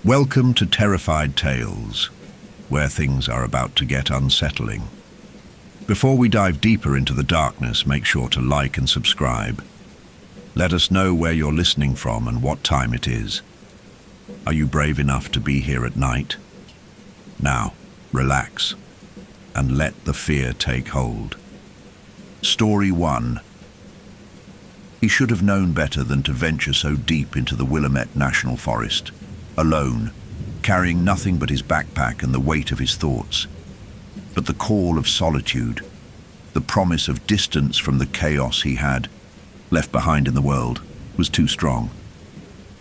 Welcome to Terrified Tales, where things are about to get unsettling. Before we dive deeper into the darkness, make sure to like and subscribe. Let us know where you're listening from and what time it is. Are you brave enough to be here at night? Now, relax and let the fear take hold. Story 1. He should have known better than to venture so deep into the Willamette National Forest, alone, carrying nothing but his backpack and the weight of his thoughts. But the call of solitude, the promise of distance from the chaos he had left behind in the world, was too strong.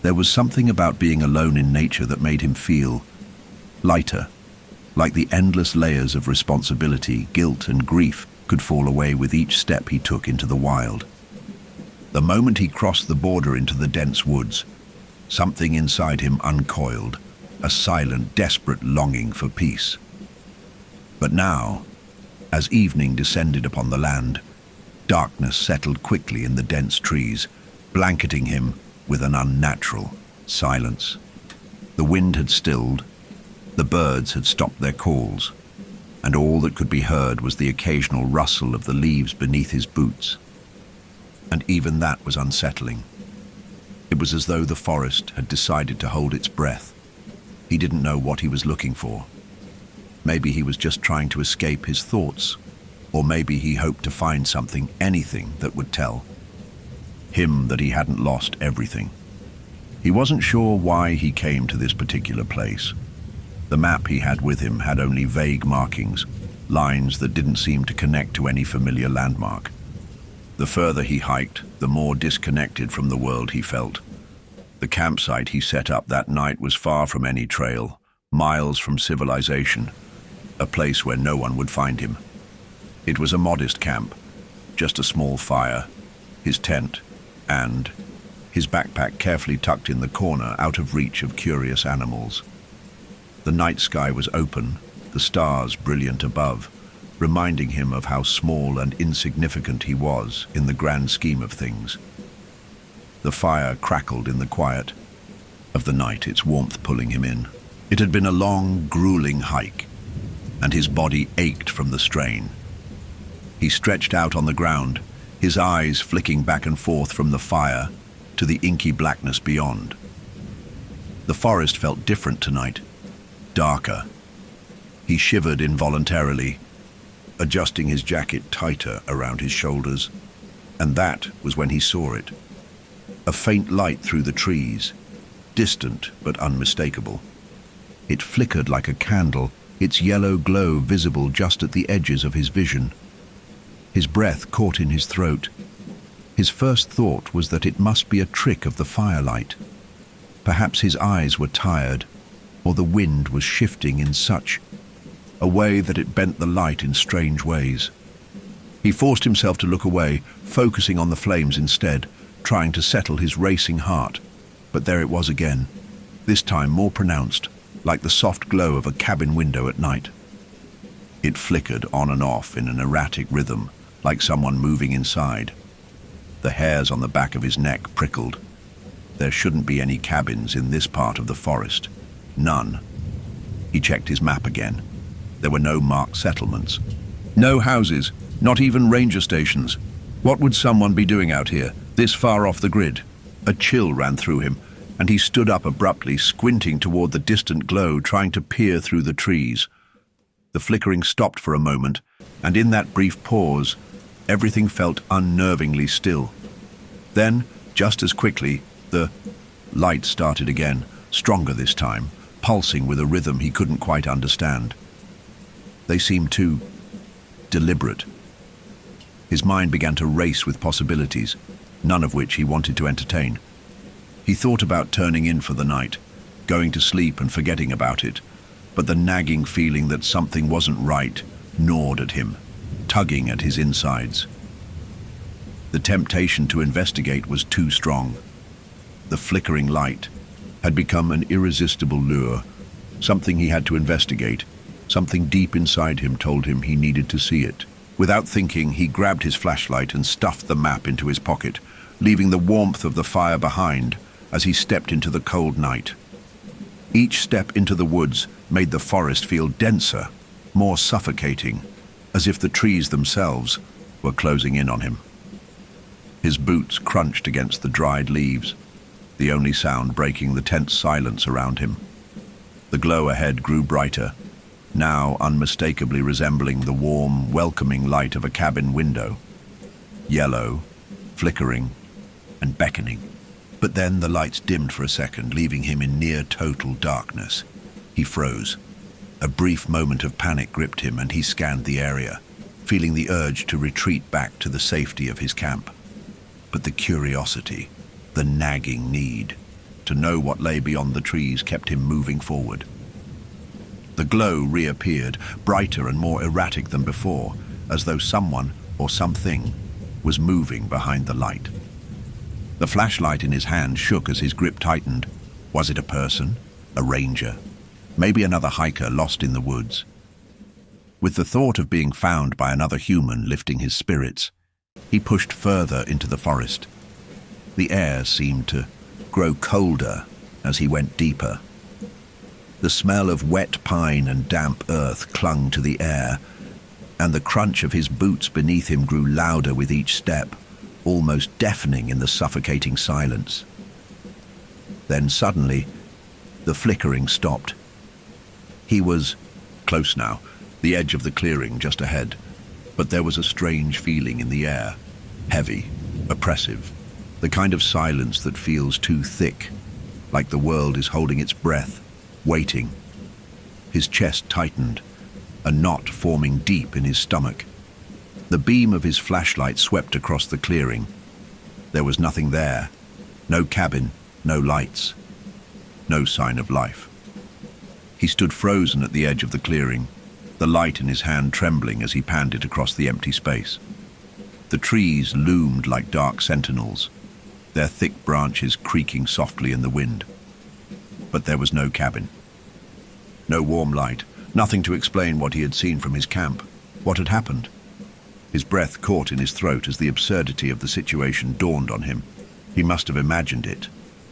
There was something about being alone in nature that made him feel lighter, like the endless layers of responsibility, guilt, and grief could fall away with each step he took into the wild. The moment he crossed the border into the dense woods, something inside him uncoiled, a silent, desperate longing for peace. But now, as evening descended upon the land, darkness settled quickly in the dense trees, blanketing him with an unnatural silence. The wind had stilled, the birds had stopped their calls, and all that could be heard was the occasional rustle of the leaves beneath his boots. And even that was unsettling. It was as though the forest had decided to hold its breath. He didn't know what he was looking for. Maybe he was just trying to escape his thoughts, or maybe he hoped to find something, anything that would tell him that he hadn't lost everything. He wasn't sure why he came to this particular place. The map he had with him had only vague markings, lines that didn't seem to connect to any familiar landmark. The further he hiked, the more disconnected from the world he felt. The campsite he set up that night was far from any trail, miles from civilization, a place where no one would find him. It was a modest camp, just a small fire, his tent, and his backpack carefully tucked in the corner out of reach of curious animals. The night sky was open, the stars brilliant above, reminding him of how small and insignificant he was in the grand scheme of things. The fire crackled in the quiet of the night, its warmth pulling him in. It had been a long, grueling hike, and his body ached from the strain. He stretched out on the ground, his eyes flicking back and forth from the fire to the inky blackness beyond. The forest felt different tonight, darker. He shivered involuntarily, adjusting his jacket tighter around his shoulders, and that was when he saw it. A faint light through the trees, distant but unmistakable. It flickered like a candle, its yellow glow visible just at the edges of his vision. His breath caught in his throat. His first thought was that it must be a trick of the firelight. Perhaps his eyes were tired, or the wind was shifting in such a way that it bent the light in strange ways. He forced himself to look away, focusing on the flames instead, trying to settle his racing heart. But there it was again, this time more pronounced, like the soft glow of a cabin window at night. It flickered on and off in an erratic rhythm, like someone moving inside. The hairs on the back of his neck prickled. There shouldn't be any cabins in this part of the forest. None. He checked his map again. There were no marked settlements. No houses, not even ranger stations. What would someone be doing out here, this far off the grid? A chill ran through him, and he stood up abruptly, squinting toward the distant glow, trying to peer through the trees. The flickering stopped for a moment, and in that brief pause, everything felt unnervingly still. Then, just as quickly, the light started again, stronger this time, pulsing with a rhythm he couldn't quite understand. They seemed too deliberate. His mind began to race with possibilities, none of which he wanted to entertain. He thought about turning in for the night, going to sleep and forgetting about it, but the nagging feeling that something wasn't right gnawed at him, tugging at his insides. The temptation to investigate was too strong. The flickering light had become an irresistible lure, something he had to investigate. Something deep inside him told him he needed to see it. Without thinking, he grabbed his flashlight and stuffed the map into his pocket, leaving the warmth of the fire behind as he stepped into the cold night. Each step into the woods made the forest feel denser, more suffocating, as if the trees themselves were closing in on him. His boots crunched against the dried leaves, the only sound breaking the tense silence around him. The glow ahead grew brighter, now unmistakably resembling the warm, welcoming light of a cabin window. Yellow, flickering, and beckoning. But then the lights dimmed for a second, leaving him in near total darkness. He froze. A brief moment of panic gripped him, and he scanned the area, feeling the urge to retreat back to the safety of his camp. But the curiosity, the nagging need to know what lay beyond the trees kept him moving forward. The glow reappeared, brighter and more erratic than before, as though someone or something was moving behind the light. The flashlight in his hand shook as his grip tightened. Was it a person? A ranger? Maybe another hiker lost in the woods? With the thought of being found by another human lifting his spirits, he pushed further into the forest. The air seemed to grow colder as he went deeper. The smell of wet pine and damp earth clung to the air, and the crunch of his boots beneath him grew louder with each step, almost deafening in the suffocating silence. Then suddenly, the flickering stopped. He was close now, the edge of the clearing just ahead, but there was a strange feeling in the air, heavy, oppressive, the kind of silence that feels too thick, like the world is holding its breath, waiting. His chest tightened, a knot forming deep in his stomach. The beam of his flashlight swept across the clearing. There was nothing there. No cabin, no lights, no sign of life. He stood frozen at the edge of the clearing, the light in his hand trembling as he panned it across the empty space. The trees loomed like dark sentinels, their thick branches creaking softly in the wind. But there was no cabin. No warm light, nothing to explain what he had seen from his camp, what had happened. His breath caught in his throat as the absurdity of the situation dawned on him. He must have imagined it.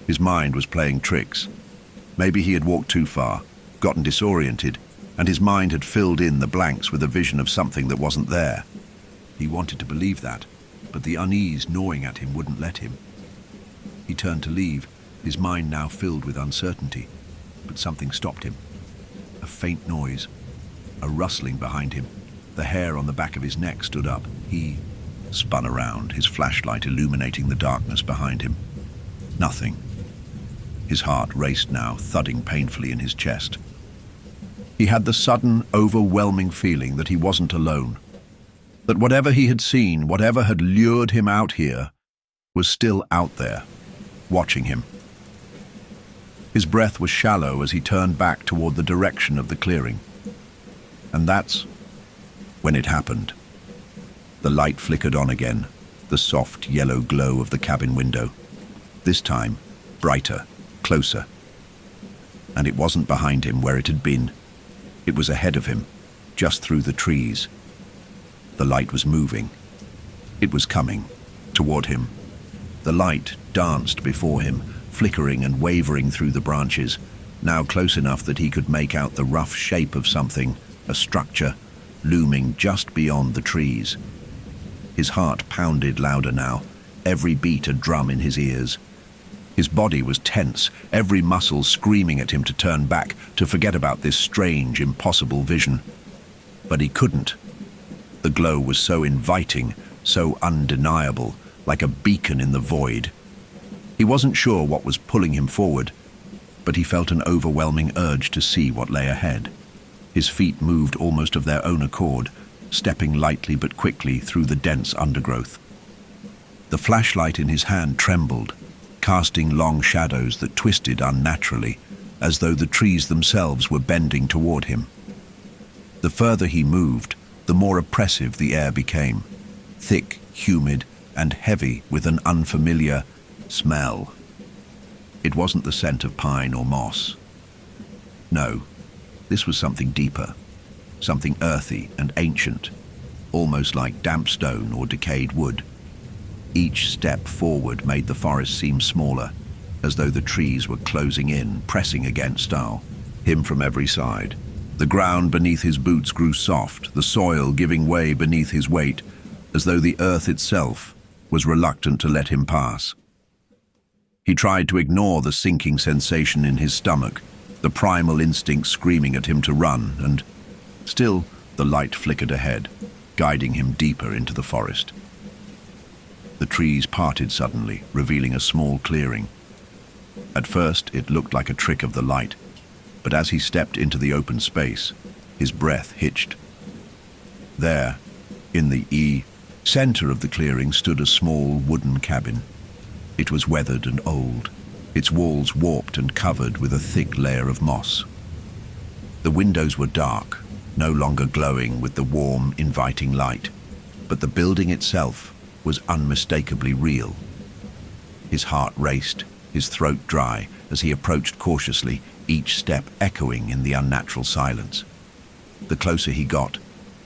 His mind was playing tricks. Maybe he had walked too far, gotten disoriented, and his mind had filled in the blanks with a vision of something that wasn't there. He wanted to believe that, but the unease gnawing at him wouldn't let him. He turned to leave, his mind now filled with uncertainty, but something stopped him. A faint noise, a rustling behind him. The hair on the back of his neck stood up. He spun around, his flashlight illuminating the darkness behind him. Nothing. His heart raced now, thudding painfully in his chest. He had the sudden, overwhelming feeling that he wasn't alone, that whatever he had seen, whatever had lured him out here, was still out there, watching him. His breath was shallow as he turned back toward the direction of the clearing. And that's when it happened. The light flickered on again, the soft yellow glow of the cabin window. This time, brighter, closer. And it wasn't behind him where it had been. It was ahead of him, just through the trees. The light was moving. It was coming, toward him. The light danced before him, flickering and wavering through the branches, now close enough that he could make out the rough shape of something, a structure, looming just beyond the trees. His heart pounded louder now, every beat a drum in his ears. His body was tense, every muscle screaming at him to turn back, to forget about this strange, impossible vision. But he couldn't. The glow was so inviting, so undeniable, like a beacon in the void. He wasn't sure what was pulling him forward, but he felt an overwhelming urge to see what lay ahead. His feet moved almost of their own accord, stepping lightly but quickly through the dense undergrowth. The flashlight in his hand trembled, casting long shadows that twisted unnaturally, as though the trees themselves were bending toward him. The further he moved, the more oppressive the air became, thick, humid, and heavy with an unfamiliar smell. It wasn't the scent of pine or moss. No, this was something deeper, something earthy and ancient, almost like damp stone or decayed wood. Each step forward made the forest seem smaller, as though the trees were closing in, pressing against him from every side. The ground beneath his boots grew soft, the soil giving way beneath his weight, as though the earth itself was reluctant to let him pass. He tried to ignore the sinking sensation in his stomach, the primal instinct screaming at him to run, and still the light flickered ahead, guiding him deeper into the forest. The trees parted suddenly, revealing a small clearing. At first, it looked like a trick of the light, but as he stepped into the open space, his breath hitched. There, in the center of the clearing, stood a small wooden cabin. It was weathered and old, its walls warped and covered with a thick layer of moss. The windows were dark, no longer glowing with the warm, inviting light, but the building itself was unmistakably real. His heart raced, his throat dry, as he approached cautiously, each step echoing in the unnatural silence. The closer he got,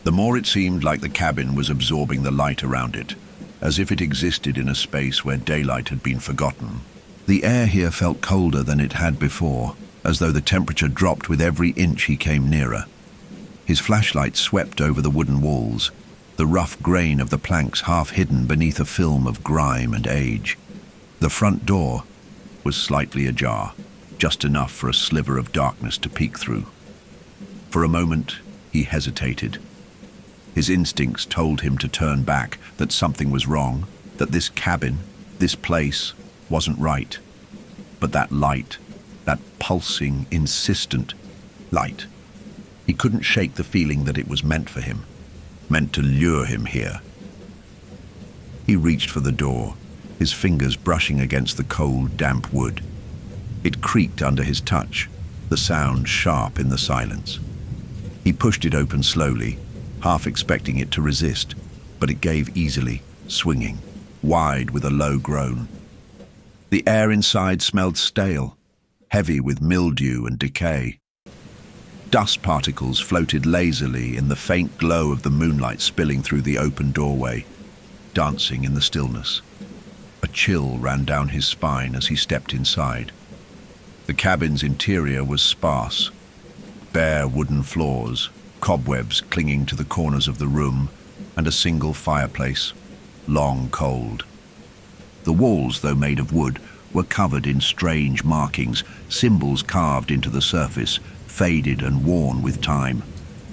the more it seemed like the cabin was absorbing the light around it, as if it existed in a space where daylight had been forgotten. The air here felt colder than it had before, as though the temperature dropped with every inch he came nearer. His flashlight swept over the wooden walls, the rough grain of the planks half hidden beneath a film of grime and age. The front door was slightly ajar, just enough for a sliver of darkness to peek through. For a moment, he hesitated. His instincts told him to turn back, that something was wrong, that this cabin, this place, wasn't right. But that light, that pulsing, insistent light, he couldn't shake the feeling that it was meant for him, meant to lure him here. He reached for the door, his fingers brushing against the cold, damp wood. It creaked under his touch, the sound sharp in the silence. He pushed it open slowly, half expecting it to resist, but it gave easily, swinging, wide with a low groan. The air inside smelled stale, heavy with mildew and decay. Dust particles floated lazily in the faint glow of the moonlight spilling through the open doorway, dancing in the stillness. A chill ran down his spine as he stepped inside. The cabin's interior was sparse, bare wooden floors, cobwebs clinging to the corners of the room, and a single fireplace, long cold. The walls, though made of wood, were covered in strange markings, symbols carved into the surface, faded and worn with time.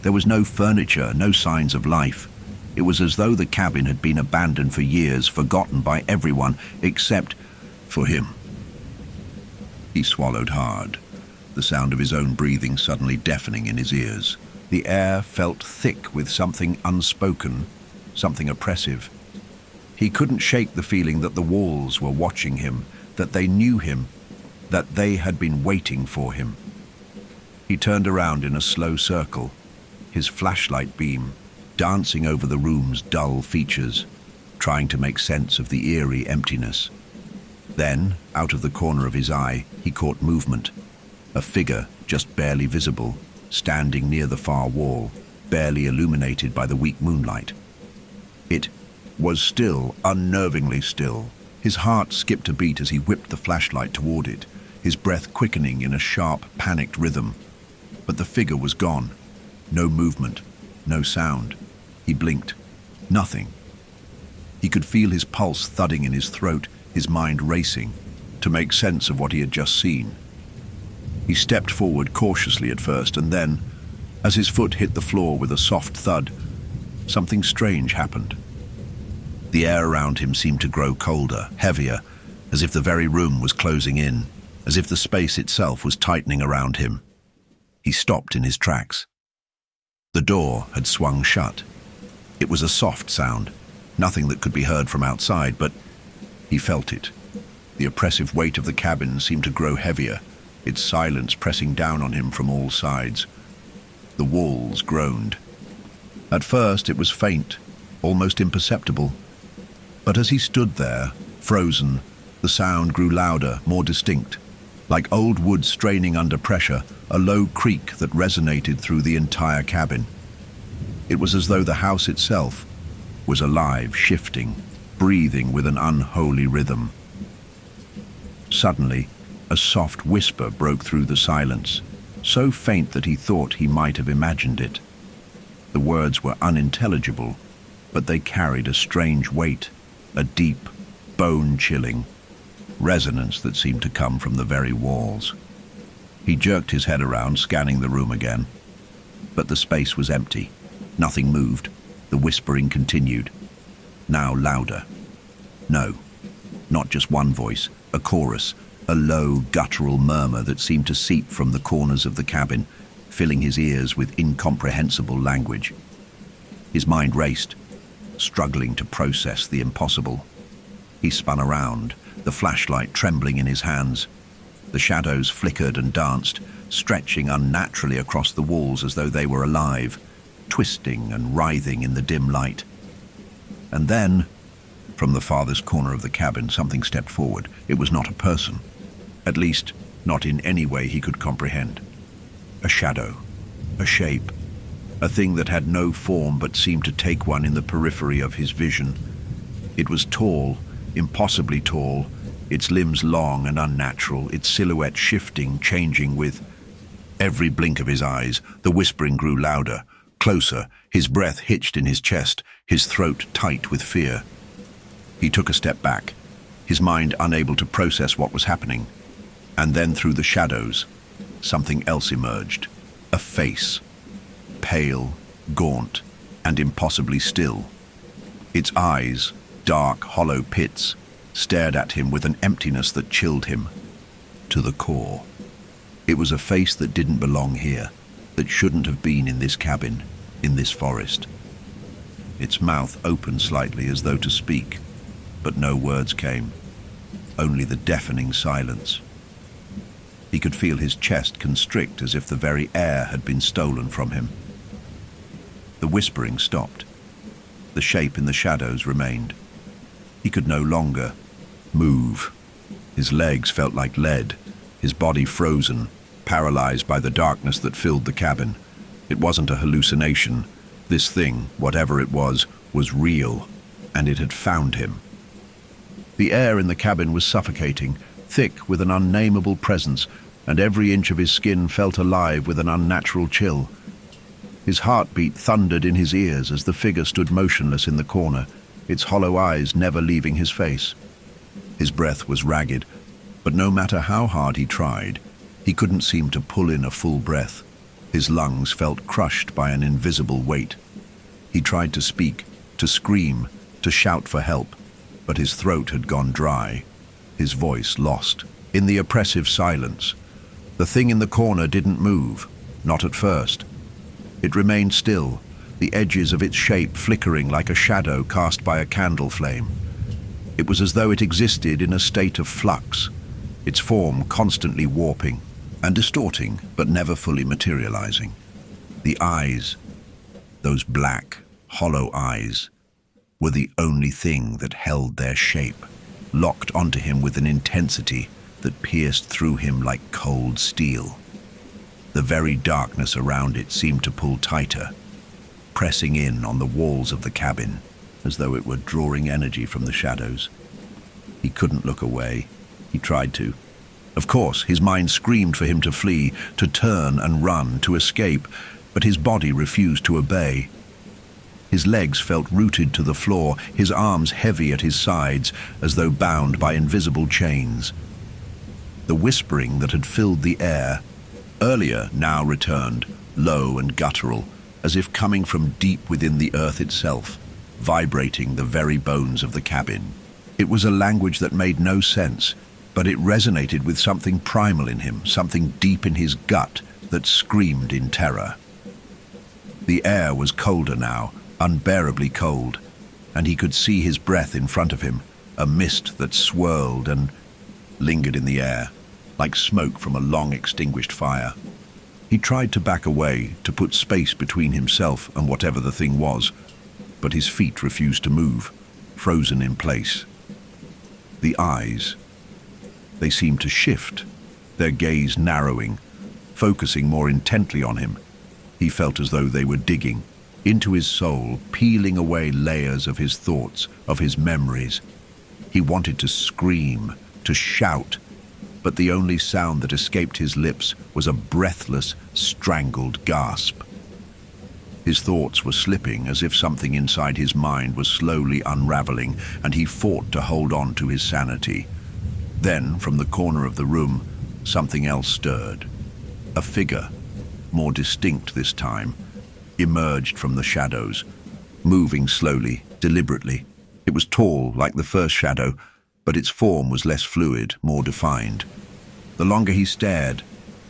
There was no furniture, no signs of life. It was as though the cabin had been abandoned for years, forgotten by everyone except for him. He swallowed hard, the sound of his own breathing suddenly deafening in his ears. The air felt thick with something unspoken, something oppressive. He couldn't shake the feeling that the walls were watching him, that they knew him, that they had been waiting for him. He turned around in a slow circle, his flashlight beam dancing over the room's dull features, trying to make sense of the eerie emptiness. Then, out of the corner of his eye, he caught movement. A figure, just barely visible, standing near the far wall, barely illuminated by the weak moonlight. It was still, unnervingly still. His heart skipped a beat as he whipped the flashlight toward it, his breath quickening in a sharp, panicked rhythm. But the figure was gone. No movement, no sound. He blinked. Nothing. He could feel his pulse thudding in his throat, his mind racing, to make sense of what he had just seen. He stepped forward cautiously at first, and then, as his foot hit the floor with a soft thud, something strange happened. The air around him seemed to grow colder, heavier, as if the very room was closing in, as if the space itself was tightening around him. He stopped in his tracks. The door had swung shut. It was a soft sound, nothing that could be heard from outside, but he felt it. The oppressive weight of the cabin seemed to grow heavier, its silence pressing down on him from all sides. The walls groaned. At first it was faint, almost imperceptible. But as he stood there, frozen, the sound grew louder, more distinct. Like old wood straining under pressure, a low creak that resonated through the entire cabin. It was as though the house itself was alive, shifting, breathing with an unholy rhythm. Suddenly, A soft whisper broke through the silence, so faint that he thought he might have imagined it. The words were unintelligible, but they carried a strange weight, a deep, bone-chilling resonance that seemed to come from the very walls. He jerked his head around, scanning the room again. But the space was empty. Nothing moved. The whispering continued, now louder. No, not just one voice, a chorus, a low, guttural murmur that seemed to seep from the corners of the cabin, filling his ears with incomprehensible language. His mind raced, struggling to process the impossible. He spun around, the flashlight trembling in his hands. The shadows flickered and danced, stretching unnaturally across the walls as though they were alive, twisting and writhing in the dim light. And then, from the farthest corner of the cabin, something stepped forward. It was not a person, at least not in any way he could comprehend. A shadow, a shape, a thing that had no form but seemed to take one in the periphery of his vision. It was tall, impossibly tall, its limbs long and unnatural, its silhouette shifting, changing with every blink of his eyes. The whispering grew louder, closer, his breath hitched in his chest, his throat tight with fear. He took a step back, his mind unable to process what was happening. And then through the shadows, something else emerged. A face, pale, gaunt, and impossibly still. Its eyes, dark, hollow pits, stared at him with an emptiness that chilled him to the core. It was a face that didn't belong here, that shouldn't have been in this cabin, in this forest. Its mouth opened slightly as though to speak, but no words came, only the deafening silence. He could feel his chest constrict as if the very air had been stolen from him. The whispering stopped. The shape in the shadows remained. He could no longer move. His legs felt like lead, his body frozen, paralyzed by the darkness that filled the cabin. It wasn't a hallucination. This thing, whatever it was real, and it had found him. The air in the cabin was suffocating, thick with an unnameable presence, and every inch of his skin felt alive with an unnatural chill. His heartbeat thundered in his ears as the figure stood motionless in the corner, its hollow eyes never leaving his face. His breath was ragged, but no matter how hard he tried, he couldn't seem to pull in a full breath. His lungs felt crushed by an invisible weight. He tried to speak, to scream, to shout for help, but his throat had gone dry, his voice lost. In the oppressive silence, the thing in the corner didn't move, not at first. It remained still, the edges of its shape flickering like a shadow cast by a candle flame. It was as though it existed in a state of flux, its form constantly warping and distorting, but never fully materializing. The eyes, those black, hollow eyes, were the only thing that held their shape, locked onto him with an intensity that pierced through him like cold steel. The very darkness around it seemed to pull tighter, pressing in on the walls of the cabin, as though it were drawing energy from the shadows. He couldn't look away. He tried to. Of course, his mind screamed for him to flee, to turn and run, to escape, but his body refused to obey. His legs felt rooted to the floor, his arms heavy at his sides, as though bound by invisible chains. The whispering that had filled the air earlier now returned, low and guttural, as if coming from deep within the earth itself, vibrating the very bones of the cabin. It was a language that made no sense, but it resonated with something primal in him, something deep in his gut that screamed in terror. The air was colder now, unbearably cold, and he could see his breath in front of him, a mist that swirled and lingered in the air, like smoke from a long extinguished fire. He tried to back away, to put space between himself and whatever the thing was, but his feet refused to move, frozen in place. The eyes, they seemed to shift, their gaze narrowing, focusing more intently on him. He felt as though they were digging into his soul, peeling away layers of his thoughts, of his memories. He wanted to scream, to shout, but the only sound that escaped his lips was a breathless, strangled gasp. His thoughts were slipping as if something inside his mind was slowly unraveling, and he fought to hold on to his sanity. Then, from the corner of the room, something else stirred. A figure, more distinct this time, emerged from the shadows, moving slowly, deliberately. It was tall, like the first shadow, but its form was less fluid, more defined. The longer he stared,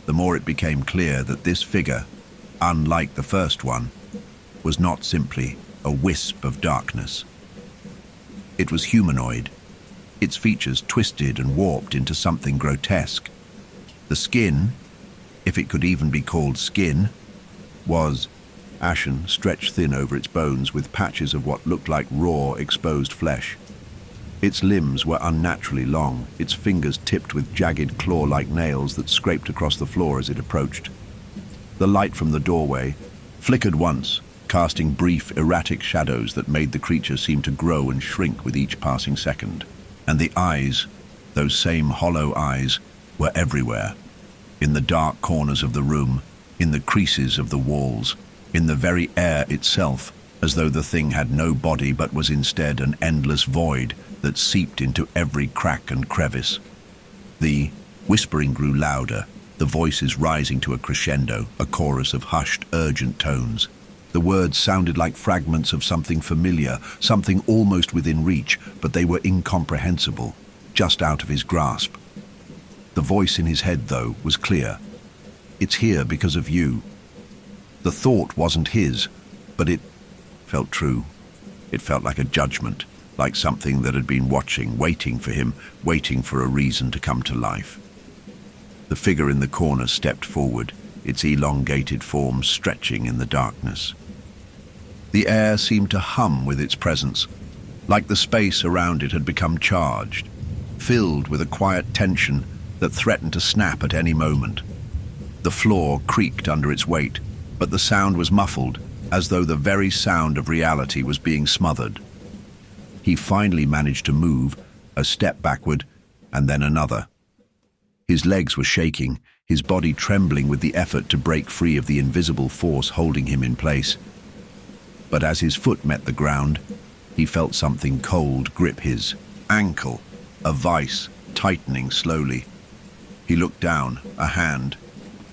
the more it became clear that this figure, unlike the first one, was not simply a wisp of darkness. It was humanoid, its features twisted and warped into something grotesque. The skin, if it could even be called skin, was ashen, stretched thin over its bones with patches of what looked like raw, exposed flesh. Its limbs were unnaturally long, its fingers tipped with jagged claw-like nails that scraped across the floor as it approached. The light from the doorway flickered once, casting brief, erratic shadows that made the creature seem to grow and shrink with each passing second. And the eyes, those same hollow eyes, were everywhere. In the dark corners of the room, in the creases of the walls, in the very air itself, as though the thing had no body but was instead an endless void that seeped into every crack and crevice. The whispering grew louder, the voices rising to a crescendo, a chorus of hushed, urgent tones. The words sounded like fragments of something familiar, something almost within reach, but they were incomprehensible, just out of his grasp. The voice in his head, though, was clear. "It's here because of you." The thought wasn't his, but it felt true. It felt like a judgment, like something that had been watching, waiting for him, waiting for a reason to come to life. The figure in the corner stepped forward, its elongated form stretching in the darkness. The air seemed to hum with its presence, like the space around it had become charged, filled with a quiet tension that threatened to snap at any moment. The floor creaked under its weight, but the sound was muffled, as though the very sound of reality was being smothered. He finally managed to move, a step backward, and then another. His legs were shaking, his body trembling with the effort to break free of the invisible force holding him in place. But as his foot met the ground, he felt something cold grip his ankle, a vice tightening slowly. He looked down, a hand.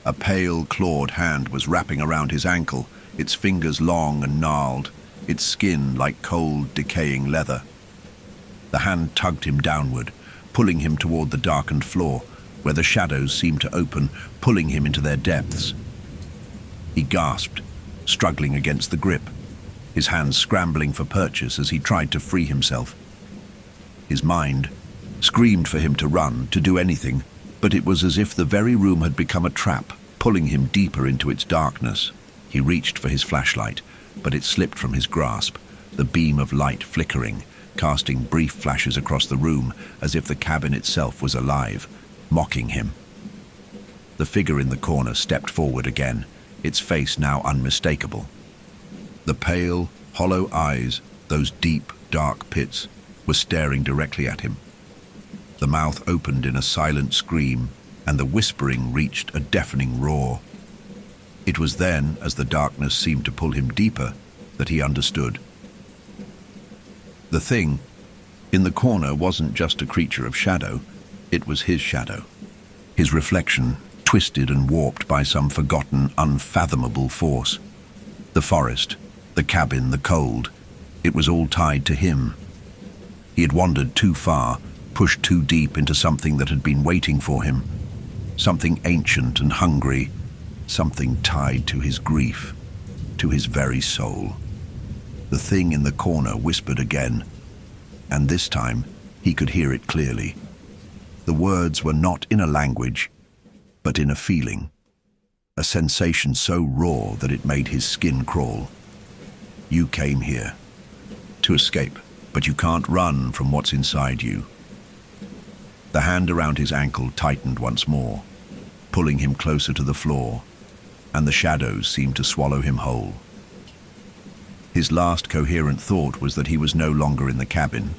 A pale, clawed hand was wrapping around his ankle, its fingers long and gnarled, its skin like cold, decaying leather. The hand tugged him downward, pulling him toward the darkened floor, where the shadows seemed to open, pulling him into their depths. He gasped, struggling against the grip, his hands scrambling for purchase as he tried to free himself. His mind screamed for him to run, to do anything, but it was as if the very room had become a trap, pulling him deeper into its darkness. He reached for his flashlight, but it slipped from his grasp, the beam of light flickering, casting brief flashes across the room as if the cabin itself was alive, mocking him. The figure in the corner stepped forward again, its face now unmistakable. The pale, hollow eyes, those deep, dark pits, were staring directly at him. The mouth opened in a silent scream, and the whispering reached a deafening roar. It was then, as the darkness seemed to pull him deeper, that he understood. The thing in the corner wasn't just a creature of shadow, it was his shadow. His reflection, twisted and warped by some forgotten, unfathomable force. The forest, the cabin, the cold, it was all tied to him. He had wandered too far, pushed too deep into something that had been waiting for him, something ancient and hungry, something tied to his grief, to his very soul. The thing in the corner whispered again, and this time he could hear it clearly. The words were not in a language, but in a feeling, a sensation so raw that it made his skin crawl. You came here to escape, but you can't run from what's inside you. The hand around his ankle tightened once more, pulling him closer to the floor, and the shadows seemed to swallow him whole. His last coherent thought was that he was no longer in the cabin.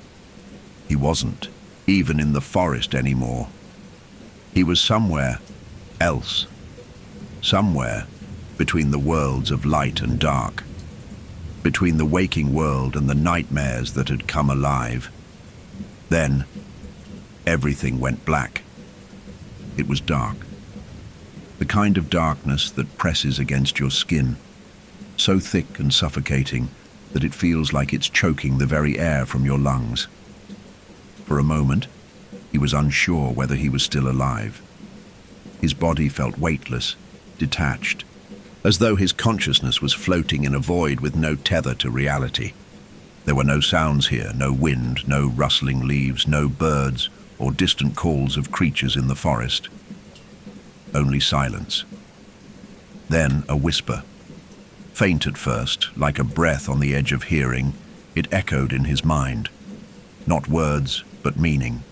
He wasn't, even in the forest anymore. He was somewhere else, somewhere between the worlds of light and dark, between the waking world and the nightmares that had come alive. Then, everything went black. It was dark. The kind of darkness that presses against your skin, so thick and suffocating that it feels like it's choking the very air from your lungs. For a moment, he was unsure whether he was still alive. His body felt weightless, detached, as though his consciousness was floating in a void with no tether to reality. There were no sounds here, no wind, no rustling leaves, no birds or distant calls of creatures in the forest. Only silence. Then a whisper. Faint at first, like a breath on the edge of hearing, it echoed in his mind. Not words, but meaning.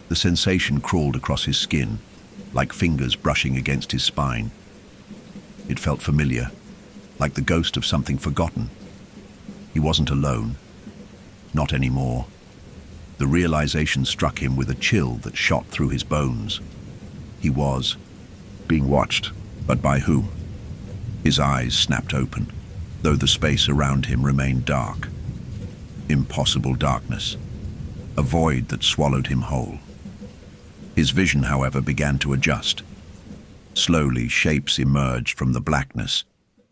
The sensation crawled across his skin, like fingers brushing against his spine. It felt familiar, like the ghost of something forgotten. He wasn't alone. Not anymore. The realization struck him with a chill that shot through his bones. He was being watched, but by whom? His eyes snapped open, though the space around him remained dark. Impossible darkness. A void that swallowed him whole. His vision, however, began to adjust. Slowly, shapes emerged from the blackness,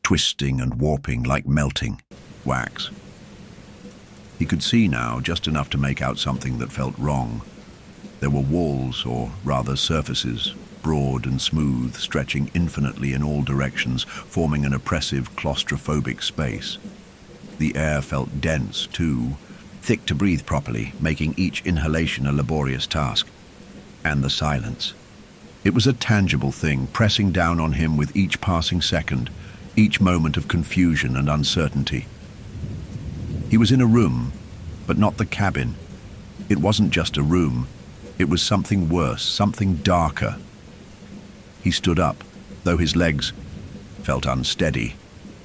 twisting and warping like melting wax. He could see now just enough to make out something that felt wrong. There were walls, or rather surfaces, broad and smooth, stretching infinitely in all directions, forming an oppressive, claustrophobic space. The air felt dense, too, thick to breathe properly, making each inhalation a laborious task. And the silence. It was a tangible thing, pressing down on him with each passing second, each moment of confusion and uncertainty. He was in a room, but not the cabin. It wasn't just a room. It was something worse, something darker. He stood up, though his legs felt unsteady,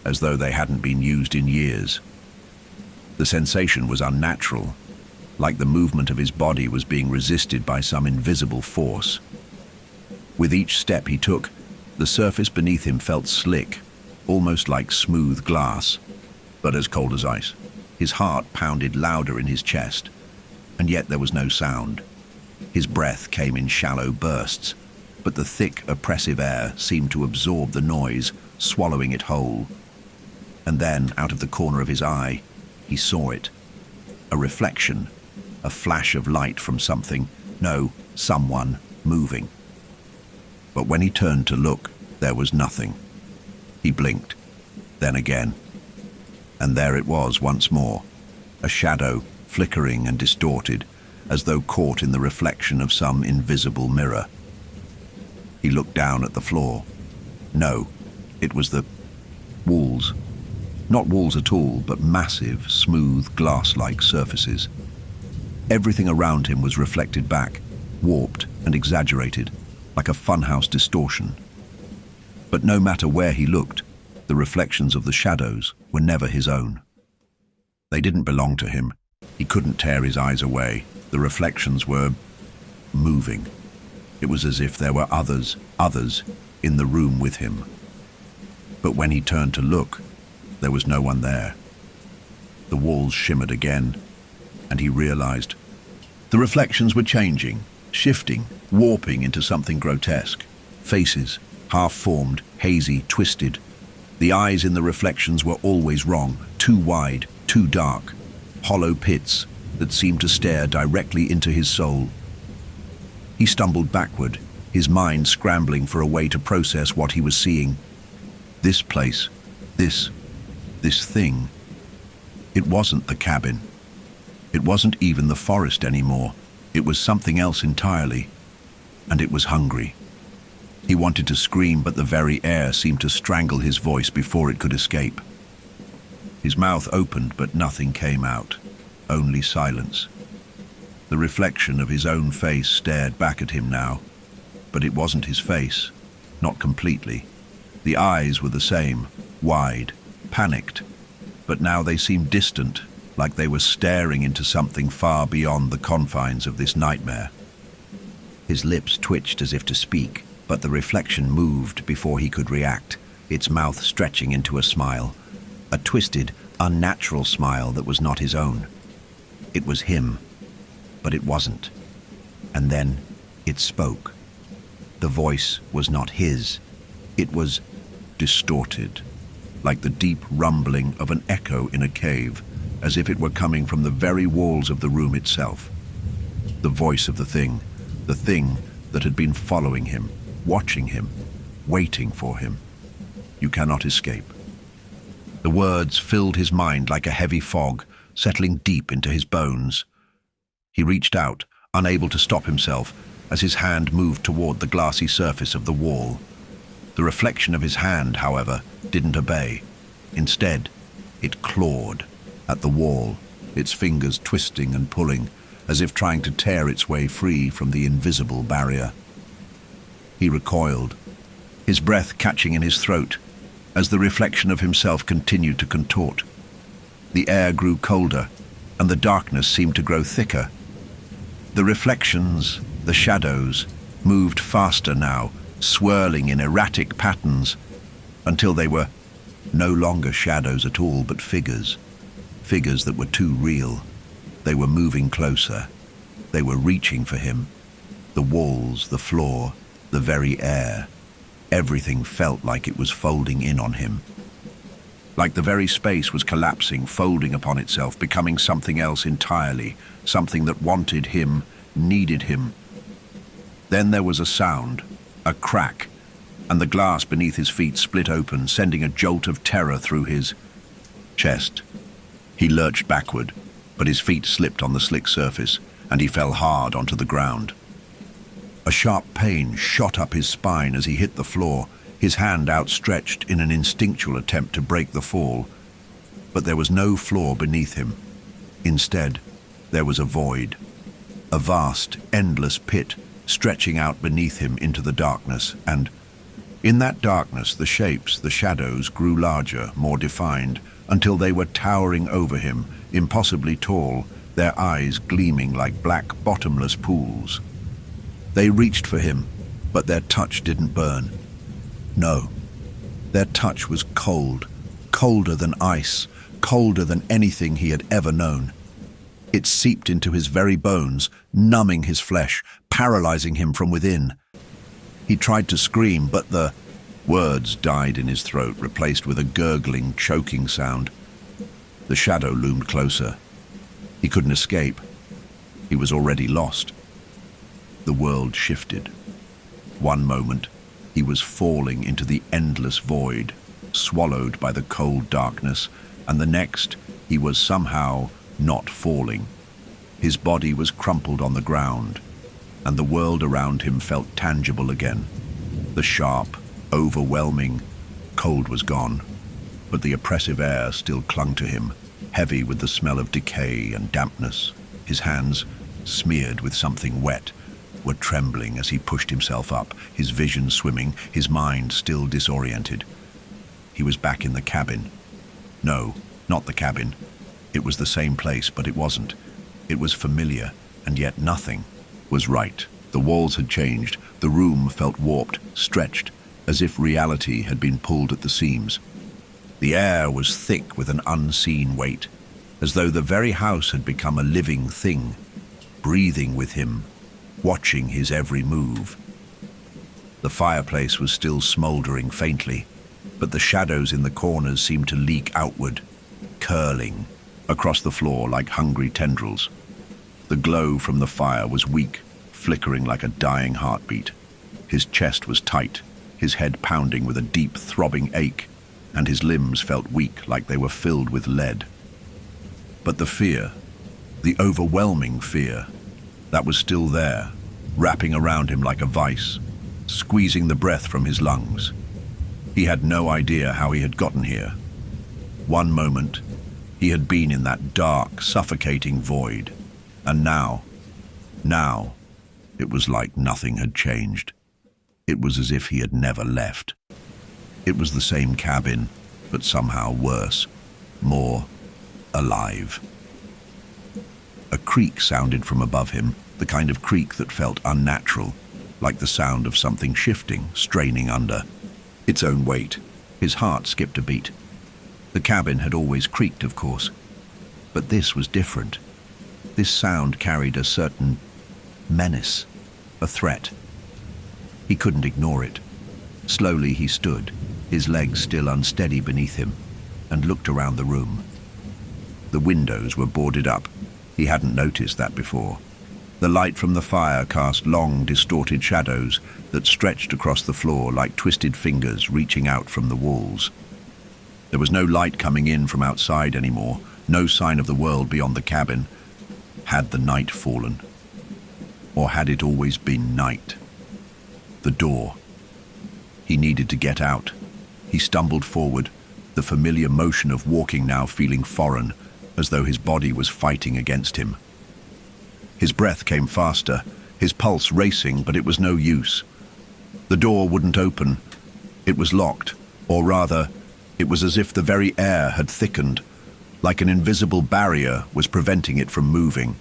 as though they hadn't been used in years. The sensation was unnatural, like the movement of his body was being resisted by some invisible force. With each step he took, the surface beneath him felt slick, almost like smooth glass, but as cold as ice. His heart pounded louder in his chest, and yet there was no sound. His breath came in shallow bursts, but the thick, oppressive air seemed to absorb the noise, swallowing it whole. And then, out of the corner of his eye, he saw it. A reflection, a flash of light from something, no, someone, moving. But when he turned to look, there was nothing. He blinked, then again. And there it was once more, a shadow, flickering and distorted, as though caught in the reflection of some invisible mirror. He looked down at the floor. No, it was the walls. Not walls at all, but massive, smooth, glass-like surfaces. Everything around him was reflected back, warped and exaggerated, like a funhouse distortion. But no matter where he looked, the reflections of the shadows were never his own. They didn't belong to him. He couldn't tear his eyes away. The reflections were moving. It was as if there were others in the room with him. But when he turned to look, there was no one there. The walls shimmered again, and he realized the reflections were changing, shifting, warping into something grotesque. Faces, half-formed, hazy, twisted. The eyes in the reflections were always wrong, too wide, too dark. Hollow pits that seemed to stare directly into his soul. He stumbled backward, his mind scrambling for a way to process what he was seeing. This place, this thing. It wasn't the cabin. It wasn't even the forest anymore. It was something else entirely. And it was hungry. He wanted to scream, but the very air seemed to strangle his voice before it could escape. His mouth opened, but nothing came out. Only silence. The reflection of his own face stared back at him now, but it wasn't his face, not completely. The eyes were the same, wide, panicked, but now they seemed distant, like they were staring into something far beyond the confines of this nightmare. His lips twitched as if to speak, but the reflection moved before he could react, its mouth stretching into a smile, a twisted, unnatural smile that was not his own. It was him, but it wasn't. And then it spoke. The voice was not his. It was distorted, like the deep rumbling of an echo in a cave, as if it were coming from the very walls of the room itself. The voice of the thing that had been following him, watching him, waiting for him. You cannot escape. The words filled his mind like a heavy fog, settling deep into his bones. He reached out, unable to stop himself, as his hand moved toward the glassy surface of the wall. The reflection of his hand, however, didn't obey. Instead, it clawed at the wall, its fingers twisting and pulling, as if trying to tear its way free from the invisible barrier. He recoiled, his breath catching in his throat, as the reflection of himself continued to contort. The air grew colder, and the darkness seemed to grow thicker. The reflections, the shadows, moved faster now, swirling in erratic patterns, until they were no longer shadows at all, but figures that were too real. They were moving closer. They were reaching for him. The walls, the floor, the very air. Everything felt like it was folding in on him. Like the very space was collapsing, folding upon itself, becoming something else entirely, something that wanted him, needed him. Then there was a sound, a crack, and the glass beneath his feet split open, sending a jolt of terror through his chest. He lurched backward, but his feet slipped on the slick surface, and he fell hard onto the ground. A sharp pain shot up his spine as he hit the floor, his hand outstretched in an instinctual attempt to break the fall. But there was no floor beneath him. Instead, there was a void, a vast, endless pit stretching out beneath him into the darkness, and in that darkness the shapes, the shadows, grew larger, more defined, until they were towering over him, impossibly tall, their eyes gleaming like black, bottomless pools. They reached for him, but their touch didn't burn. No, their touch was cold, colder than ice, colder than anything he had ever known. It seeped into his very bones, numbing his flesh, paralyzing him from within. He tried to scream, but the words died in his throat, replaced with a gurgling, choking sound. The shadow loomed closer. He couldn't escape. He was already lost. The world shifted. One moment, he was falling into the endless void, swallowed by the cold darkness, and the next, he was somehow not falling. His body was crumpled on the ground, and the world around him felt tangible again. The sharp, overwhelming cold was gone, but the oppressive air still clung to him, heavy with the smell of decay and dampness. His hands, smeared with something wet, were trembling as he pushed himself up, his vision swimming, his mind still disoriented. He was back in the cabin. No, not the cabin. It was the same place, but it wasn't. It was familiar, and yet nothing was right. The walls had changed. The room felt warped, stretched, as if reality had been pulled at the seams. The air was thick with an unseen weight, as though the very house had become a living thing, breathing with him, watching his every move. The fireplace was still smoldering faintly, but the shadows in the corners seemed to leak outward, curling across the floor like hungry tendrils. The glow from the fire was weak, flickering like a dying heartbeat. His chest was tight, his head pounding with a deep, throbbing ache, and his limbs felt weak like they were filled with lead. But the fear, the overwhelming fear, that was still there, wrapping around him like a vice, squeezing the breath from his lungs. He had no idea how he had gotten here. One moment, he had been in that dark, suffocating void, and now, it was like nothing had changed. It was as if he had never left. It was the same cabin, but somehow worse, more alive. A creak sounded from above him, the kind of creak that felt unnatural, like the sound of something shifting, straining under its own weight. His heart skipped a beat. The cabin had always creaked, of course, but this was different. This sound carried a certain menace, a threat. He couldn't ignore it. Slowly he stood, his legs still unsteady beneath him, and looked around the room. The windows were boarded up. He hadn't noticed that before. The light from the fire cast long, distorted shadows that stretched across the floor like twisted fingers reaching out from the walls. There was no light coming in from outside anymore, no sign of the world beyond the cabin. Had the night fallen? Or had it always been night? The door. He needed to get out. He stumbled forward, the familiar motion of walking now feeling foreign, as though his body was fighting against him. His breath came faster, his pulse racing, but it was no use. The door wouldn't open. It was locked, or rather, it was as if the very air had thickened, like an invisible barrier was preventing it from moving.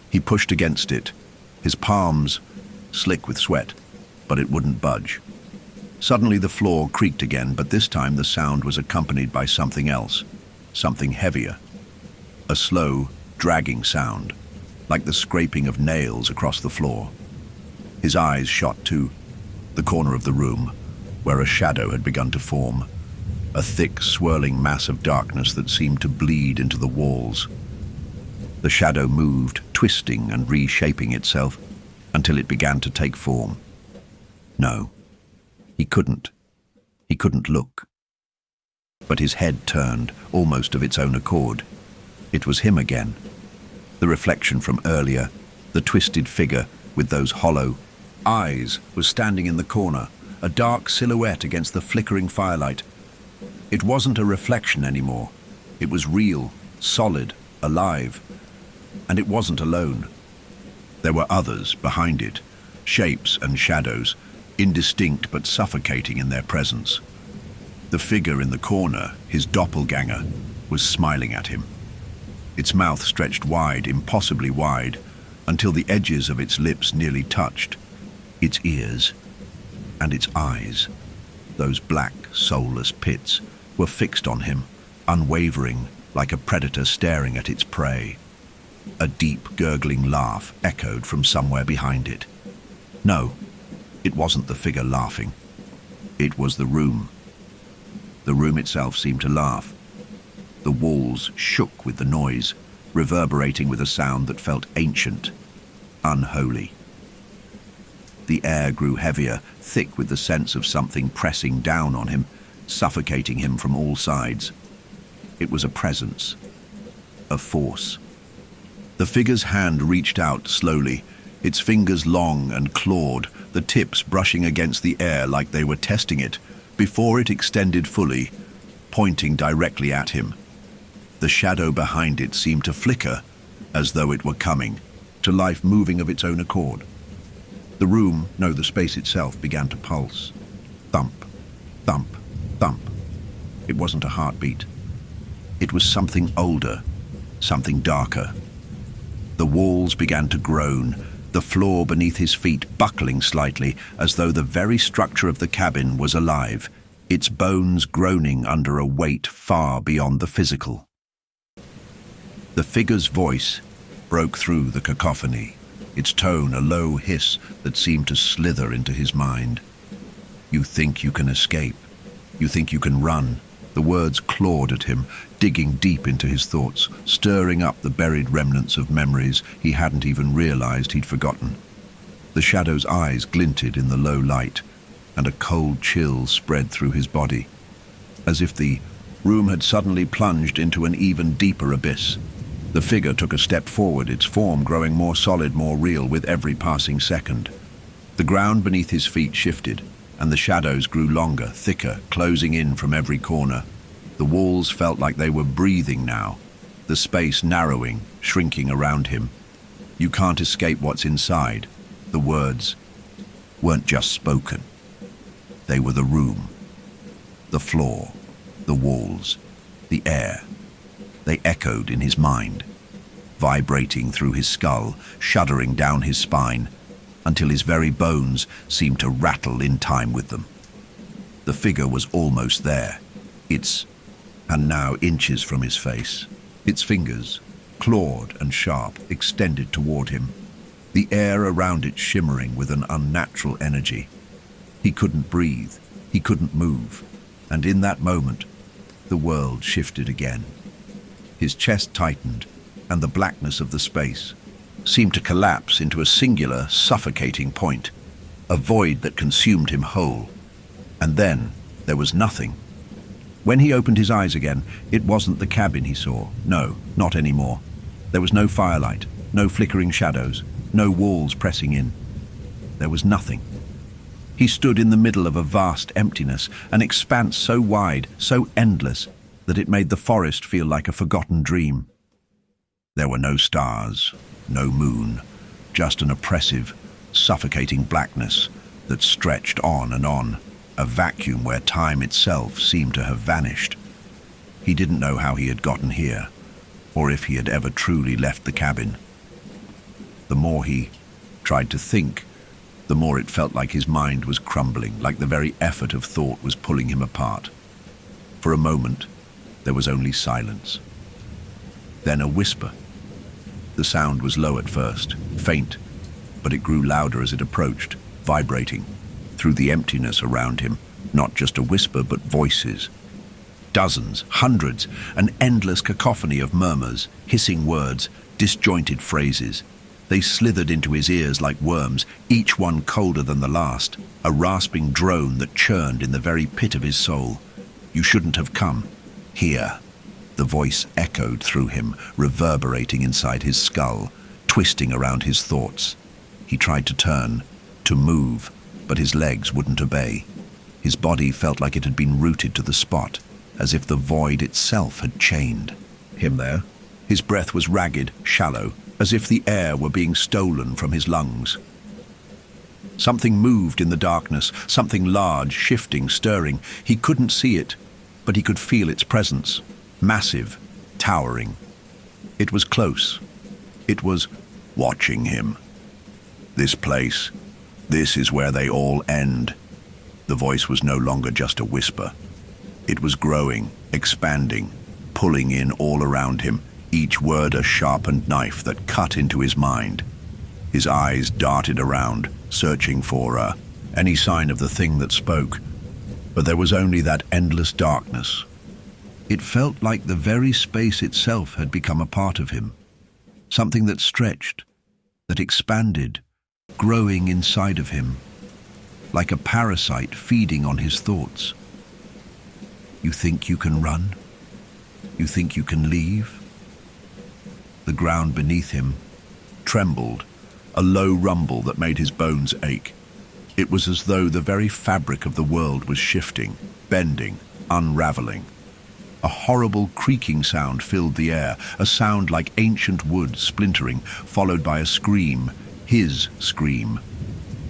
He pushed against it, his palms slick with sweat, but it wouldn't budge. Suddenly the floor creaked again, but this time the sound was accompanied by something else, something heavier. A slow, dragging sound, like the scraping of nails across the floor. His eyes shot to the corner of the room, where a shadow had begun to form, a thick, swirling mass of darkness that seemed to bleed into the walls. The shadow moved, twisting and reshaping itself, until it began to take form. No, he couldn't. He couldn't look. But his head turned, almost of its own accord. It was him again. The reflection from earlier, the twisted figure with those hollow eyes, was standing in the corner, a dark silhouette against the flickering firelight. It wasn't a reflection anymore. It was real, solid, alive. And it wasn't alone. There were others behind it, shapes and shadows, indistinct but suffocating in their presence. The figure in the corner, his doppelganger, was smiling at him. Its mouth stretched wide, impossibly wide, until the edges of its lips nearly touched. Its ears and its eyes, those black, soulless pits, were fixed on him, unwavering, like a predator staring at its prey. A deep, gurgling laugh echoed from somewhere behind it. No, it wasn't the figure laughing. It was the room. The room itself seemed to laugh. The walls shook with the noise, reverberating with a sound that felt ancient, unholy. The air grew heavier, thick with the sense of something pressing down on him, suffocating him from all sides. It was a presence, a force. The figure's hand reached out slowly, its fingers long and clawed, the tips brushing against the air like they were testing it, before it extended fully, pointing directly at him. The shadow behind it seemed to flicker, as though it were coming, to life moving of its own accord. The space itself began to pulse. Thump, thump, thump. It wasn't a heartbeat. It was something older, something darker. The walls began to groan, the floor beneath his feet buckling slightly, as though the very structure of the cabin was alive, its bones groaning under a weight far beyond the physical. The figure's voice broke through the cacophony, its tone a low hiss that seemed to slither into his mind. You think you can escape. You think you can run. The words clawed at him, digging deep into his thoughts, stirring up the buried remnants of memories he hadn't even realized he'd forgotten. The shadow's eyes glinted in the low light, and a cold chill spread through his body, as if the room had suddenly plunged into an even deeper abyss. The figure took a step forward, its form growing more solid, more real with every passing second. The ground beneath his feet shifted, and the shadows grew longer, thicker, closing in from every corner. The walls felt like they were breathing now, the space narrowing, shrinking around him. You can't escape what's inside. The words weren't just spoken. They were the room, the floor, the walls, the air. They echoed in his mind. vibrating through his skull, shuddering down his spine, until his very bones seemed to rattle in time with them. The figure was almost there, and now inches from his face. Its fingers, clawed and sharp, extended toward him, the air around it shimmering with an unnatural energy. He couldn't breathe, he couldn't move, and in that moment, the world shifted again. His chest tightened, and the blackness of the space seemed to collapse into a singular, suffocating point, a void that consumed him whole. And then there was nothing. When he opened his eyes again, it wasn't the cabin he saw. No, not anymore. There was no firelight, no flickering shadows, no walls pressing in. There was nothing. He stood in the middle of a vast emptiness, an expanse so wide, so endless, that it made the forest feel like a forgotten dream. There were no stars, no moon, just an oppressive, suffocating blackness that stretched on and on, a vacuum where time itself seemed to have vanished. He didn't know how he had gotten here, or if he had ever truly left the cabin. The more he tried to think, the more it felt like his mind was crumbling, like the very effort of thought was pulling him apart. For a moment, there was only silence. Then a whisper. The sound was low at first, faint, but it grew louder as it approached, vibrating through the emptiness around him. Not just a whisper, but voices. Dozens, hundreds, an endless cacophony of murmurs, hissing words, disjointed phrases. They slithered into his ears like worms, each one colder than the last, a rasping drone that churned in the very pit of his soul. You shouldn't have come. Here. The voice echoed through him, reverberating inside his skull, twisting around his thoughts. He tried to turn, to move, but his legs wouldn't obey. His body felt like it had been rooted to the spot, as if the void itself had chained him there. His breath was ragged, shallow, as if the air were being stolen from his lungs. Something moved in the darkness, something large, shifting, stirring. He couldn't see it, but he could feel its presence, massive, towering. It was close. It was watching him. This place, this is where they all end. The voice was no longer just a whisper. It was growing, expanding, pulling in all around him, each word a sharpened knife that cut into his mind. His eyes darted around, searching for any sign of the thing that spoke. But there was only that endless darkness. It felt like the very space itself had become a part of him, something that stretched, that expanded, growing inside of him, like a parasite feeding on his thoughts. You think you can run? You think you can leave? The ground beneath him trembled, a low rumble that made his bones ache. It was as though the very fabric of the world was shifting, bending, unraveling. A horrible creaking sound filled the air, a sound like ancient wood splintering, followed by a scream, his scream.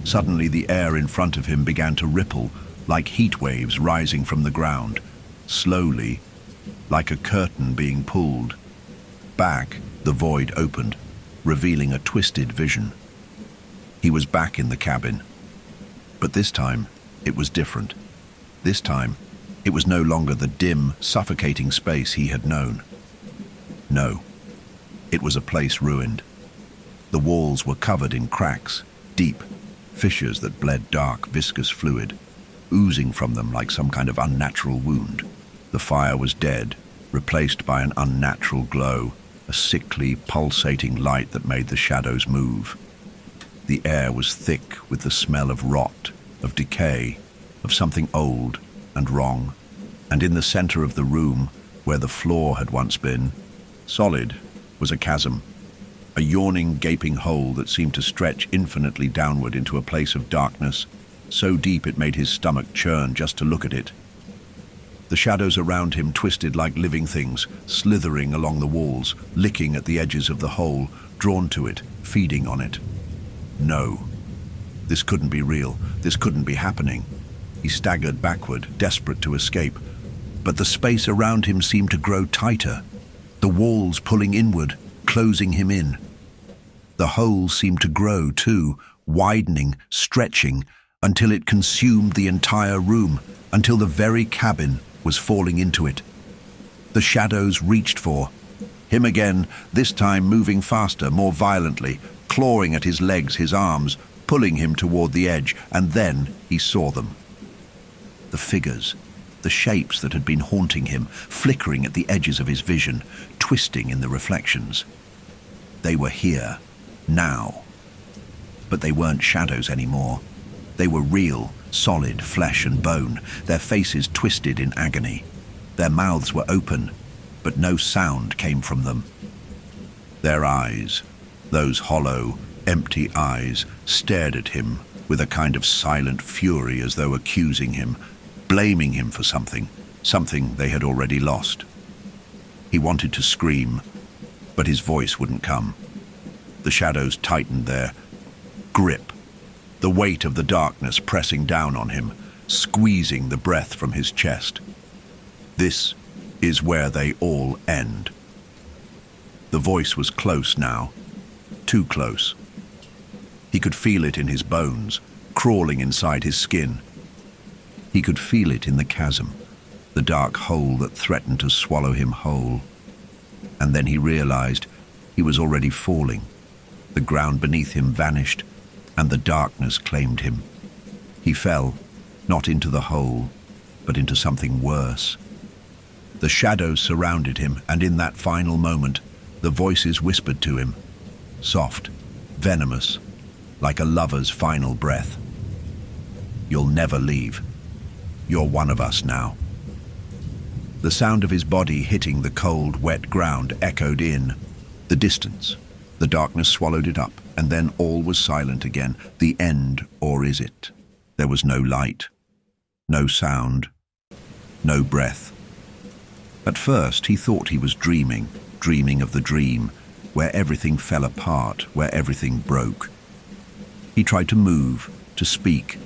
Suddenly the air in front of him began to ripple, like heat waves rising from the ground. Slowly, like a curtain being pulled. Back, the void opened, revealing a twisted vision. He was back in the cabin. But this time, it was different. This time, it was no longer the dim, suffocating space he had known. No, it was a place ruined. The walls were covered in cracks, deep fissures that bled dark, viscous fluid, oozing from them like some kind of unnatural wound. The fire was dead, replaced by an unnatural glow, a sickly, pulsating light that made the shadows move. The air was thick with the smell of rot, of decay, of something old and wrong. And in the center of the room, where the floor had once been, solid, was a chasm, a yawning, gaping hole that seemed to stretch infinitely downward into a place of darkness, so deep it made his stomach churn just to look at it. The shadows around him twisted like living things, slithering along the walls, licking at the edges of the hole, drawn to it, feeding on it. No, this couldn't be real. This couldn't be happening. He staggered backward, desperate to escape. But the space around him seemed to grow tighter, the walls pulling inward, closing him in. The hole seemed to grow too, widening, stretching, until it consumed the entire room, until the very cabin was falling into it. The shadows reached for him again, this time moving faster, more violently, clawing at his legs, his arms, pulling him toward the edge, and then he saw them. The figures, the shapes that had been haunting him, flickering at the edges of his vision, twisting in the reflections. They were here, now. But they weren't shadows anymore. They were real, solid flesh and bone, their faces twisted in agony. Their mouths were open, but no sound came from them. Their eyes, those hollow, empty eyes, stared at him with a kind of silent fury, as though accusing him, blaming him for something they had already lost. He wanted to scream, but his voice wouldn't come. The shadows tightened their grip, the weight of the darkness pressing down on him, squeezing the breath from his chest. This is where they all end. The voice was close now, too close. He could feel it in his bones, crawling inside his skin. He could feel it in the chasm, the dark hole that threatened to swallow him whole. And then he realized he was already falling. The ground beneath him vanished, and the darkness claimed him. He fell, not into the hole, but into something worse. The shadows surrounded him, and in that final moment, the voices whispered to him, soft, venomous, like a lover's final breath. You'll never leave. You're one of us now. The sound of his body hitting the cold, wet ground echoed in the distance. The darkness swallowed it up, and then all was silent again. The end, or is it? There was no light, no sound, no breath. At first, he thought he was dreaming of the dream, where everything fell apart, where everything broke. He tried to move, to speak,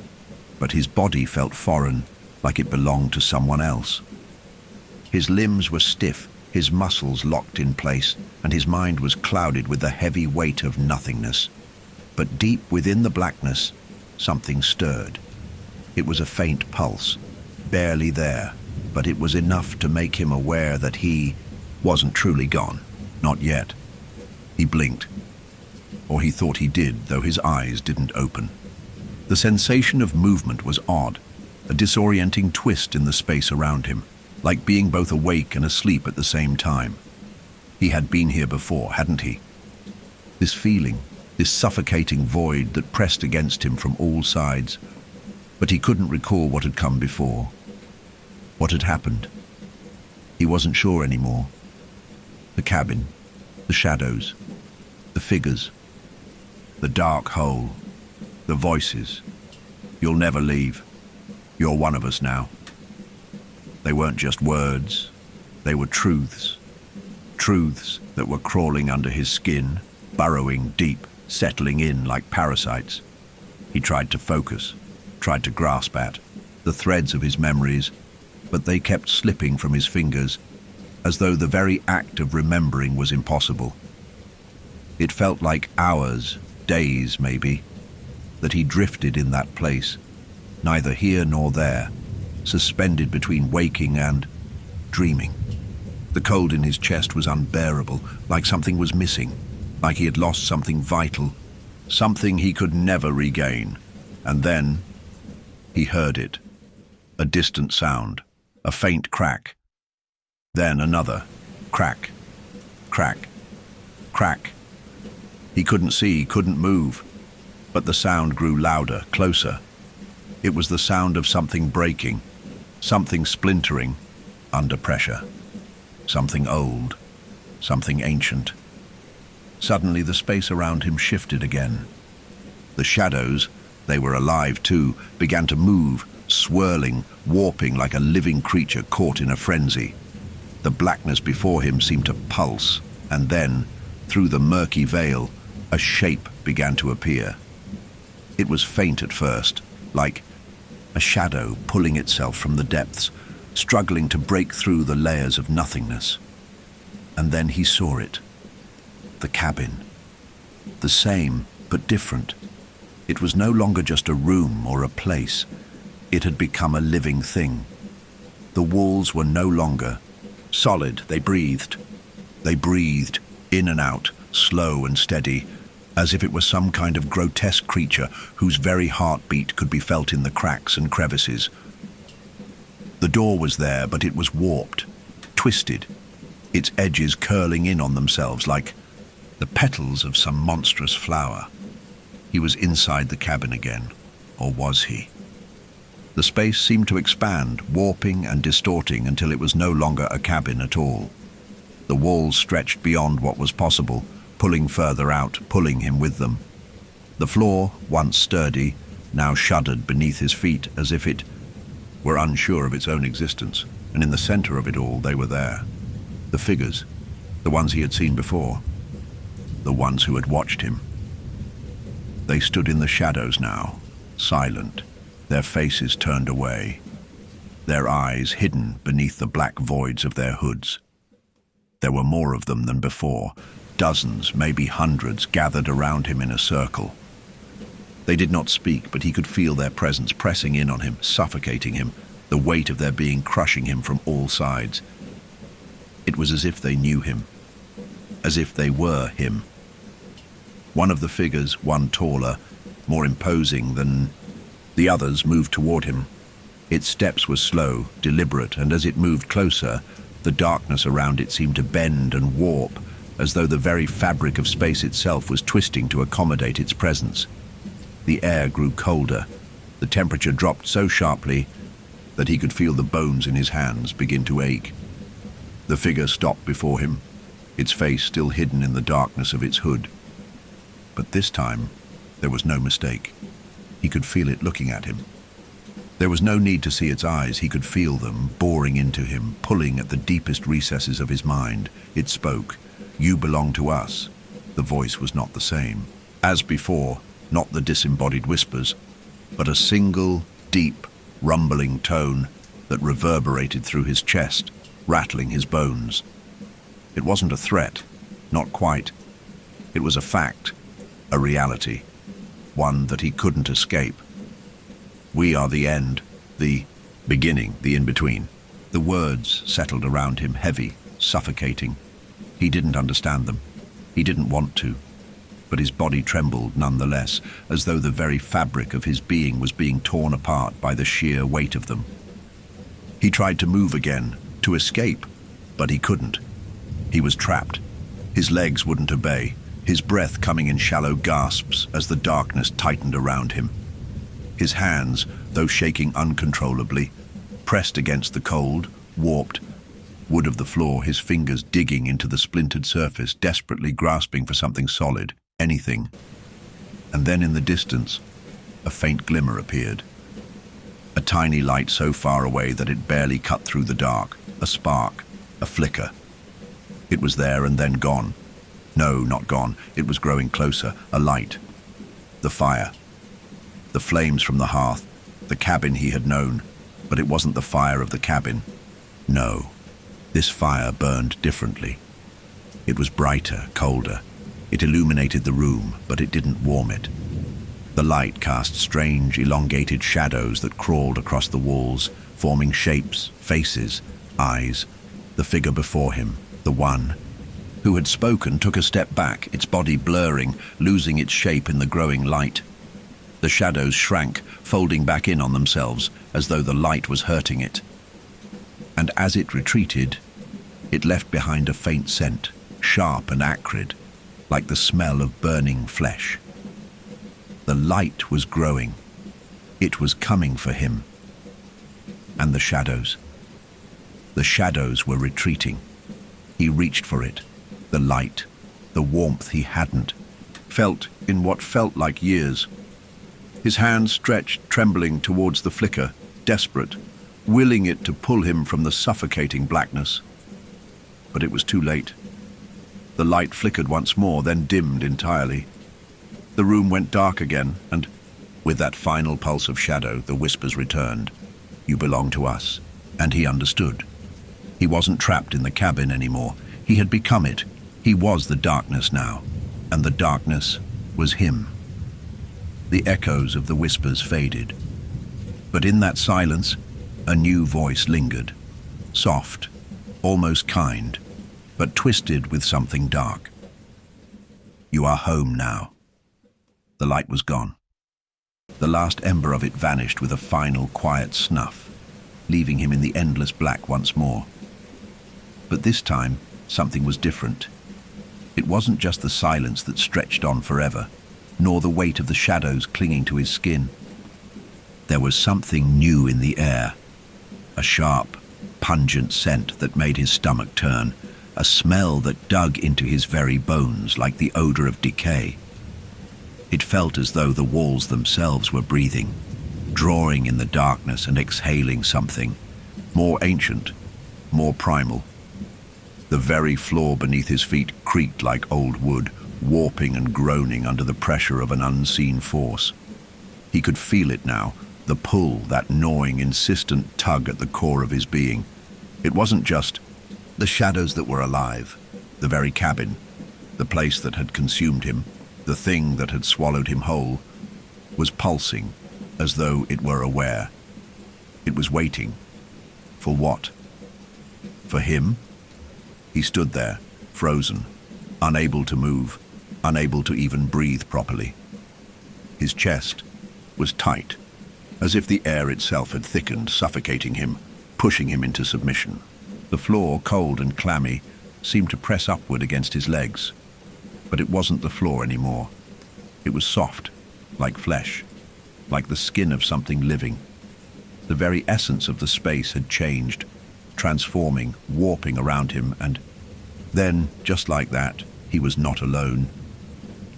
but his body felt foreign, like it belonged to someone else. His limbs were stiff, his muscles locked in place, and his mind was clouded with the heavy weight of nothingness. But deep within the blackness, something stirred. It was a faint pulse, barely there, but it was enough to make him aware that he wasn't truly gone. Not yet. He blinked. Or he thought he did, though his eyes didn't open. The sensation of movement was odd, a disorienting twist in the space around him, like being both awake and asleep at the same time. He had been here before, hadn't he? This feeling, this suffocating void that pressed against him from all sides, but he couldn't recall what had come before. What had happened? He wasn't sure anymore. The cabin, the shadows, the figures, the dark hole, the voices. You'll never leave. You're one of us now. They weren't just words. They were truths. Truths that were crawling under his skin, burrowing deep, settling in like parasites. He tried to focus, tried to grasp at the threads of his memories, but they kept slipping from his fingers, as though the very act of remembering was impossible. It felt like hours, days maybe, that he drifted in that place, neither here nor there, suspended between waking and dreaming. The cold in his chest was unbearable, like something was missing, like he had lost something vital, something he could never regain. And then he heard it, a distant sound, a faint crack. Then another crack, crack, crack. He couldn't see, couldn't move, but the sound grew louder, closer. It was the sound of something breaking, something splintering under pressure, something old, something ancient. Suddenly the space around him shifted again. The shadows, they were alive too, began to move, swirling, warping like a living creature caught in a frenzy. The blackness before him seemed to pulse, and then, through the murky veil, a shape began to appear. It was faint at first, like a shadow pulling itself from the depths, struggling to break through the layers of nothingness. And then he saw it. the cabin. The same, but different. It was no longer just a room or a place. It had become a living thing. The walls were no longer solid. They breathed. They breathed in and out, slow and steady, as if it were some kind of grotesque creature whose very heartbeat could be felt in the cracks and crevices. The door was there, but it was warped, twisted, its edges curling in on themselves like the petals of some monstrous flower. He was inside the cabin again, or was he? The space seemed to expand, warping and distorting until it was no longer a cabin at all. The walls stretched beyond what was possible, pulling further out, pulling him with them. The floor, once sturdy, now shuddered beneath his feet as if it were unsure of its own existence, and in the center of it all they were there. The figures, the ones he had seen before, the ones who had watched him. They stood in the shadows now, silent, their faces turned away, their eyes hidden beneath the black voids of their hoods. There were more of them than before, dozens, maybe hundreds, gathered around him in a circle. They did not speak, but he could feel their presence pressing in on him, suffocating him, the weight of their being crushing him from all sides. It was as if they knew him, as if they were him. One of the figures, one taller, more imposing than the others, moved toward him. Its steps were slow, deliberate, and as it moved closer, the darkness around it seemed to bend and warp, as though the very fabric of space itself was twisting to accommodate its presence. The air grew colder. The temperature dropped so sharply that he could feel the bones in his hands begin to ache. The figure stopped before him, its face still hidden in the darkness of its hood. But this time, there was no mistake. He could feel it looking at him. There was no need to see its eyes. He could feel them boring into him, pulling at the deepest recesses of his mind. It spoke. "You belong to us." The voice was not the same. As before, not the disembodied whispers, but a single, deep, rumbling tone that reverberated through his chest, rattling his bones. It wasn't a threat, not quite. It was a fact, a reality, one that he couldn't escape. "We are the end, the beginning, the in-between." The words settled around him, heavy, suffocating. He didn't understand them. He didn't want to. But his body trembled nonetheless, as though the very fabric of his being was being torn apart by the sheer weight of them. He tried to move again, to escape, but he couldn't. He was trapped. His legs wouldn't obey, his breath coming in shallow gasps as the darkness tightened around him. His hands, though shaking uncontrollably, pressed against the cold, warped wood of the floor, his fingers digging into the splintered surface, desperately grasping for something solid, anything. And then in the distance, a faint glimmer appeared. A tiny light so far away that it barely cut through the dark, a spark, a flicker. It was there and then gone. No, not gone. It was growing closer, a light. The fire. The flames from the hearth, the cabin he had known, but it wasn't the fire of the cabin. No, this fire burned differently. It was brighter, colder. It illuminated the room, but it didn't warm it. The light cast strange, elongated shadows that crawled across the walls, forming shapes, faces, eyes. The figure before him, the one who had spoken, took a step back, its body blurring, losing its shape in the growing light. The shadows shrank, folding back in on themselves, as though the light was hurting it. And as it retreated, it left behind a faint scent, sharp and acrid, like the smell of burning flesh. The light was growing. It was coming for him. And the shadows. The shadows were retreating. He reached for it, the light, the warmth he hadn't felt in what felt like years. His hand stretched, trembling towards the flicker, desperate, willing it to pull him from the suffocating blackness. But it was too late. The light flickered once more, then dimmed entirely. The room went dark again, and with that final pulse of shadow, the whispers returned. "You belong to us." And he understood. He wasn't trapped in the cabin anymore. He had become it. He was the darkness now, and the darkness was him. The echoes of the whispers faded, but in that silence, a new voice lingered, soft, almost kind, but twisted with something dark. "You are home now." The light was gone. The last ember of it vanished with a final, quiet snuff, leaving him in the endless black once more. But this time, something was different. It wasn't just the silence that stretched on forever, nor the weight of the shadows clinging to his skin. There was something new in the air, a sharp, pungent scent that made his stomach turn, a smell that dug into his very bones like the odor of decay. It felt as though the walls themselves were breathing, drawing in the darkness and exhaling something more ancient, more primal. The very floor beneath his feet creaked like old wood, warping and groaning under the pressure of an unseen force. He could feel it now, the pull, that gnawing, insistent tug at the core of his being. It wasn't just the shadows that were alive, the very cabin, the place that had consumed him, the thing that had swallowed him whole, was pulsing as though it were aware. It was waiting. For what? For him? He stood there, frozen, unable to move, unable to even breathe properly. His chest was tight, as if the air itself had thickened, suffocating him, pushing him into submission. The floor, cold and clammy, seemed to press upward against his legs. But it wasn't the floor anymore. It was soft, like flesh, like the skin of something living. The very essence of the space had changed, transforming, warping around him, and then, just like that, he was not alone.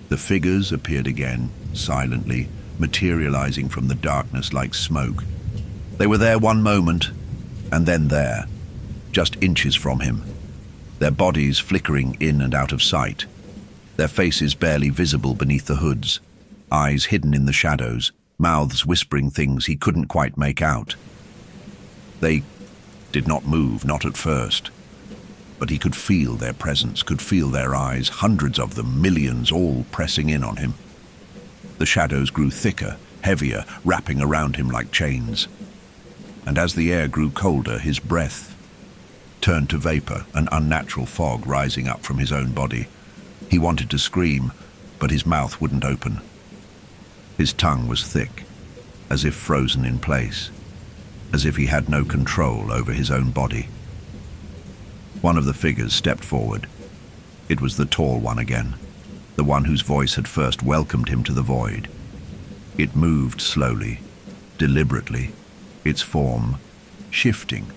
The figures appeared again, silently, materializing from the darkness like smoke. They were there one moment, and then there, just inches from him, their bodies flickering in and out of sight, their faces barely visible beneath the hoods, eyes hidden in the shadows, mouths whispering things he couldn't quite make out. They did not move, not at first, but he could feel their presence, could feel their eyes, hundreds of them, millions, all pressing in on him. The shadows grew thicker, heavier, wrapping around him like chains. And as the air grew colder, his breath turned to vapor, an unnatural fog rising up from his own body. He wanted to scream, but his mouth wouldn't open. His tongue was thick, as if frozen in place, as if he had no control over his own body. One of the figures stepped forward. It was the tall one again, the one whose voice had first welcomed him to the void. It moved slowly, deliberately, its form shifting,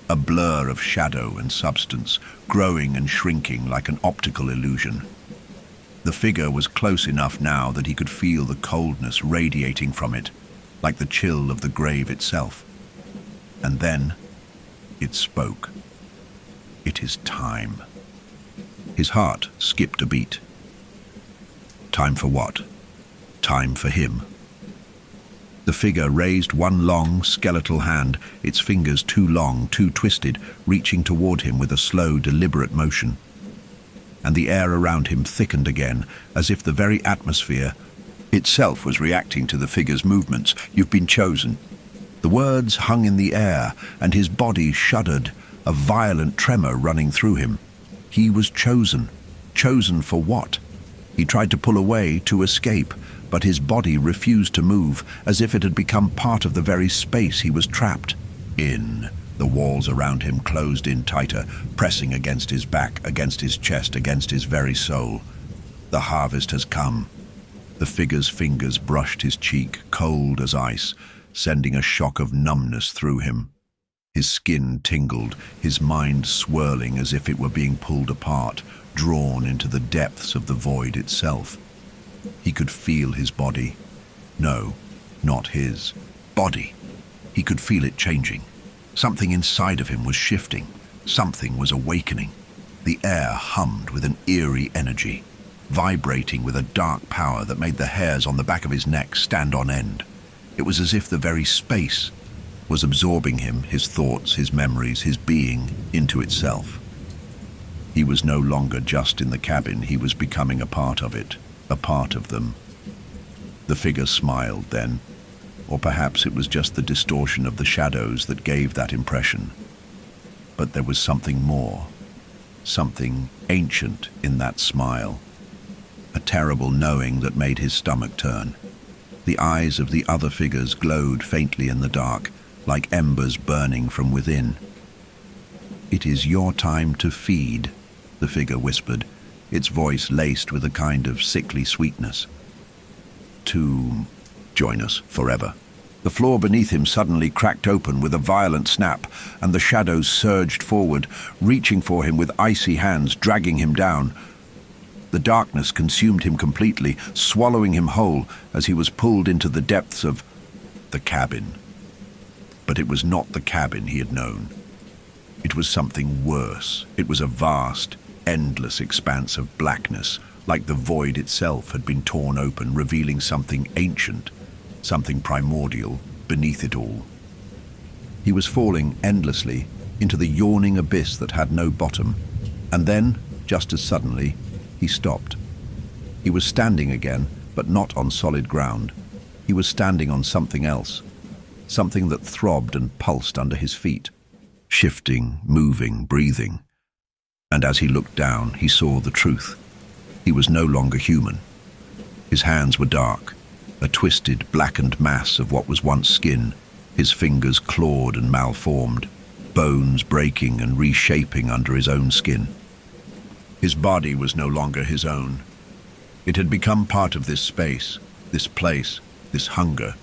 a blur of shadow and substance, growing and shrinking like an optical illusion. The figure was close enough now that he could feel the coldness radiating from it, like the chill of the grave itself. And then it spoke. "It is time." His heart skipped a beat. Time for what? Time for him. The figure raised one long, skeletal hand, its fingers too long, too twisted, reaching toward him with a slow, deliberate motion. And the air around him thickened again, as if the very atmosphere itself was reacting to the figure's movements. "You've been chosen." The words hung in the air, and his body shuddered, a violent tremor running through him. He was chosen. Chosen for what? He tried to pull away, to escape, but his body refused to move, as if it had become part of the very space he was trapped in. The walls around him closed in tighter, pressing against his back, against his chest, against his very soul. The harvest has come. The figure's fingers brushed his cheek, cold as ice, sending a shock of numbness through him. His skin tingled, his mind swirling as if it were being pulled apart, drawn into the depths of the void itself. He could feel his body. No, not his body. He could feel it changing. Something inside of him was shifting. Something was awakening. The air hummed with an eerie energy, vibrating with a dark power that made the hairs on the back of his neck stand on end. It was as if the very space was absorbing him, his thoughts, his memories, his being, into itself. He was no longer just in the cabin, he was becoming a part of it, a part of them. The figure smiled then, or perhaps it was just the distortion of the shadows that gave that impression. But there was something more, something ancient in that smile, a terrible knowing that made his stomach turn. The eyes of the other figures glowed faintly in the dark, like embers burning from within. "It is your time to feed," the figure whispered, its voice laced with a kind of sickly sweetness. "To join us forever." The floor beneath him suddenly cracked open with a violent snap, and the shadows surged forward, reaching for him with icy hands, dragging him down. The darkness consumed him completely, swallowing him whole as he was pulled into the depths of the cabin. But it was not the cabin he had known. It was something worse. It was a vast, endless expanse of blackness, like the void itself had been torn open, revealing something ancient, something primordial beneath it all. He was falling endlessly into the yawning abyss that had no bottom, and then, just as suddenly, he stopped. He was standing again, but not on solid ground. He was standing on something else, something that throbbed and pulsed under his feet, shifting, moving, breathing. And as he looked down, he saw the truth. He was no longer human. His hands were dark, a twisted, blackened mass of what was once skin, his fingers clawed and malformed, bones breaking and reshaping under his own skin. His body was no longer his own. It had become part of this space, this place, this hunger.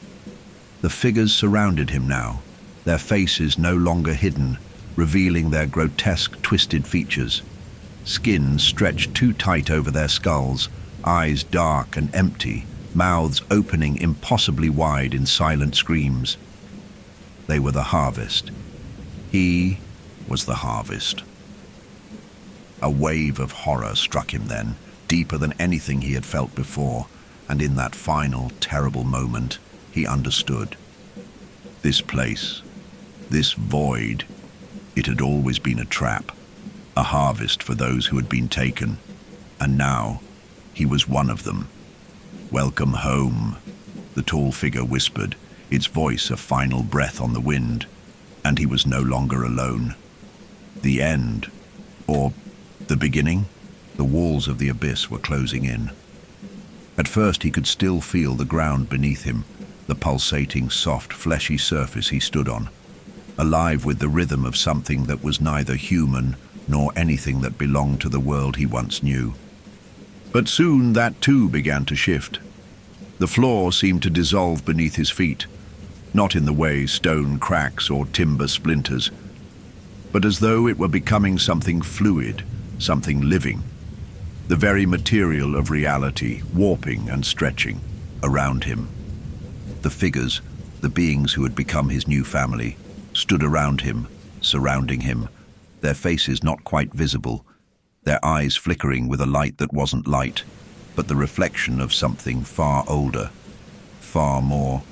The figures surrounded him now, their faces no longer hidden, revealing their grotesque, twisted features. Skin stretched too tight over their skulls, eyes dark and empty, mouths opening impossibly wide in silent screams. They were the harvest. He was the harvest. A wave of horror struck him then, deeper than anything he had felt before, and in that final, terrible moment, he understood. This place, this void, it had always been a trap, a harvest for those who had been taken, and now he was one of them. "Welcome home," the tall figure whispered, its voice a final breath on the wind, and he was no longer alone. The end, or the beginning, the walls of the abyss were closing in. At first he could still feel the ground beneath him, the pulsating, soft, fleshy surface he stood on, alive with the rhythm of something that was neither human nor anything that belonged to the world he once knew. But soon that too began to shift. The floor seemed to dissolve beneath his feet, not in the way stone cracks or timber splinters, but as though it were becoming something fluid, something living, the very material of reality, warping and stretching around him. The figures, the beings who had become his new family, stood around him, surrounding him, their faces not quite visible, their eyes flickering with a light that wasn't light, but the reflection of something far older, far more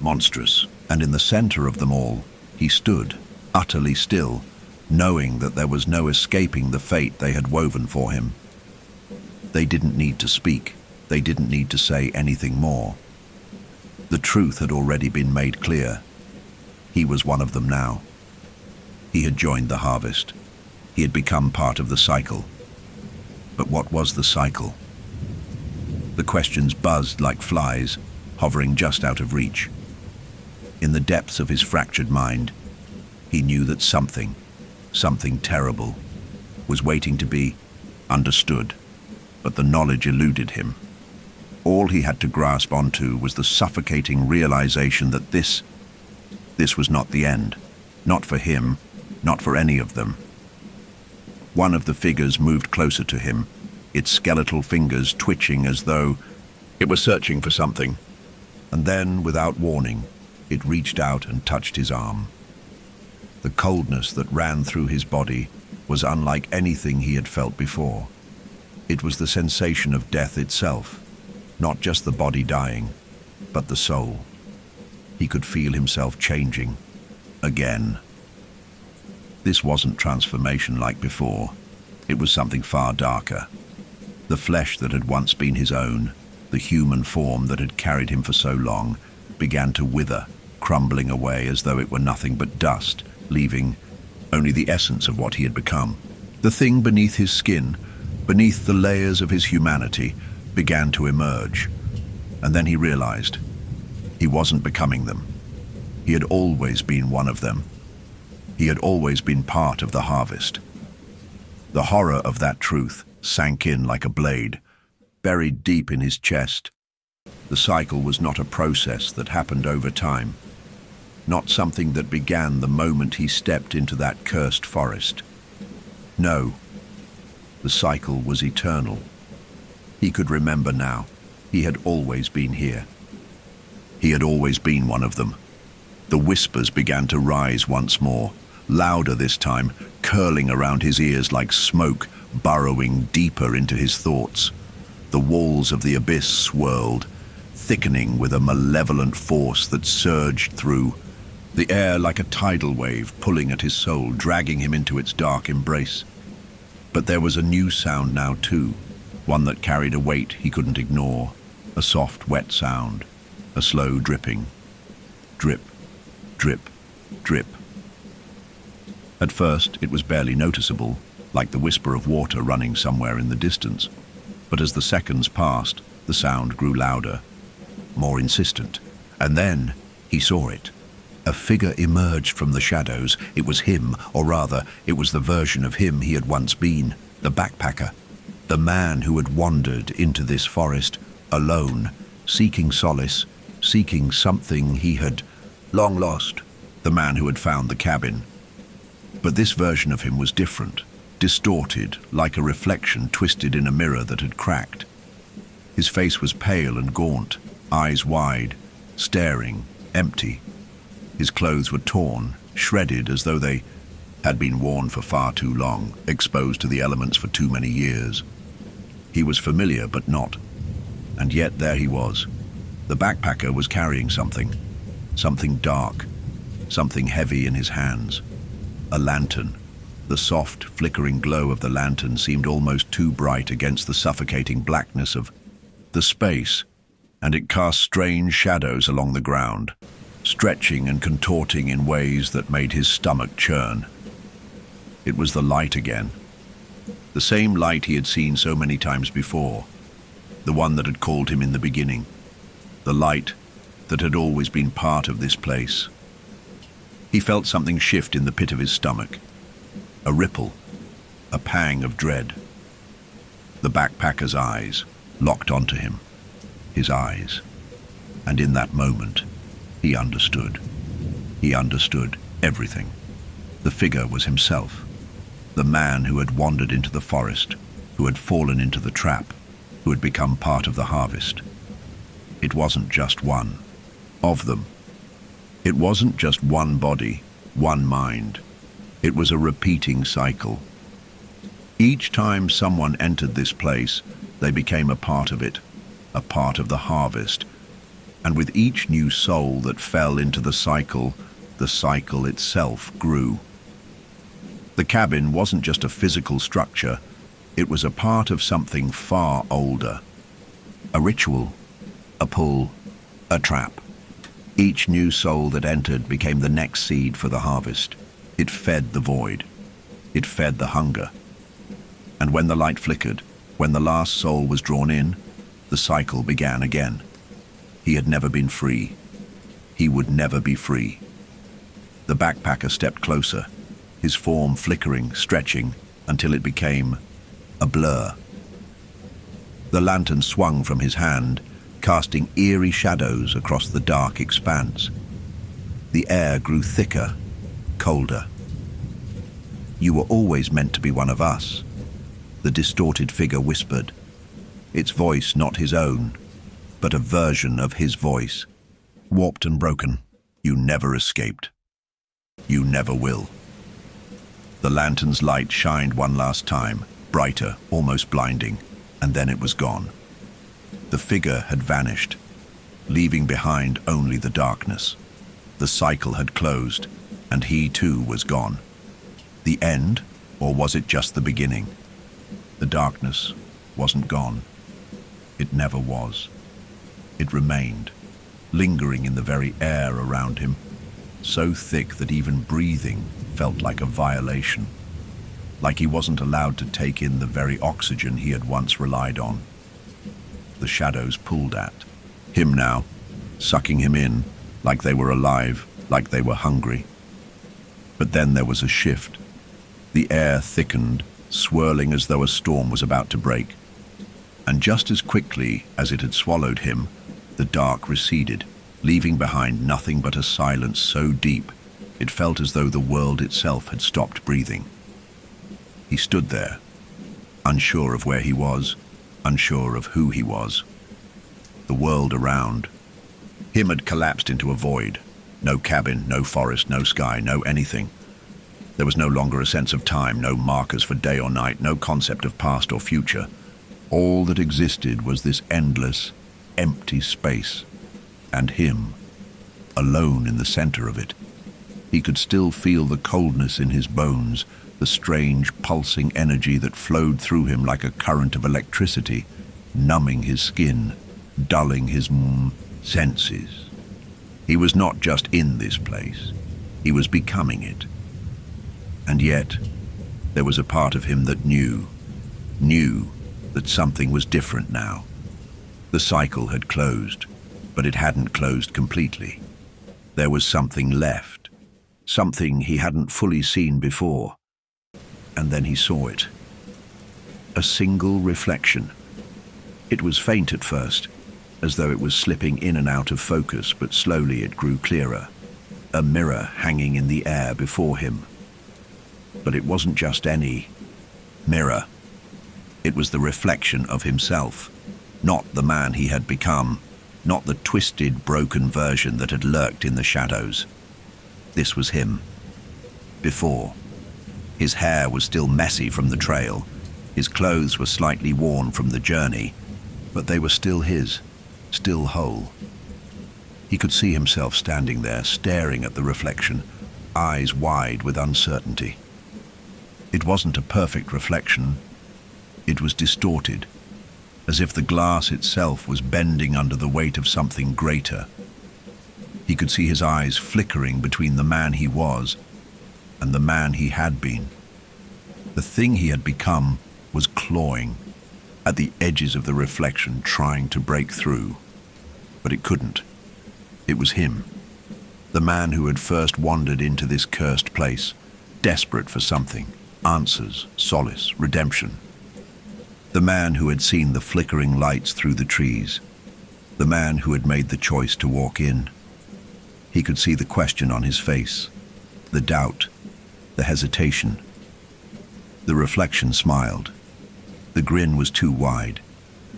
monstrous. And in the center of them all, he stood, utterly still, knowing that there was no escaping the fate they had woven for him. They didn't need to speak. They didn't need to say anything more. The truth had already been made clear. He was one of them now. He had joined the harvest. He had become part of the cycle. But what was the cycle? The questions buzzed like flies, hovering just out of reach. In the depths of his fractured mind, he knew that something terrible, was waiting to be understood, but the knowledge eluded him. All he had to grasp onto was the suffocating realization that this was not the end, not for him, not for any of them. One of the figures moved closer to him, its skeletal fingers twitching as though it were searching for something, and then, without warning, it reached out and touched his arm. The coldness that ran through his body was unlike anything he had felt before. It was the sensation of death itself, not just the body dying, but the soul. He could feel himself changing, again. This wasn't transformation like before. It was something far darker. The flesh that had once been his own, the human form that had carried him for so long, began to wither, crumbling away as though it were nothing but dust, leaving only the essence of what he had become. The thing beneath his skin, beneath the layers of his humanity, began to emerge. And then he realized he wasn't becoming them. He had always been one of them. He had always been part of the harvest. The horror of that truth sank in like a blade, buried deep in his chest. The cycle was not a process that happened over time, not something that began the moment he stepped into that cursed forest. No, the cycle was eternal. He could remember now. He had always been here. He had always been one of them. The whispers began to rise once more, louder this time, curling around his ears like smoke, burrowing deeper into his thoughts. The walls of the abyss swirled, thickening with a malevolent force that surged through the air like a tidal wave, pulling at his soul, dragging him into its dark embrace. But there was a new sound now too, one that carried a weight he couldn't ignore, a soft, wet sound, a slow dripping. Drip, drip, drip. At first, it was barely noticeable, like the whisper of water running somewhere in the distance. But as the seconds passed, the sound grew louder, more insistent. And then he saw it. A figure emerged from the shadows. It was him, or rather, it was the version of him he had once been, the backpacker. The man who had wandered into this forest, alone, seeking solace, seeking something he had long lost. The man who had found the cabin. But this version of him was different, distorted, like a reflection twisted in a mirror that had cracked. His face was pale and gaunt, eyes wide, staring, empty. His clothes were torn, shredded as though they had been worn for far too long, exposed to the elements for too many years. He was familiar, but not. And yet there he was. The backpacker was carrying something dark, something heavy in his hands. A lantern. The soft, flickering glow of the lantern seemed almost too bright against the suffocating blackness of the space, and it cast strange shadows along the ground, stretching and contorting in ways that made his stomach churn. It was the light again. The same light he had seen so many times before, the one that had called him in the beginning, the light that had always been part of this place. He felt something shift in the pit of his stomach, a ripple, a pang of dread. The backpacker's eyes locked onto him, his eyes, and in that moment, he understood. He understood everything. The figure was himself, the man who had wandered into the forest, who had fallen into the trap, who had become part of the harvest. It wasn't just one of them. It wasn't just one body, one mind. It was a repeating cycle. Each time someone entered this place, they became a part of it, a part of the harvest. And with each new soul that fell into the cycle itself grew. The cabin wasn't just a physical structure, it was a part of something far older. A ritual, a pull, a trap. Each new soul that entered became the next seed for the harvest. It fed the void. It fed the hunger. And when the light flickered, when the last soul was drawn in, the cycle began again. He had never been free. He would never be free. The backpacker stepped closer, his form flickering, stretching, until it became a blur. The lantern swung from his hand, casting eerie shadows across the dark expanse. The air grew thicker, colder. "You were always meant to be one of us," the distorted figure whispered, its voice not his own, but a version of his voice, warped and broken. "You never escaped. You never will." The lantern's light shined one last time, brighter, almost blinding, and then it was gone. The figure had vanished, leaving behind only the darkness. The cycle had closed, and he too was gone. The end, or was it just the beginning? The darkness wasn't gone. It never was. It remained, lingering in the very air around him, so thick that even breathing felt like a violation, like he wasn't allowed to take in the very oxygen he had once relied on. The shadows pulled at him now, sucking him in, like they were alive, like they were hungry. But then there was a shift. The air thickened, swirling as though a storm was about to break. And just as quickly as it had swallowed him, the dark receded, leaving behind nothing but a silence so deep it felt as though the world itself had stopped breathing. He stood there, unsure of where he was, unsure of who he was. The world around him had collapsed into a void. No cabin, no forest, no sky, no anything. There was no longer a sense of time, no markers for day or night, no concept of past or future. All that existed was this endless, empty space, and him, alone in the center of it. He could still feel the coldness in his bones, the strange, pulsing energy that flowed through him like a current of electricity, numbing his skin, dulling his senses. He was not just in this place, he was becoming it. And yet, there was a part of him that knew that something was different now. The cycle had closed, but it hadn't closed completely. There was something left, something he hadn't fully seen before. And then he saw it. A single reflection. It was faint at first, as though it was slipping in and out of focus, but slowly it grew clearer. A mirror hanging in the air before him. But it wasn't just any mirror. It was the reflection of himself, not the man he had become, not the twisted, broken version that had lurked in the shadows. This was him. Before. His hair was still messy from the trail. His clothes were slightly worn from the journey, but they were still his, still whole. He could see himself standing there, staring at the reflection, eyes wide with uncertainty. It wasn't a perfect reflection. It was distorted, as if the glass itself was bending under the weight of something greater. He could see his eyes flickering between the man he was and the man he had been. The thing he had become was clawing at the edges of the reflection, trying to break through. But it couldn't. It was him, the man who had first wandered into this cursed place, desperate for something, answers, solace, redemption. The man who had seen the flickering lights through the trees, the man who had made the choice to walk in. He could see the question on his face, the doubt, the hesitation. The reflection smiled. The grin was too wide,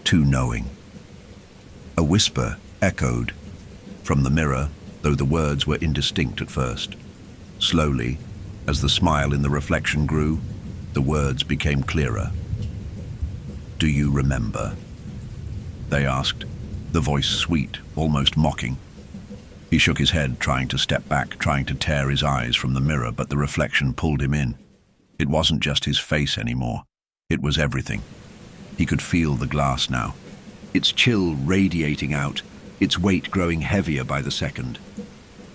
too knowing. A whisper echoed from the mirror, though the words were indistinct at first. Slowly, as the smile in the reflection grew, the words became clearer. "Do you remember?" they asked, the voice sweet, almost mocking. He shook his head, trying to step back, trying to tear his eyes from the mirror, but the reflection pulled him in. It wasn't just his face anymore. It was everything. He could feel the glass now, its chill radiating out, its weight growing heavier by the second.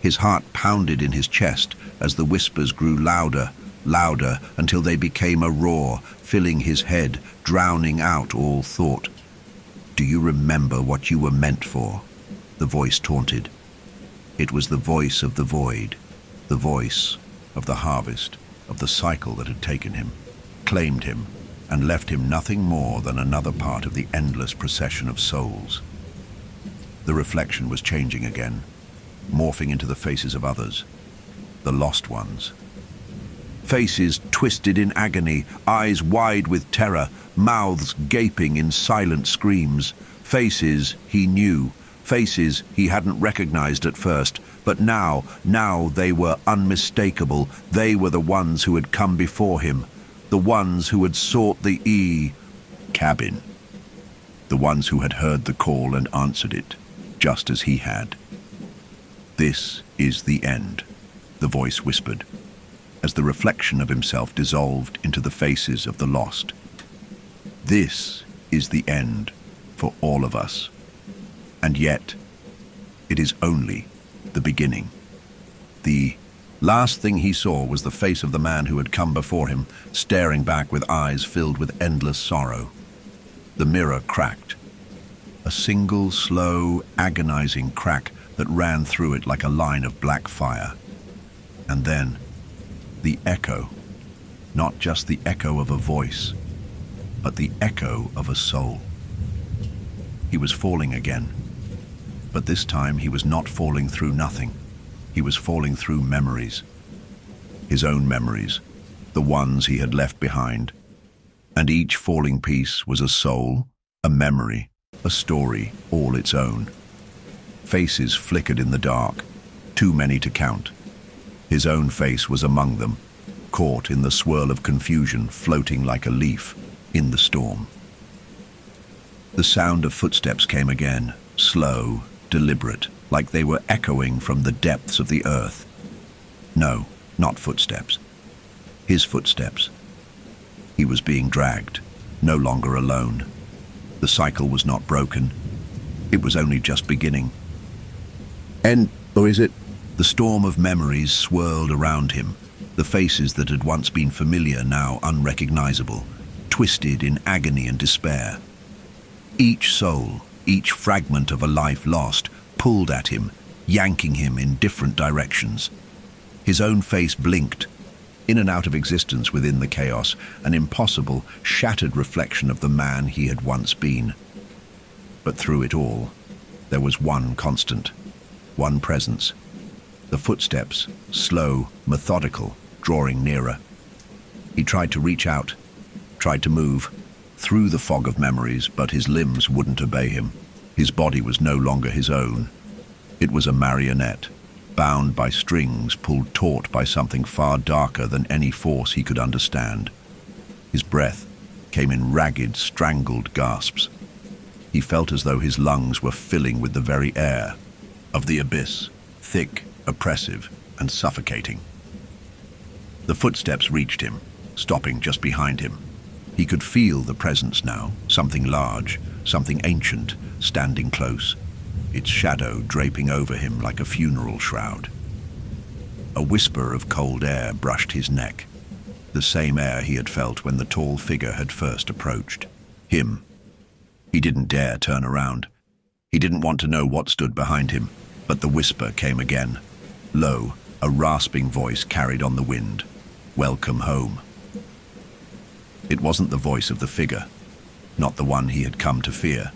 His heart pounded in his chest as the whispers grew louder, louder, until they became a roar, filling his head, drowning out all thought. "Do you remember what you were meant for?" the voice taunted. It was the voice of the void, the voice of the harvest, of the cycle that had taken him, claimed him, and left him nothing more than another part of the endless procession of souls. The reflection was changing again, morphing into the faces of others, the lost ones. Faces twisted in agony, eyes wide with terror, mouths gaping in silent screams. Faces he knew, faces he hadn't recognized at first, but now they were unmistakable. They were the ones who had come before him, the ones who had sought the cabin, the ones who had heard the call and answered it, just as he had. "This is the end," the voice whispered, as the reflection of himself dissolved into the faces of the lost. This is the end for all of us. And yet, it is only the beginning. The last thing he saw was the face of the man who had come before him, staring back with eyes filled with endless sorrow. The mirror cracked. A single, slow, agonizing crack that ran through it like a line of black fire. And then, the echo. Not just the echo of a voice, but the echo of a soul. He was falling again. But this time he was not falling through nothing. He was falling through memories. His own memories, the ones he had left behind. And each falling piece was a soul, a memory, a story, all its own. Faces flickered in the dark, too many to count. His own face was among them, caught in the swirl of confusion, floating like a leaf in the storm. The sound of footsteps came again, slow, deliberate, like they were echoing from the depths of the earth. No, not footsteps. His footsteps. He was being dragged, no longer alone. The cycle was not broken. It was only just beginning. Or is it? The storm of memories swirled around him, the faces that had once been familiar now unrecognizable, twisted in agony and despair. Each soul, each fragment of a life lost, pulled at him, yanking him in different directions. His own face blinked, in and out of existence within the chaos, an impossible, shattered reflection of the man he had once been. But through it all, there was one constant, one presence. The footsteps, slow, methodical, drawing nearer. He tried to reach out, tried to move, through the fog of memories, but his limbs wouldn't obey him. His body was no longer his own. It was a marionette, bound by strings, pulled taut by something far darker than any force he could understand. His breath came in ragged, strangled gasps. He felt as though his lungs were filling with the very air of the abyss, thick, oppressive, and suffocating. The footsteps reached him, stopping just behind him. He could feel the presence now, something large, something ancient, standing close, its shadow draping over him like a funeral shroud. A whisper of cold air brushed his neck, the same air he had felt when the tall figure had first approached. Him. He didn't dare turn around. He didn't want to know what stood behind him, but the whisper came again. Low, a rasping voice carried on the wind. Welcome home. It wasn't the voice of the figure, not the one he had come to fear.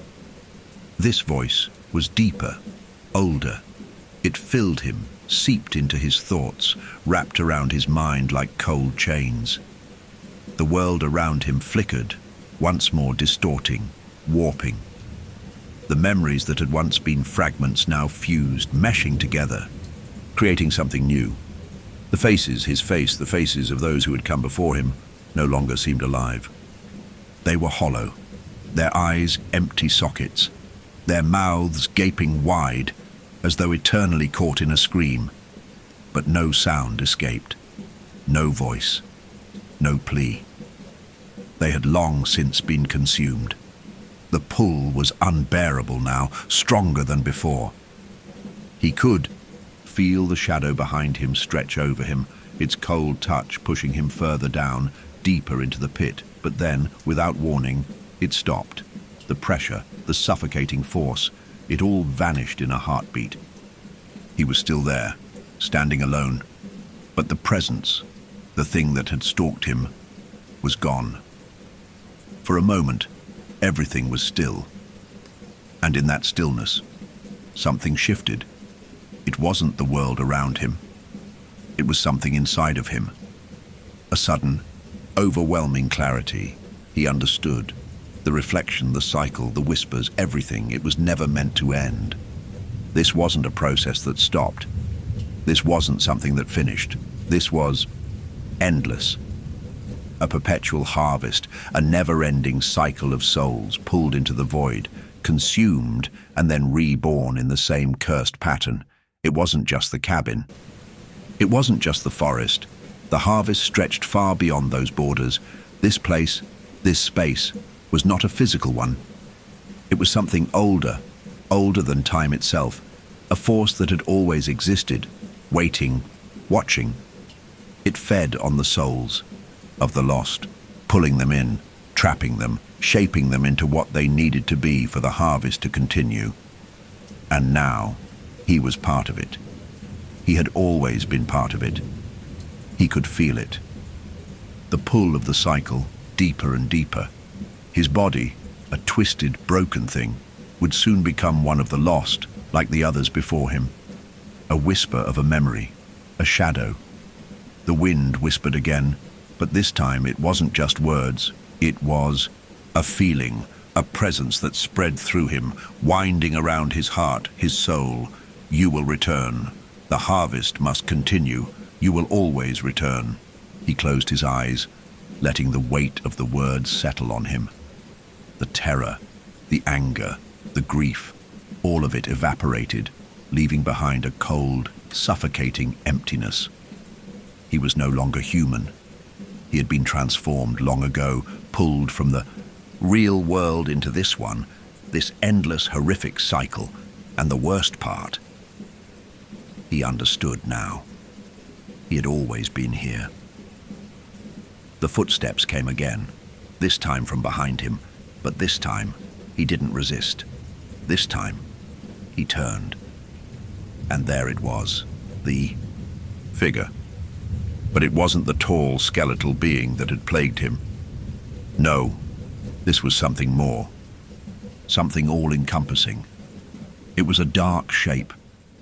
This voice was deeper, older. It filled him, seeped into his thoughts, wrapped around his mind like cold chains. The world around him flickered, once more distorting, warping. The memories that had once been fragments now fused, meshing together, creating something new. The faces, his face, the faces of those who had come before him, no longer seemed alive. They were hollow, their eyes empty sockets, their mouths gaping wide, as though eternally caught in a scream. But no sound escaped, no voice, no plea. They had long since been consumed. The pull was unbearable now, stronger than before. He could feel the shadow behind him stretch over him, its cold touch pushing him further down, deeper into the pit, but then, without warning, it stopped. The pressure, the suffocating force, it all vanished in a heartbeat. He was still there, standing alone, but the presence, the thing that had stalked him, was gone. For a moment, everything was still. And in that stillness, something shifted. It wasn't the world around him. It was something inside of him. A sudden, overwhelming clarity. He understood. The reflection, the cycle, the whispers, everything. It was never meant to end. This wasn't a process that stopped. This wasn't something that finished. This was endless. A perpetual harvest, a never-ending cycle of souls pulled into the void, consumed, and then reborn in the same cursed pattern. It wasn't just the cabin. It wasn't just the forest. The harvest stretched far beyond those borders. This place, this space, was not a physical one. It was something older, older than time itself, a force that had always existed, waiting, watching. It fed on the souls of the lost, pulling them in, trapping them, shaping them into what they needed to be for the harvest to continue. And now, he was part of it. He had always been part of it. He could feel it. The pull of the cycle, deeper and deeper. His body, a twisted, broken thing, would soon become one of the lost, like the others before him. A whisper of a memory, a shadow. The wind whispered again, but this time it wasn't just words. It was a feeling, a presence that spread through him, winding around his heart, his soul. You will return. The harvest must continue. You will always return. He closed his eyes, letting the weight of the words settle on him. The terror, the anger, the grief, all of it evaporated, leaving behind a cold, suffocating emptiness. He was no longer human. He had been transformed long ago, pulled from the real world into this one, this endless, horrific cycle. And the worst part, he understood now. He had always been here. The footsteps came again, this time from behind him, but this time he didn't resist. This time he turned. And there it was, the figure. But it wasn't the tall, skeletal being that had plagued him. No, this was something more. Something all-encompassing. It was a dark shape,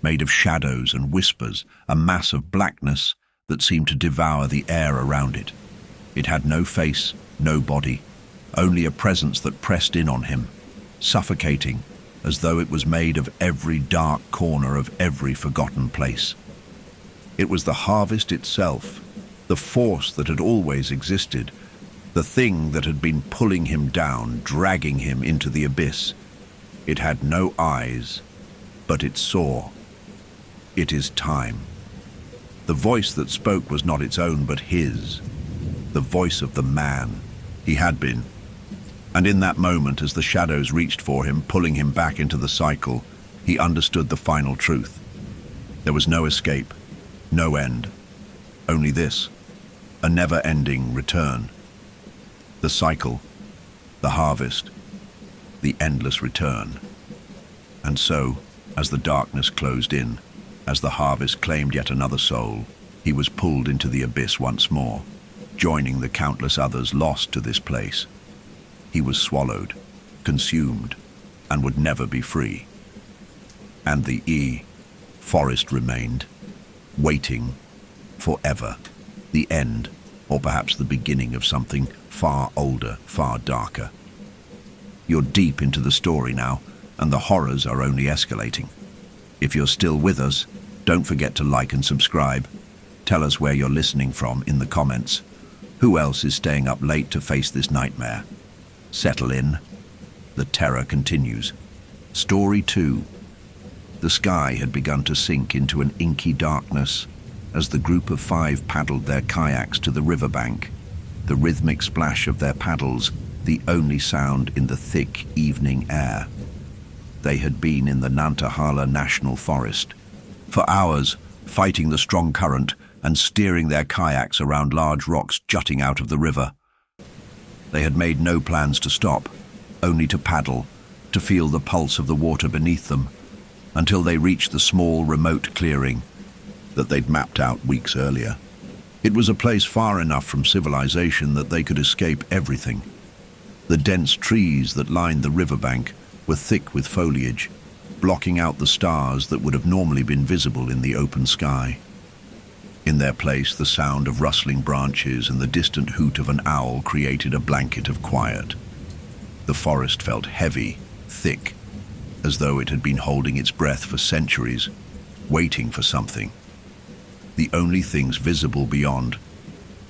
made of shadows and whispers, a mass of blackness that seemed to devour the air around it. It had no face, no body, only a presence that pressed in on him, suffocating, as though it was made of every dark corner of every forgotten place. It was the harvest itself, the force that had always existed, the thing that had been pulling him down, dragging him into the abyss. It had no eyes, but it saw. It is time. The voice that spoke was not its own, but his. The voice of the man he had been. And in that moment, as the shadows reached for him, pulling him back into the cycle, he understood the final truth. There was no escape, no end. Only this, a never-ending return. The cycle, the harvest, the endless return. And so, as the darkness closed in, as the harvest claimed yet another soul, he was pulled into the abyss once more, joining the countless others lost to this place. He was swallowed, consumed, and would never be free. And the forest remained, waiting forever, the end, or perhaps the beginning of something far older, far darker. You're deep into the story now, and the horrors are only escalating. If you're still with us, don't forget to like and subscribe. Tell us where you're listening from in the comments. Who else is staying up late to face this nightmare? Settle in. The terror continues. Story 2. The sky had begun to sink into an inky darkness as the group of 5 paddled their kayaks to the riverbank, the rhythmic splash of their paddles the only sound in the thick evening air. They had been in the Nantahala National Forest for hours, fighting the strong current and steering their kayaks around large rocks jutting out of the river. They had made no plans to stop, only to paddle, to feel the pulse of the water beneath them, until they reached the small, remote clearing that they'd mapped out weeks earlier. It was a place far enough from civilization that they could escape everything. The dense trees that lined the riverbank were thick with foliage, blocking out the stars that would have normally been visible in the open sky. In their place, the sound of rustling branches and the distant hoot of an owl created a blanket of quiet. The forest felt heavy, thick, as though it had been holding its breath for centuries, waiting for something. The only things visible beyond.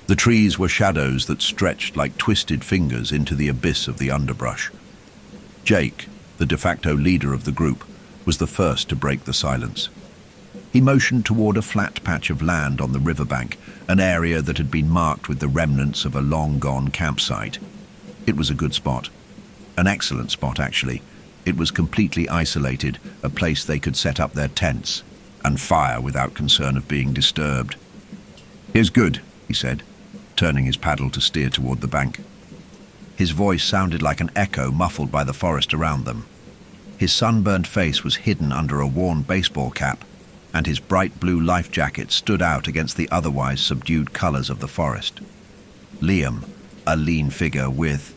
The trees were shadows that stretched like twisted fingers into the abyss of the underbrush. Jake, the de facto leader of the group, was the first to break the silence. He motioned toward a flat patch of land on the riverbank, an area that had been marked with the remnants of a long-gone campsite. It was a good spot, An excellent spot, actually. It was completely isolated, a place they could set up their tents and fire without concern of being disturbed. "Here's good," he said, turning his paddle to steer toward the bank. His voice sounded like an echo muffled by the forest around them. His sunburned face was hidden under a worn baseball cap, and his bright blue life jacket stood out against the otherwise subdued colors of the forest. Liam, a lean figure with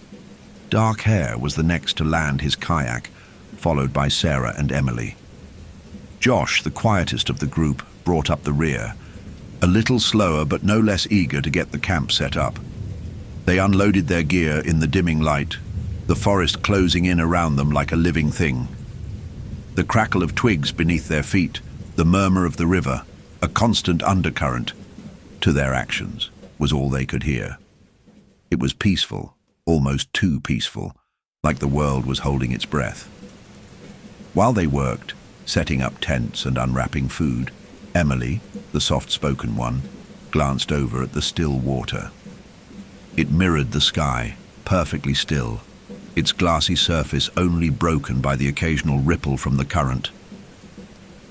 dark hair, was the next to land his kayak, followed by Sarah and Emily. Josh, the quietest of the group, brought up the rear, a little slower but no less eager to get the camp set up. They unloaded their gear in the dimming light, the forest closing in around them like a living thing. The crackle of twigs beneath their feet, the murmur of the river, a constant undercurrent to their actions, was all they could hear. It was peaceful, almost too peaceful, like the world was holding its breath. While they worked, setting up tents and unwrapping food, Emily, the soft-spoken one, glanced over at the still water. It mirrored the sky, perfectly still, its glassy surface only broken by the occasional ripple from the current.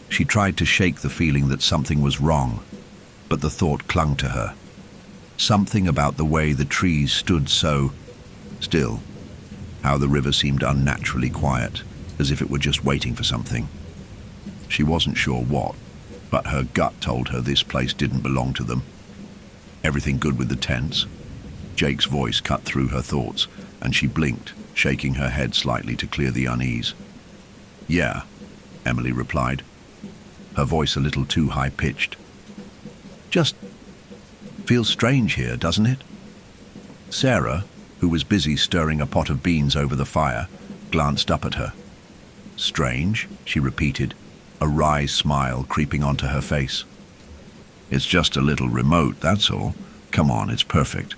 She tried to shake the feeling that something was wrong, but the thought clung to her. Something about the way the trees stood so still, how the river seemed unnaturally quiet, as if it were just waiting for something. She wasn't sure what, but her gut told her this place didn't belong to them. "Everything good with the tents?" Jake's voice cut through her thoughts, and she blinked, shaking her head slightly to clear the unease. "Yeah," Emily replied, her voice a little too high-pitched. "Just feels strange here, doesn't it?" Sarah, who was busy stirring a pot of beans over the fire, glanced up at her. "Strange?" she repeated, a wry smile creeping onto her face. "It's just a little remote, that's all. Come on, it's perfect."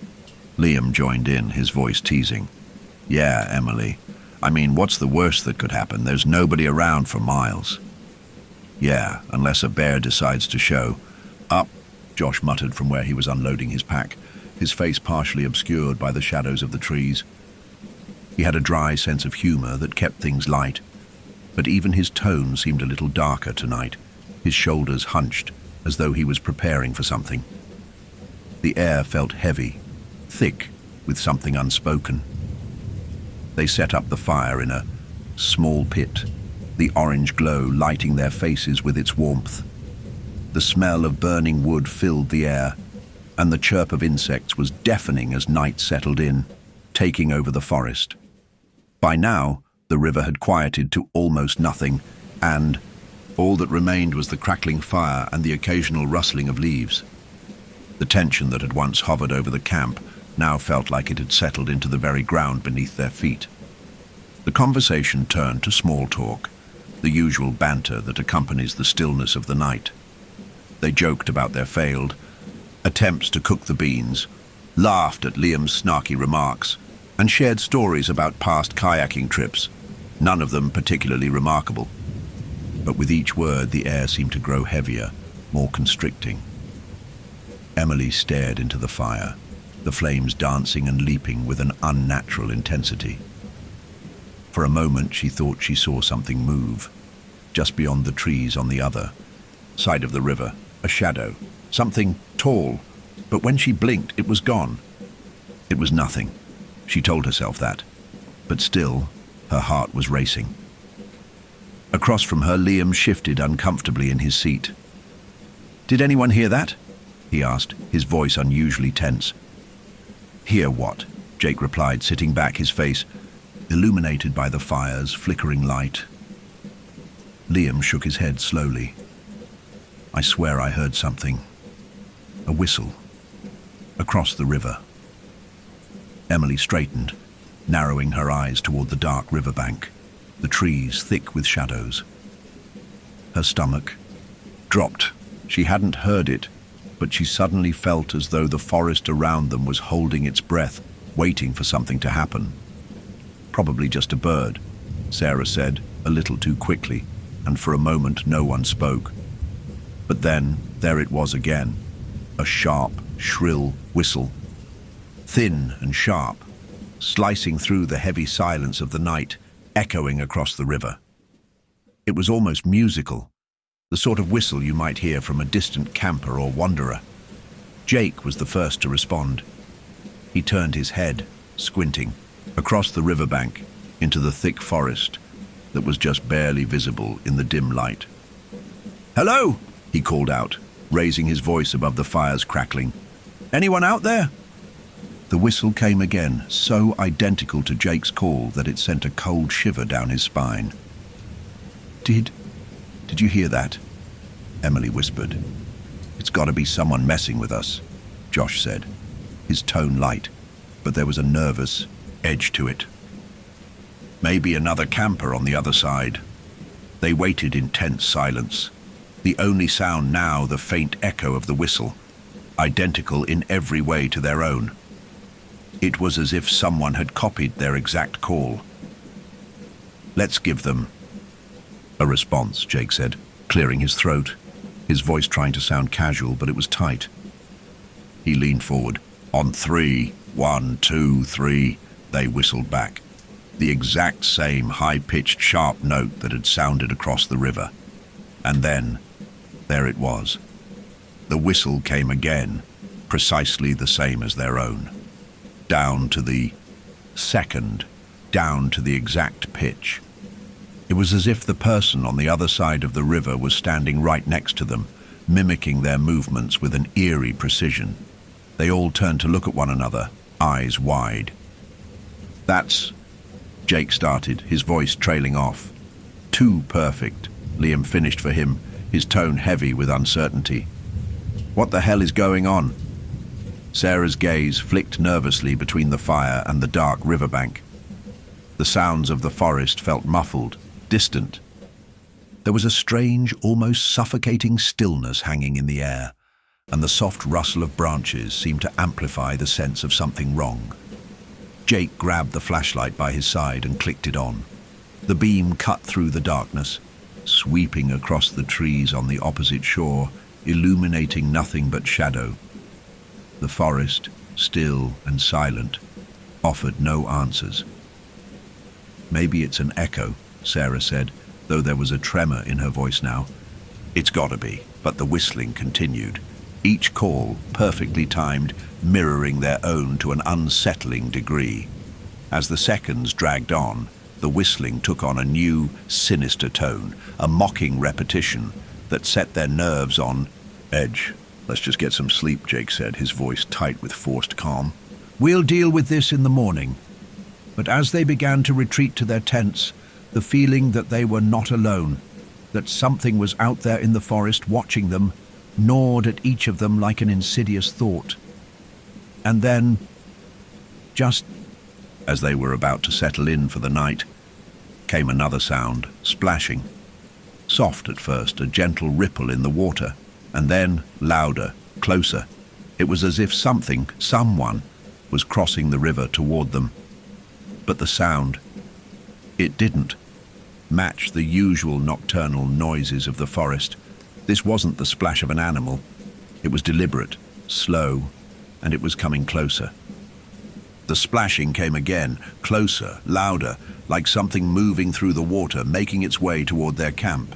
Liam joined in, his voice teasing. "Yeah, Emily. I mean, what's the worst that could happen? There's nobody around for miles." "Yeah, unless a bear decides to show up," Josh muttered from where he was unloading his pack, his face partially obscured by the shadows of the trees. He had a dry sense of humor that kept things light, but even his tone seemed a little darker tonight, his shoulders hunched, as though he was preparing for something. The air felt heavy, thick with something unspoken. They set up the fire in a small pit, the orange glow lighting their faces with its warmth. The smell of burning wood filled the air, and the chirp of insects was deafening as night settled in, taking over the forest. By now, the river had quieted to almost nothing, and all that remained was the crackling fire and the occasional rustling of leaves. The tension that had once hovered over the camp now felt like it had settled into the very ground beneath their feet. The conversation turned to small talk, the usual banter that accompanies the stillness of the night. They joked about their failed attempts to cook the beans, laughed at Liam's snarky remarks, and shared stories about past kayaking trips, none of them particularly remarkable. But with each word, the air seemed to grow heavier, more constricting. Emily stared into the fire, the flames dancing and leaping with an unnatural intensity. For a moment, she thought she saw something move, just beyond the trees on the other side of the river, a shadow, something tall, but when she blinked, it was gone. It was nothing. She told herself that, but still, her heart was racing. Across from her, Liam shifted uncomfortably in his seat. "Did anyone hear that?" he asked, his voice unusually tense. "Hear what?" Jake replied, sitting back, his face illuminated by the fire's flickering light. Liam shook his head slowly. "I swear I heard something. A whistle. Across the river." Emily straightened, narrowing her eyes toward the dark riverbank, the trees thick with shadows. Her stomach dropped. She hadn't heard it, but she suddenly felt as though the forest around them was holding its breath, waiting for something to happen. "Probably just a bird," Sarah said, a little too quickly, and for a moment no one spoke. But then, there it was again, a sharp, shrill whistle. Thin and sharp, slicing through the heavy silence of the night, echoing across the river. It was almost musical, the sort of whistle you might hear from a distant camper or wanderer. Jake was the first to respond. He turned his head, squinting, across the riverbank into the thick forest that was just barely visible in the dim light. "Hello!" he called out, raising his voice above the fire's crackling. "Anyone out there?" The whistle came again, so identical to Jake's call that it sent a cold shiver down his spine. Did you hear that?" Emily whispered. "It's got to be someone messing with us," Josh said, his tone light, but there was a nervous edge to it. "Maybe another camper on the other side." They waited in tense silence, the only sound now the faint echo of the whistle, identical in every way to their own. It was as if someone had copied their exact call. "Let's give them a response," Jake said, clearing his throat, his voice trying to sound casual, but it was tight. He leaned forward. "On three, 1, 2, 3, they whistled back, the exact same high-pitched sharp note that had sounded across the river. And then, there it was. The whistle came again, precisely the same as their own. Down to the second, down to the exact pitch. It was as if the person on the other side of the river was standing right next to them, mimicking their movements with an eerie precision. They all turned to look at one another, eyes wide. "That's..." Jake started, his voice trailing off. "Too perfect," Liam finished for him, his tone heavy with uncertainty. "What the hell is going on?" Sarah's gaze flicked nervously between the fire and the dark riverbank. The sounds of the forest felt muffled, distant. There was a strange, almost suffocating stillness hanging in the air, and the soft rustle of branches seemed to amplify the sense of something wrong. Jake grabbed the flashlight by his side and clicked it on. The beam cut through the darkness, sweeping across the trees on the opposite shore, illuminating nothing but shadow. The forest, still and silent, offered no answers. "Maybe it's an echo," Sarah said, though there was a tremor in her voice now. "It's gotta be," but the whistling continued, each call perfectly timed, mirroring their own to an unsettling degree. As the seconds dragged on, the whistling took on a new, sinister tone, a mocking repetition that set their nerves on edge. "Let's just get some sleep," Jake said, his voice tight with forced calm. "We'll deal with this in the morning." But as they began to retreat to their tents, the feeling that they were not alone, that something was out there in the forest watching them, gnawed at each of them like an insidious thought. And then, just as they were about to settle in for the night, came another sound, splashing. Soft at first, a gentle ripple in the water, and then louder, closer. It was as if someone, was crossing the river toward them. But the sound, it didn't match the usual nocturnal noises of the forest. This wasn't the splash of an animal. It was deliberate, slow, and it was coming closer. The splashing came again, closer, louder, like something moving through the water, making its way toward their camp.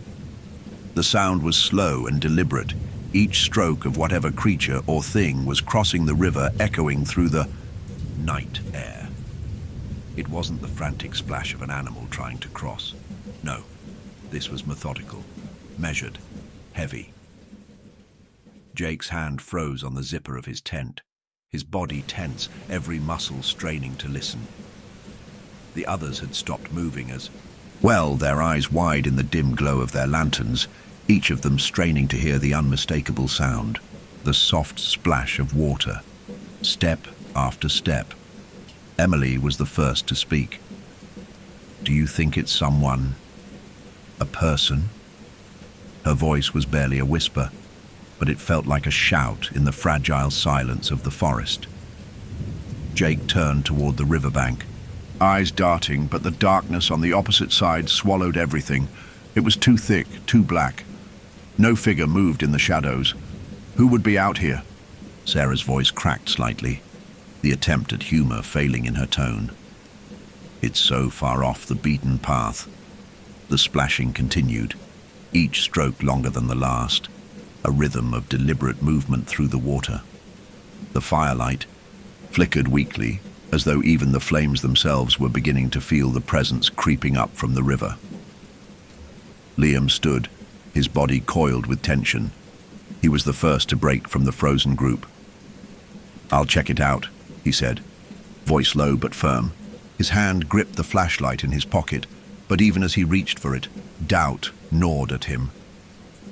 The sound was slow and deliberate. Each stroke of whatever creature or thing was crossing the river, echoing through the night air. It wasn't the frantic splash of an animal trying to cross. No, this was methodical, measured, heavy. Jake's hand froze on the zipper of his tent, his body tense, every muscle straining to listen. The others had stopped moving as well, their eyes wide in the dim glow of their lanterns, each of them straining to hear the unmistakable sound, the soft splash of water, step after step. Emily was the first to speak. "Do you think it's someone? A person?" Her voice was barely a whisper, but it felt like a shout in the fragile silence of the forest. Jake turned toward the riverbank, eyes darting, but the darkness on the opposite side swallowed everything. It was too thick, too black. No figure moved in the shadows. "Who would be out here?" Sarah's voice cracked slightly. the attempt at humor failing in her tone. "It's so far off the beaten path." The splashing continued, each stroke longer than the last, a rhythm of deliberate movement through the water. The firelight flickered weakly, as though even the flames themselves were beginning to feel the presence creeping up from the river. Liam stood, his body coiled with tension. He was the first to break from the frozen group. "I'll check it out," he said, voice low but firm. His hand gripped the flashlight in his pocket, but even as he reached for it, doubt gnawed at him.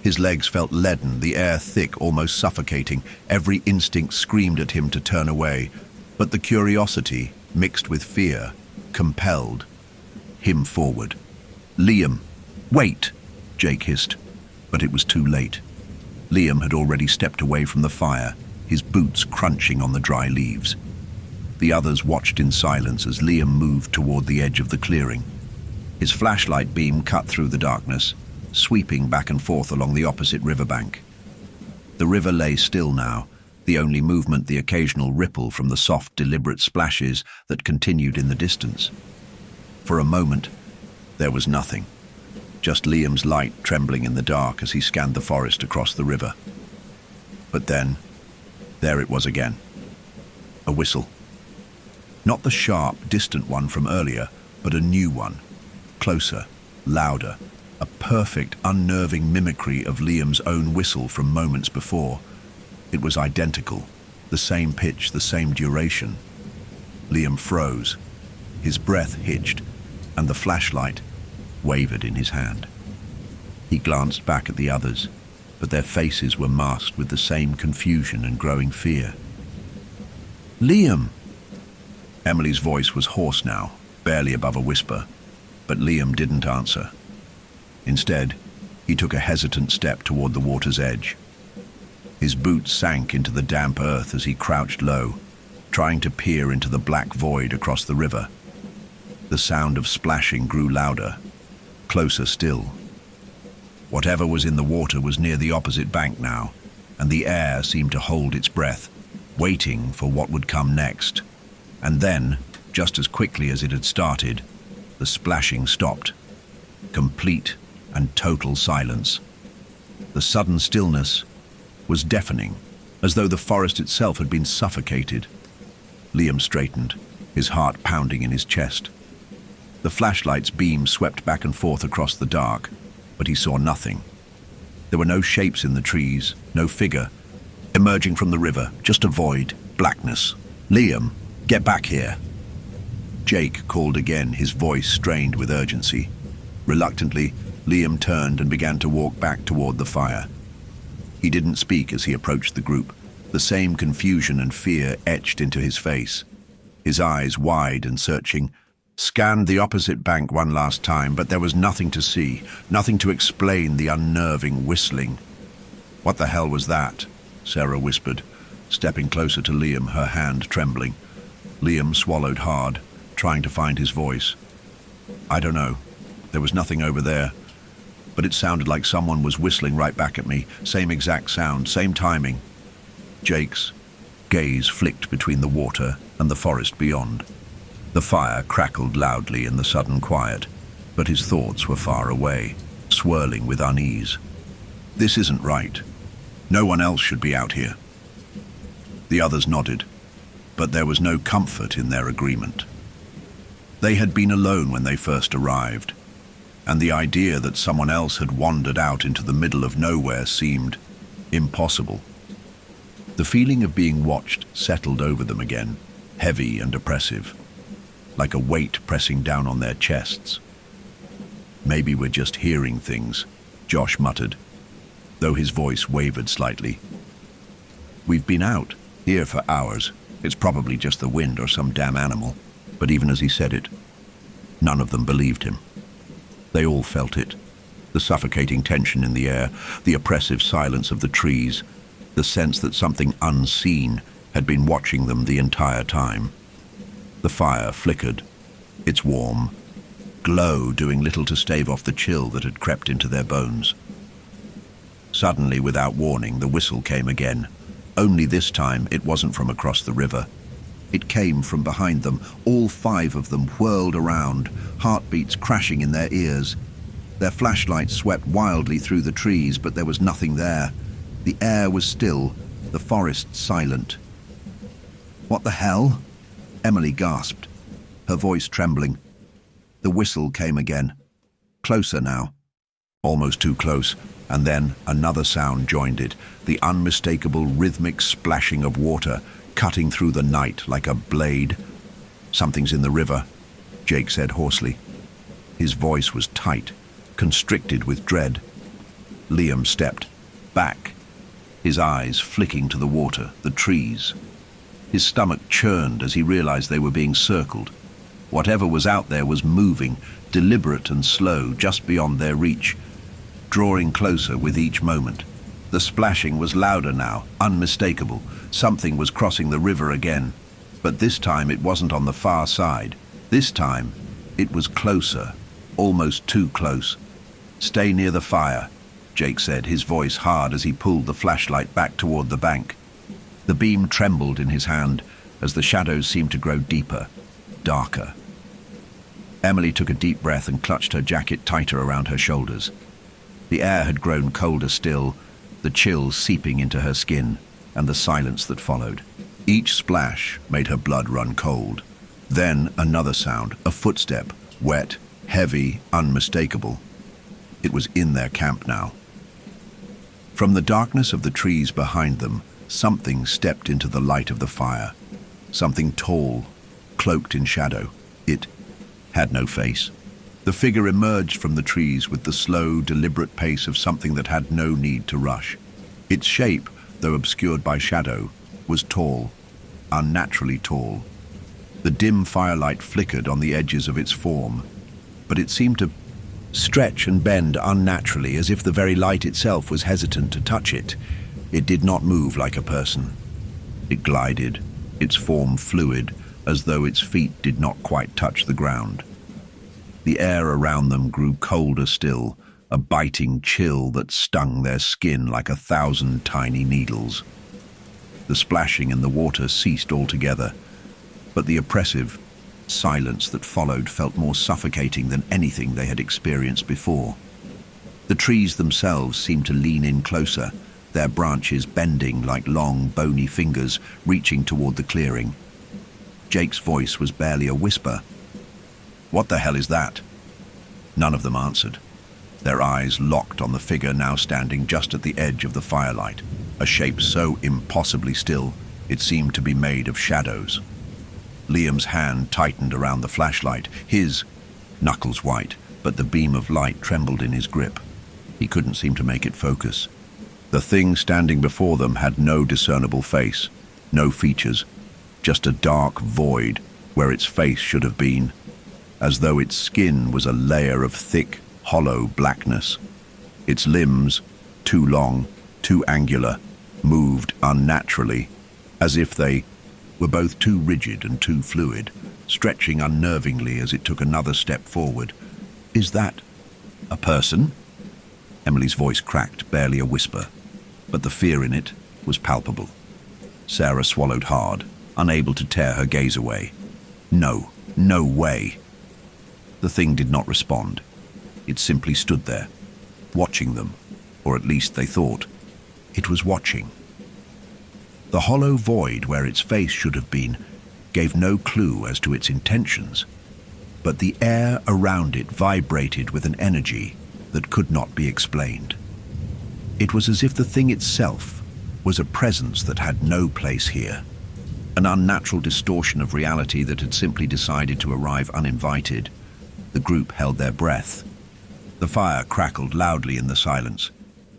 His legs felt leaden, the air thick, almost suffocating. Every instinct screamed at him to turn away, but the curiosity, mixed with fear, compelled him forward. "Liam, wait!" Jake hissed, but it was too late. Liam had already stepped away from the fire, his boots crunching on the dry leaves. The others watched in silence as Liam moved toward the edge of the clearing. His flashlight beam cut through the darkness, sweeping back and forth along the opposite riverbank. The river lay still now, the only movement the occasional ripple from the soft, deliberate splashes that continued in the distance. For a moment, there was nothing, just Liam's light trembling in the dark as he scanned the forest across the river. But then, there it was again. A whistle. Not the sharp, distant one from earlier, but a new one. Closer, louder, a perfect, unnerving mimicry of Liam's own whistle from moments before. It was identical, the same pitch, the same duration. Liam froze, his breath hitched, and the flashlight wavered in his hand. He glanced back at the others, but their faces were masked with the same confusion and growing fear. "Liam!" Emily's voice was hoarse now, barely above a whisper, but Liam didn't answer. Instead, he took a hesitant step toward the water's edge. His boots sank into the damp earth as he crouched low, trying to peer into the black void across the river. The sound of splashing grew louder, closer still. Whatever was in the water was near the opposite bank now, and the air seemed to hold its breath, waiting for what would come next. And then, just as quickly as it had started, the splashing stopped. Complete and total silence. The sudden stillness was deafening, as though the forest itself had been suffocated. Liam straightened, his heart pounding in his chest. The flashlight's beam swept back and forth across the dark, but he saw nothing. There were no shapes in the trees, no figure emerging from the river, just a void, blackness. "Liam, get back here!" Jake called again, his voice strained with urgency. Reluctantly, Liam turned and began to walk back toward the fire. He didn't speak as he approached the group. The same confusion and fear etched into his face. His eyes, wide and searching, scanned the opposite bank one last time, but there was nothing to see, nothing to explain the unnerving whistling. "What the hell was that?" Sarah whispered, stepping closer to Liam, her hand trembling. Liam swallowed hard, trying to find his voice. "I don't know. There was nothing over there. But it sounded like someone was whistling right back at me. Same exact sound, same timing." Jake's gaze flicked between the water and the forest beyond. The fire crackled loudly in the sudden quiet, but his thoughts were far away, swirling with unease. "This isn't right. No one else should be out here." The others nodded, but there was no comfort in their agreement. They had been alone when they first arrived, and the idea that someone else had wandered out into the middle of nowhere seemed impossible. The feeling of being watched settled over them again, heavy and oppressive, like a weight pressing down on their chests. "Maybe we're just hearing things," Josh muttered, though his voice wavered slightly. "We've been out here for hours. It's probably just the wind or some damn animal." But even as he said it, none of them believed him. They all felt it, the suffocating tension in the air, the oppressive silence of the trees, the sense that something unseen had been watching them the entire time. The fire flickered, its warm glow doing little to stave off the chill that had crept into their bones. Suddenly, without warning, the whistle came again. Only this time, it wasn't from across the river. It came from behind them. All 5 of them whirled around, heartbeats crashing in their ears. Their flashlights swept wildly through the trees, but there was nothing there. The air was still, the forest silent. "What the hell?" Emily gasped, her voice trembling. The whistle came again. Closer now. Almost too close, and then another sound joined it, the unmistakable rhythmic splashing of water, cutting through the night like a blade. "Something's in the river," Jake said hoarsely. His voice was tight, constricted with dread. Liam stepped back, his eyes flicking to the water, the trees. His stomach churned as he realized they were being circled. Whatever was out there was moving, deliberate and slow, just beyond their reach, drawing closer with each moment. The splashing was louder now, unmistakable. Something was crossing the river again. But this time it wasn't on the far side. This time it was closer, almost too close. "Stay near the fire," Jake said, his voice hard as he pulled the flashlight back toward the bank. The beam trembled in his hand as the shadows seemed to grow deeper, darker. Emily took a deep breath and clutched her jacket tighter around her shoulders. The air had grown colder still, the chill seeping into her skin, and the silence that followed. Each splash made her blood run cold. Then another sound, a footstep, wet, heavy, unmistakable. It was in their camp now. From the darkness of the trees behind them, something stepped into the light of the fire. Something tall, cloaked in shadow. It had no face. The figure emerged from the trees with the slow, deliberate pace of something that had no need to rush. Its shape, though obscured by shadow, was tall, unnaturally tall. The dim firelight flickered on the edges of its form, but it seemed to stretch and bend unnaturally, as if the very light itself was hesitant to touch it. It did not move like a person. It glided, its form fluid, as though its feet did not quite touch the ground. The air around them grew colder still, a biting chill that stung their skin like 1,000 tiny needles. The splashing in the water ceased altogether, but the oppressive silence that followed felt more suffocating than anything they had experienced before. The trees themselves seemed to lean in closer, their branches bending like long, bony fingers reaching toward the clearing. Jake's voice was barely a whisper. "What the hell is that?" None of them answered. Their eyes locked on the figure now standing just at the edge of the firelight, a shape so impossibly still it seemed to be made of shadows. Liam's hand tightened around the flashlight, his knuckles white, but the beam of light trembled in his grip. He couldn't seem to make it focus. The thing standing before them had no discernible face, no features, just a dark void where its face should have been, as though its skin was a layer of thick, hollow blackness. Its limbs, too long, too angular, moved unnaturally, as if they were both too rigid and too fluid, stretching unnervingly as it took another step forward. "Is that a person?" Emily's voice cracked, barely a whisper, but the fear in it was palpable. Sarah swallowed hard, unable to tear her gaze away. No, no way. The thing did not respond. It simply stood there, watching them, or at least they thought. It was watching. The hollow void where its face should have been gave no clue as to its intentions, but the air around it vibrated with an energy that could not be explained. It was as if the thing itself was a presence that had no place here, an unnatural distortion of reality that had simply decided to arrive uninvited. The group held their breath. The fire crackled loudly in the silence,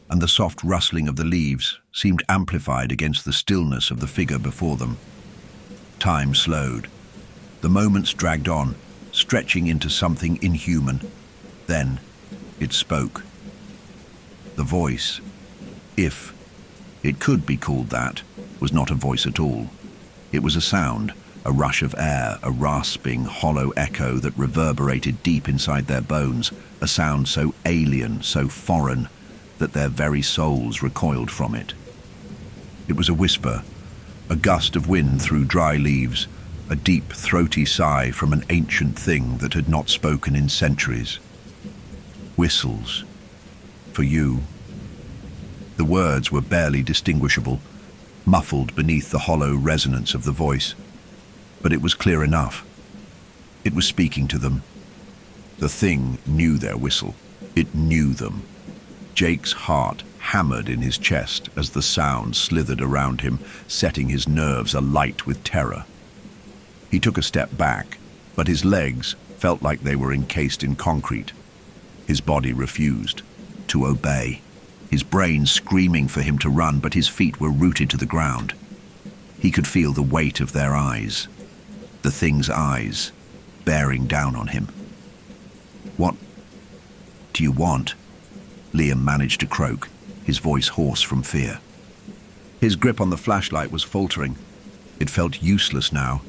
and the soft rustling of the leaves seemed amplified against the stillness of the figure before them. Time slowed. The moments dragged on, stretching into something inhuman. Then it spoke. The voice, if it could be called that, was not a voice at all. It was a sound, a rush of air, a rasping, hollow echo that reverberated deep inside their bones, a sound so alien, so foreign, that their very souls recoiled from it. It was a whisper, a gust of wind through dry leaves, a deep, throaty sigh from an ancient thing that had not spoken in centuries. Whistles. For you. The words were barely distinguishable, muffled beneath the hollow resonance of the voice. But it was clear enough. It was speaking to them. The thing knew their whistle. It knew them. Jake's heart hammered in his chest as the sound slithered around him, setting his nerves alight with terror. He took a step back, but his legs felt like they were encased in concrete. His body refused to obey, his brain screaming for him to run, but his feet were rooted to the ground. He could feel the weight of their eyes, the thing's eyes, bearing down on him. "What do you want?" Liam managed to croak, his voice hoarse from fear. His grip on the flashlight was faltering. It felt useless now,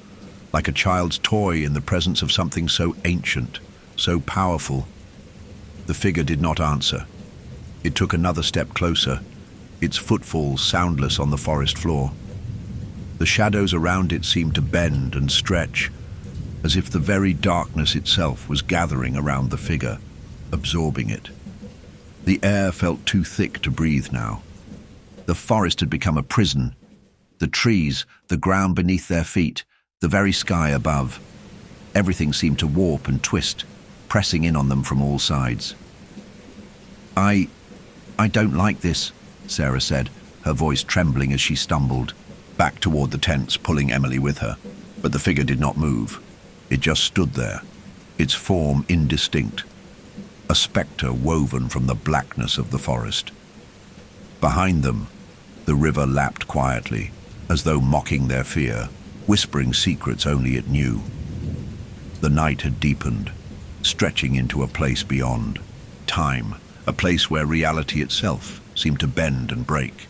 like a child's toy in the presence of something so ancient, so powerful. The figure did not answer. It took another step closer, its footfalls soundless on the forest floor. The shadows around it seemed to bend and stretch, as if the very darkness itself was gathering around the figure, absorbing it. The air felt too thick to breathe now. The forest had become a prison. The trees, the ground beneath their feet, the very sky above. Everything seemed to warp and twist, pressing in on them from all sides. I don't like this," Sarah said, her voice trembling as she stumbled back toward the tents, pulling Emily with her. But the figure did not move. It just stood there, its form indistinct, a spectre woven from the blackness of the forest. Behind them, the river lapped quietly, as though mocking their fear, whispering secrets only it knew. The night had deepened, stretching into a place beyond time, a place where reality itself seemed to bend and break.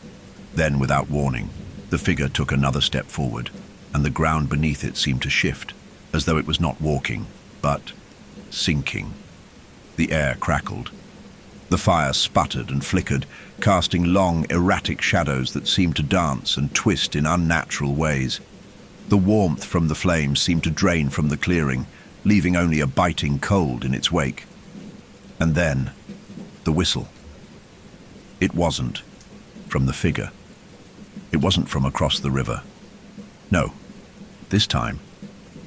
Then, without warning, the figure took another step forward, and the ground beneath it seemed to shift, as though it was not walking, but sinking. The air crackled. The fire sputtered and flickered, casting long, erratic shadows that seemed to dance and twist in unnatural ways. The warmth from the flames seemed to drain from the clearing, leaving only a biting cold in its wake. And then, the whistle. It wasn't from the figure. It wasn't from across the river. No, this time,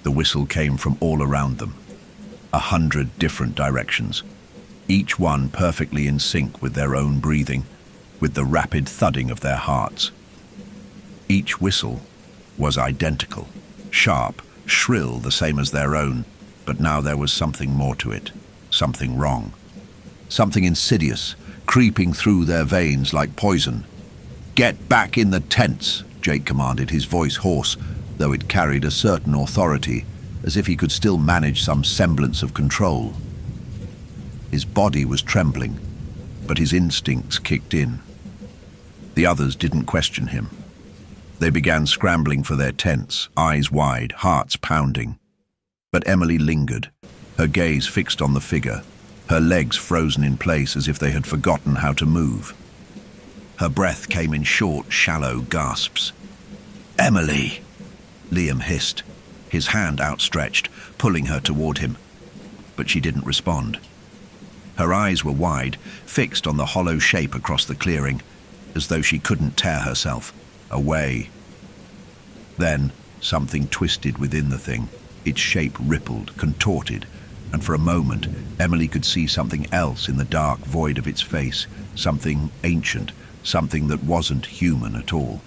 the whistle came from all around them. 100 different directions, each one perfectly in sync with their own breathing, with the rapid thudding of their hearts. Each whistle was identical, sharp, shrill, the same as their own, but now there was something more to it, something wrong. Something insidious, creeping through their veins like poison. "Get back in the tents," Jake commanded, his voice hoarse, though it carried a certain authority, as if he could still manage some semblance of control. His body was trembling, but his instincts kicked in. The others didn't question him. They began scrambling for their tents, eyes wide, hearts pounding. But Emily lingered, her gaze fixed on the figure, her legs frozen in place as if they had forgotten how to move. Her breath came in short, shallow gasps. "Emily!" Liam hissed, his hand outstretched, pulling her toward him. But she didn't respond. Her eyes were wide, fixed on the hollow shape across the clearing, as though she couldn't tear herself away. Then something twisted within the thing. Its shape rippled, contorted, and for a moment, Emily could see something else in the dark void of its face, something ancient, something that wasn't human at all.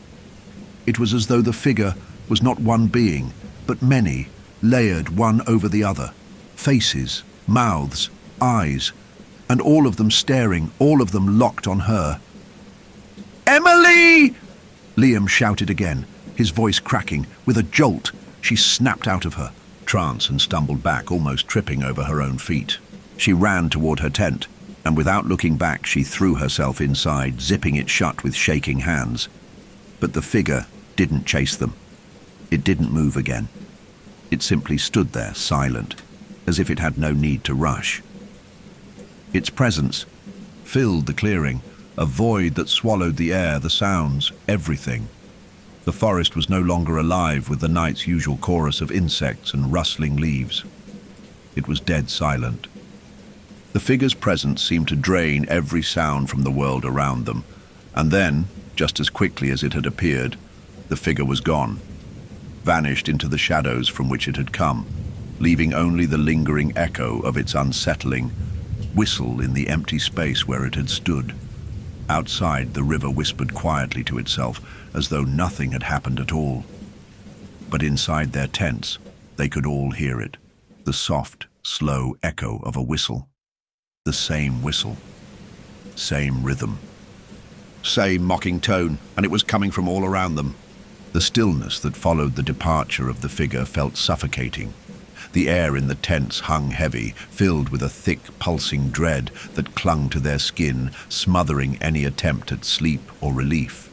It was as though the figure was not one being, but many, layered one over the other. Faces, mouths, eyes, and all of them staring, all of them locked on her. "Emily!" Liam shouted again, his voice cracking. With a jolt, she snapped out of her trance and stumbled back, almost tripping over her own feet. She ran toward her tent, and without looking back, she threw herself inside, zipping it shut with shaking hands. But the figure didn't chase them. It didn't move again. It simply stood there, silent, as if it had no need to rush. Its presence filled the clearing, a void that swallowed the air, the sounds, everything. The forest was no longer alive with the night's usual chorus of insects and rustling leaves. It was dead silent. The figure's presence seemed to drain every sound from the world around them, and then, just as quickly as it had appeared, the figure was gone, vanished into the shadows from which it had come, leaving only the lingering echo of its unsettling whistle in the empty space where it had stood. Outside, the river whispered quietly to itself, as though nothing had happened at all. But inside their tents, they could all hear it, the soft, slow echo of a whistle. The same whistle, same rhythm, same mocking tone, and it was coming from all around them. The stillness that followed the departure of the figure felt suffocating. The air in the tents hung heavy, filled with a thick, pulsing dread that clung to their skin, smothering any attempt at sleep or relief.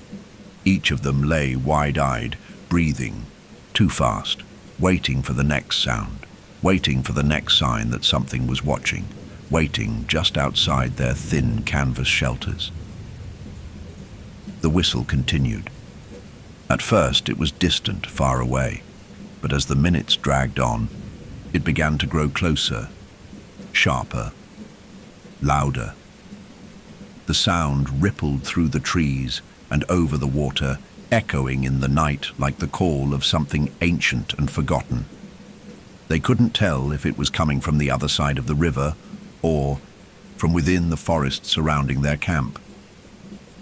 Each of them lay wide-eyed, breathing too fast, waiting for the next sound, waiting for the next sign that something was watching, waiting just outside their thin canvas shelters. The whistle continued. At first it was distant, far away, but as the minutes dragged on, it began to grow closer, sharper, louder. The sound rippled through the trees and over the water, echoing in the night like the call of something ancient and forgotten. They couldn't tell if it was coming from the other side of the river or from within the forest surrounding their camp.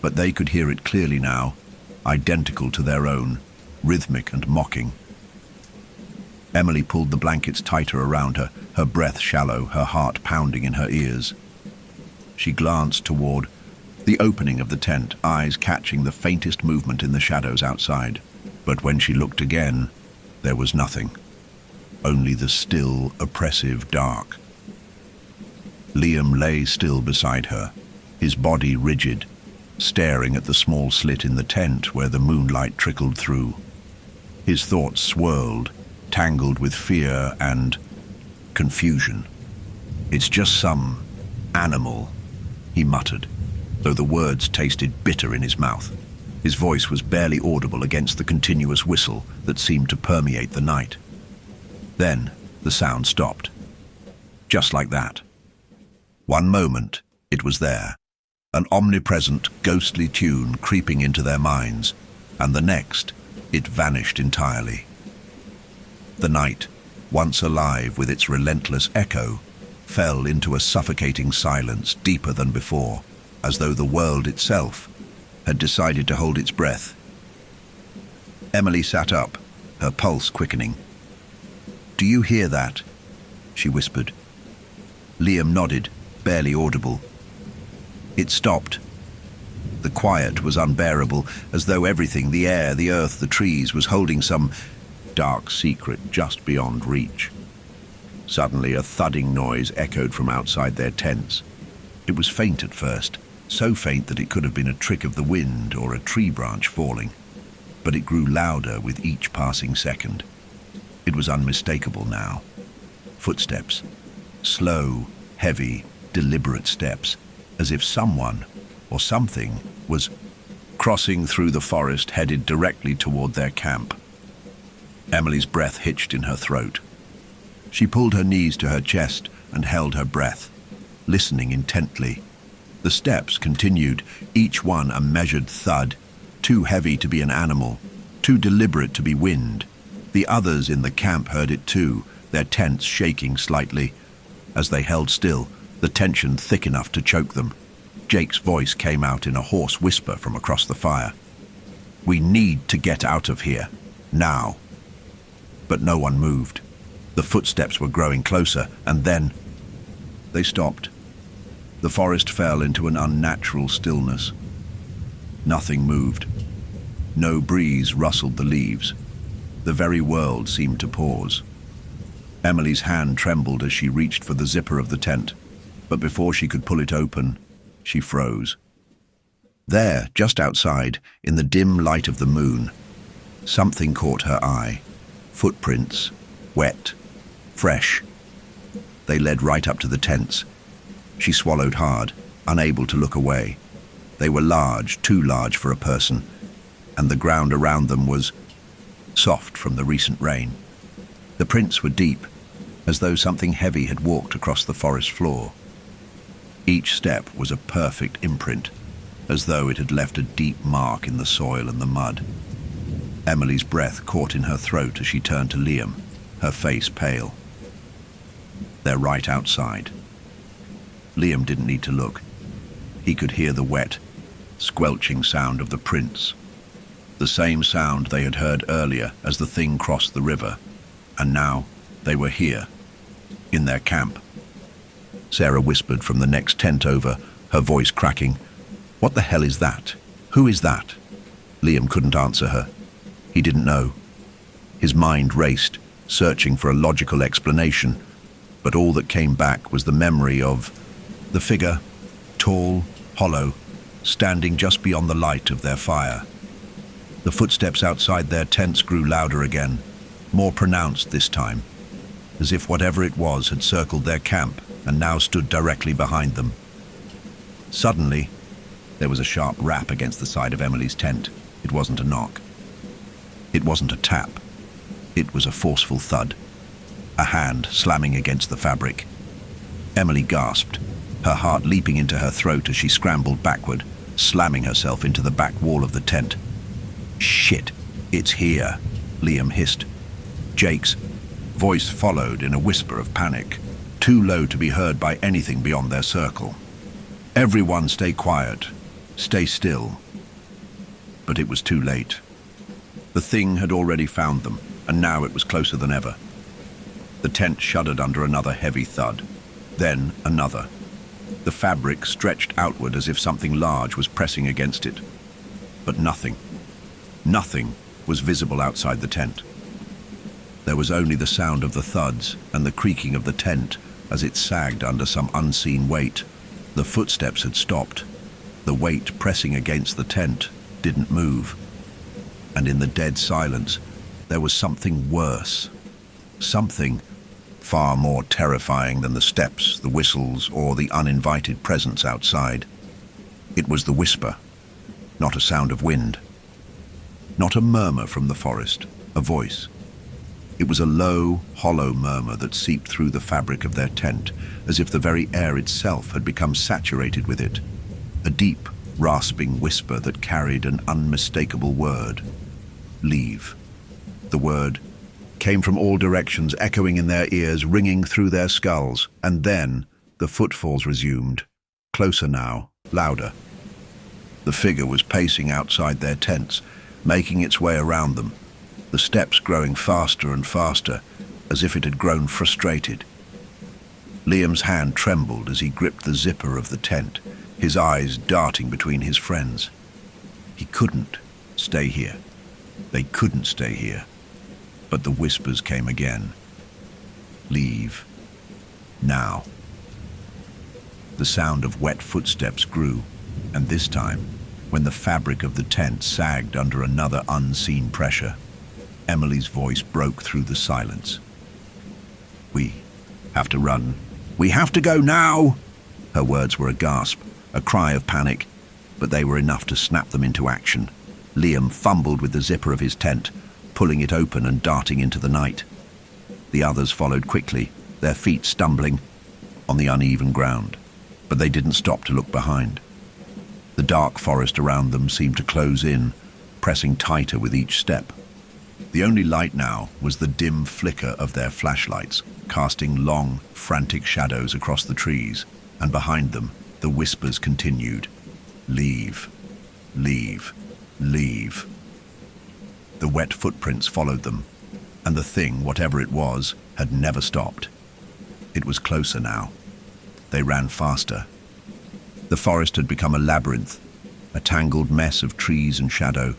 But they could hear it clearly now, identical to their own, rhythmic and mocking. Emily pulled the blankets tighter around her, her breath shallow, her heart pounding in her ears. She glanced toward the opening of the tent, eyes catching the faintest movement in the shadows outside. But when she looked again, there was nothing. Only the still, oppressive dark. Liam lay still beside her, his body rigid, staring at the small slit in the tent where the moonlight trickled through. His thoughts swirled, tangled with fear and confusion. "It's just some animal," he muttered, though the words tasted bitter in his mouth. His voice was barely audible against the continuous whistle that seemed to permeate the night. Then the sound stopped. Just like that. One moment, it was there, an omnipresent, ghostly tune creeping into their minds, and the next, it vanished entirely. The night, once alive with its relentless echo, fell into a suffocating silence deeper than before, as though the world itself had decided to hold its breath. Emily sat up, her pulse quickening. "Do you hear that?" she whispered. Liam nodded, barely audible. It stopped. The quiet was unbearable, as though everything, the air, the earth, the trees, was holding some dark secret just beyond reach. Suddenly, a thudding noise echoed from outside their tents. It was faint at first, so faint that it could have been a trick of the wind or a tree branch falling, but it grew louder with each passing second. It was unmistakable now. Footsteps. Slow, heavy, deliberate steps, as if someone or something was crossing through the forest, headed directly toward their camp. Emily's breath hitched in her throat. She pulled her knees to her chest and held her breath, listening intently. The steps continued, each one a measured thud, too heavy to be an animal, too deliberate to be wind. The others in the camp heard it too, their tents shaking slightly. As they held still, the tension thick enough to choke them, Jake's voice came out in a hoarse whisper from across the fire. "We need to get out of here, now." But no one moved. The footsteps were growing closer, and then they stopped. The forest fell into an unnatural stillness. Nothing moved. No breeze rustled the leaves. The very world seemed to pause. Emily's hand trembled as she reached for the zipper of the tent, but before she could pull it open, she froze. There, just outside, in the dim light of the moon, something caught her eye. Footprints, wet, fresh. They led right up to the tents. She swallowed hard, unable to look away. They were large, too large for a person, and the ground around them was soft from the recent rain. The prints were deep, as though something heavy had walked across the forest floor. Each step was a perfect imprint, as though it had left a deep mark in the soil and the mud. Emily's breath caught in her throat as she turned to Liam, her face pale. They're right outside. Liam didn't need to look. He could hear the wet, squelching sound of the prints. The same sound they had heard earlier as the thing crossed the river. And now they were here, in their camp. Sarah whispered from the next tent over, her voice cracking. "What the hell is that? Who is that?" Liam couldn't answer her. He didn't know. His mind raced, searching for a logical explanation, but all that came back was the memory of the figure, tall, hollow, standing just beyond the light of their fire. The footsteps outside their tents grew louder again, more pronounced this time, as if whatever it was had circled their camp and now stood directly behind them. Suddenly, there was a sharp rap against the side of Emily's tent. It wasn't a knock. It wasn't a tap. It was a forceful thud, a hand slamming against the fabric. Emily gasped, her heart leaping into her throat as she scrambled backward, slamming herself into the back wall of the tent. "Shit, it's here," Liam hissed. Jake's voice followed in a whisper of panic, too low to be heard by anything beyond their circle. "Everyone stay quiet. Stay still." But it was too late. The thing had already found them, and now it was closer than ever. The tent shuddered under another heavy thud, then another. The fabric stretched outward as if something large was pressing against it. But nothing was visible outside the tent. There was only the sound of the thuds and the creaking of the tent as it sagged under some unseen weight. The footsteps had stopped. The weight pressing against the tent didn't move. And in the dead silence, there was something worse. Something far more terrifying than the steps, the whistles, or the uninvited presence outside. It was the whisper, not a sound of wind. Not a murmur from the forest, a voice. It was a low, hollow murmur that seeped through the fabric of their tent, as if the very air itself had become saturated with it. A deep, rasping whisper that carried an unmistakable word. Leave. The word came from all directions, echoing in their ears, ringing through their skulls. And then the footfalls resumed, closer now, louder. The figure was pacing outside their tents, making its way around them, the steps growing faster and faster, as if it had grown frustrated. Liam's hand trembled as he gripped the zipper of the tent, his eyes darting between his friends. He couldn't stay here. They couldn't stay here. But the whispers came again. Leave. Now. The sound of wet footsteps grew, and this time, when the fabric of the tent sagged under another unseen pressure, Emily's voice broke through the silence. "We have to run. We have to go now!" Her words were a gasp, a cry of panic, but they were enough to snap them into action. Liam fumbled with the zipper of his tent, pulling it open and darting into the night. The others followed quickly, their feet stumbling on the uneven ground, but they didn't stop to look behind. The dark forest around them seemed to close in, pressing tighter with each step. The only light now was the dim flicker of their flashlights, casting long, frantic shadows across the trees, and behind them, the whispers continued. Leave. Leave. Leave. The wet footprints followed them, and the thing, whatever it was, had never stopped. It was closer now. They ran faster. The forest had become a labyrinth, a tangled mess of trees and shadow,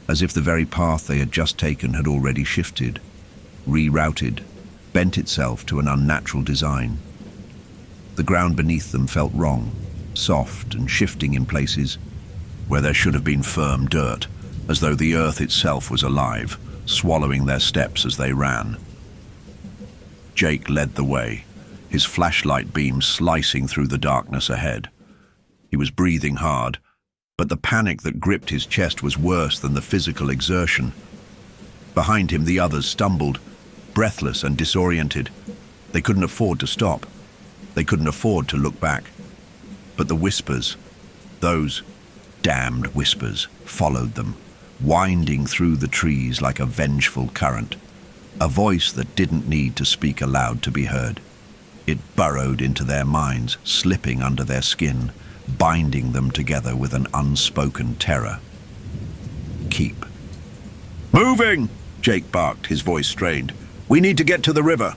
as if the very path they had just taken had already shifted, rerouted, bent itself to an unnatural design. The ground beneath them felt wrong, soft and shifting in places where there should have been firm dirt, as though the earth itself was alive, swallowing their steps as they ran. Jake led the way, his flashlight beam slicing through the darkness ahead. He was breathing hard, But the panic that gripped his chest was worse than the physical exertion. Behind him, the others stumbled, breathless and disoriented. They couldn't afford to stop. They couldn't afford to look back. But the whispers, those damned whispers, followed them, winding through the trees like a vengeful current. A voice that didn't need to speak aloud to be heard. It burrowed into their minds, slipping under their skin, binding them together with an unspoken terror. Keep. "Moving!" Jake barked, his voice strained. "We need to get to the river."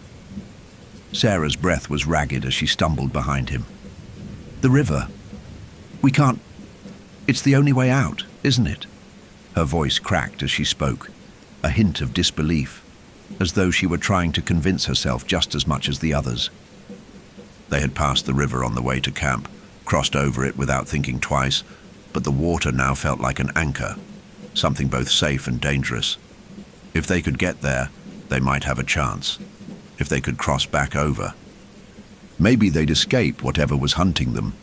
Sarah's breath was ragged as she stumbled behind him. "The river? We can't... It's the only way out, isn't it?" Her voice cracked as she spoke, a hint of disbelief, as though she were trying to convince herself just as much as the others. They had passed the river on the way to camp, crossed over it without thinking twice, but the water now felt like an anchor, something both safe and dangerous. If they could get there, they might have a chance. If they could cross back over. Maybe they'd escape whatever was hunting them,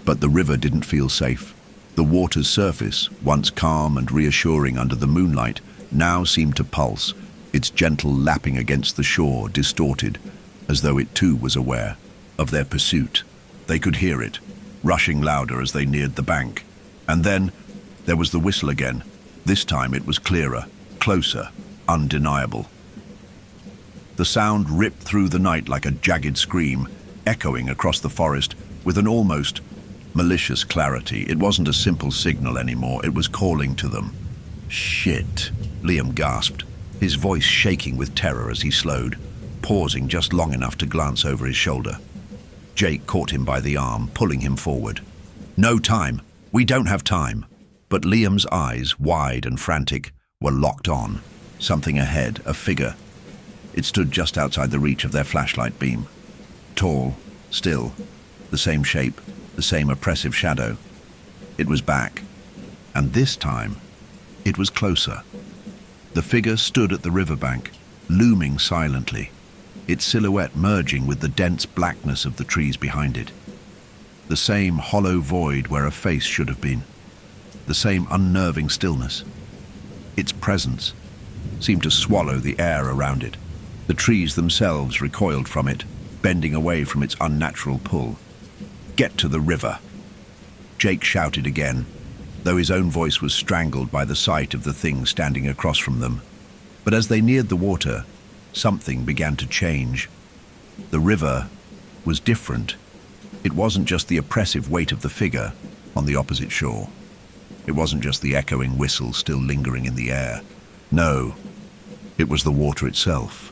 but the river didn't feel safe. The water's surface, once calm and reassuring under the moonlight, now seemed to pulse, its gentle lapping against the shore distorted, as though it too was aware of their pursuit. They could hear it, rushing louder as they neared the bank. And then there was the whistle again. This time it was clearer, closer, undeniable. The sound ripped through the night like a jagged scream, echoing across the forest with an almost malicious clarity. It wasn't a simple signal anymore, it was calling to them. "Shit," Liam gasped, his voice shaking with terror as he slowed, pausing just long enough to glance over his shoulder. Jake caught him by the arm, pulling him forward. "No time. We don't have time." But Liam's eyes, wide and frantic, were locked on. Something ahead, a figure. It stood just outside the reach of their flashlight beam. Tall, still, the same shape, the same oppressive shadow. It was back, and this time, it was closer. The figure stood at the riverbank, looming silently, its silhouette merging with the dense blackness of the trees behind it. The same hollow void where a face should have been. The same unnerving stillness. Its presence seemed to swallow the air around it. The trees themselves recoiled from it, bending away from its unnatural pull. "Get to the river!" Jake shouted again, though his own voice was strangled by the sight of the thing standing across from them. But as they neared the water, something began to change. The river was different. It wasn't just the oppressive weight of the figure on the opposite shore. It wasn't just the echoing whistle still lingering in the air. No, it was the water itself.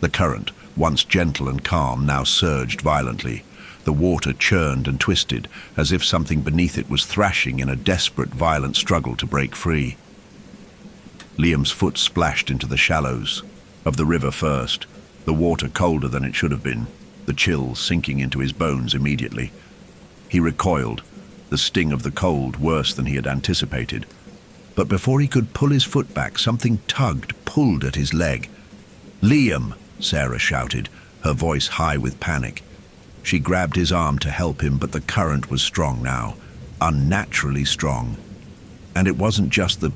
The current, once gentle and calm, now surged violently. The water churned and twisted, as if something beneath it was thrashing in a desperate, violent struggle to break free. Liam's foot splashed into the shallows of the river first, the water colder than it should have been, the chill sinking into his bones immediately. He recoiled, the sting of the cold worse than he had anticipated. But before he could pull his foot back, something tugged, pulled at his leg. "Liam!" Sarah shouted, her voice high with panic. She grabbed his arm to help him, but the current was strong now, unnaturally strong. And it wasn't just the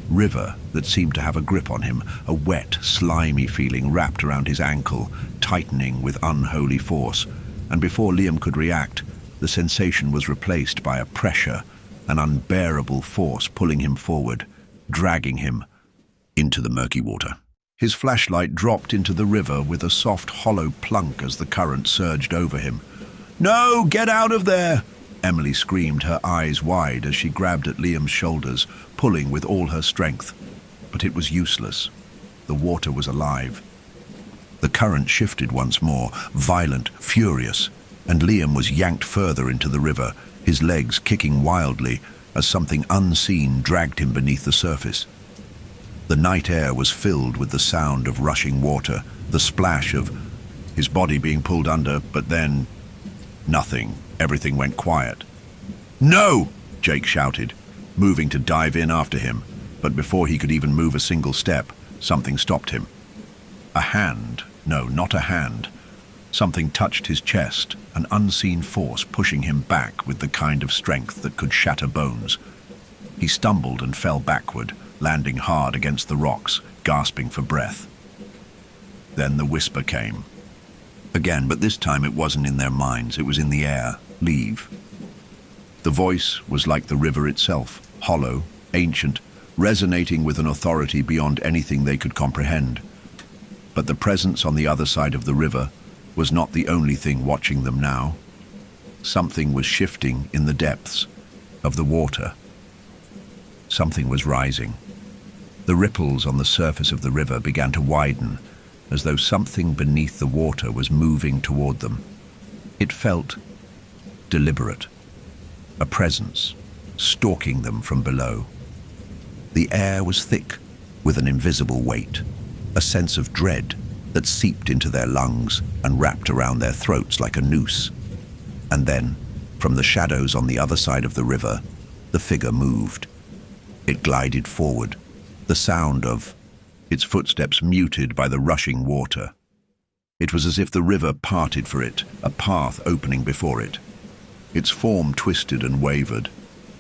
river that seemed to have a grip on him, a wet, slimy feeling wrapped around his ankle, tightening with unholy force. And before Liam could react, the sensation was replaced by a pressure, an unbearable force pulling him forward, dragging him into the murky water. His flashlight dropped into the river with a soft, hollow plunk as the current surged over him. "No, get out of there!" Emily screamed, her eyes wide as she grabbed at Liam's shoulders, pulling with all her strength. But it was useless. The water was alive. The current shifted once more, violent, furious, and Liam was yanked further into the river, his legs kicking wildly as something unseen dragged him beneath the surface. The night air was filled with the sound of rushing water, the splash of his body being pulled under, but then nothing. Everything went quiet. "No!" Jake shouted, moving to dive in after him, but before he could even move a single step, something stopped him. A hand, no, not a hand. Something touched his chest, an unseen force pushing him back with the kind of strength that could shatter bones. He stumbled and fell backward, landing hard against the rocks, gasping for breath. Then the whisper came. Again, but this time it wasn't in their minds, it was in the air. Leave. The voice was like the river itself, hollow, ancient, resonating with an authority beyond anything they could comprehend. But the presence on the other side of the river was not the only thing watching them now. Something was shifting in the depths of the water. Something was rising. The ripples on the surface of the river began to widen, as though something beneath the water was moving toward them. It felt deliberate, a presence stalking them from below. The air was thick with an invisible weight, a sense of dread that seeped into their lungs and wrapped around their throats like a noose. And then, from the shadows on the other side of the river, the figure moved. It glided forward, the sound of its footsteps muted by the rushing water. It was as if the river parted for it, a path opening before it. Its form twisted and wavered,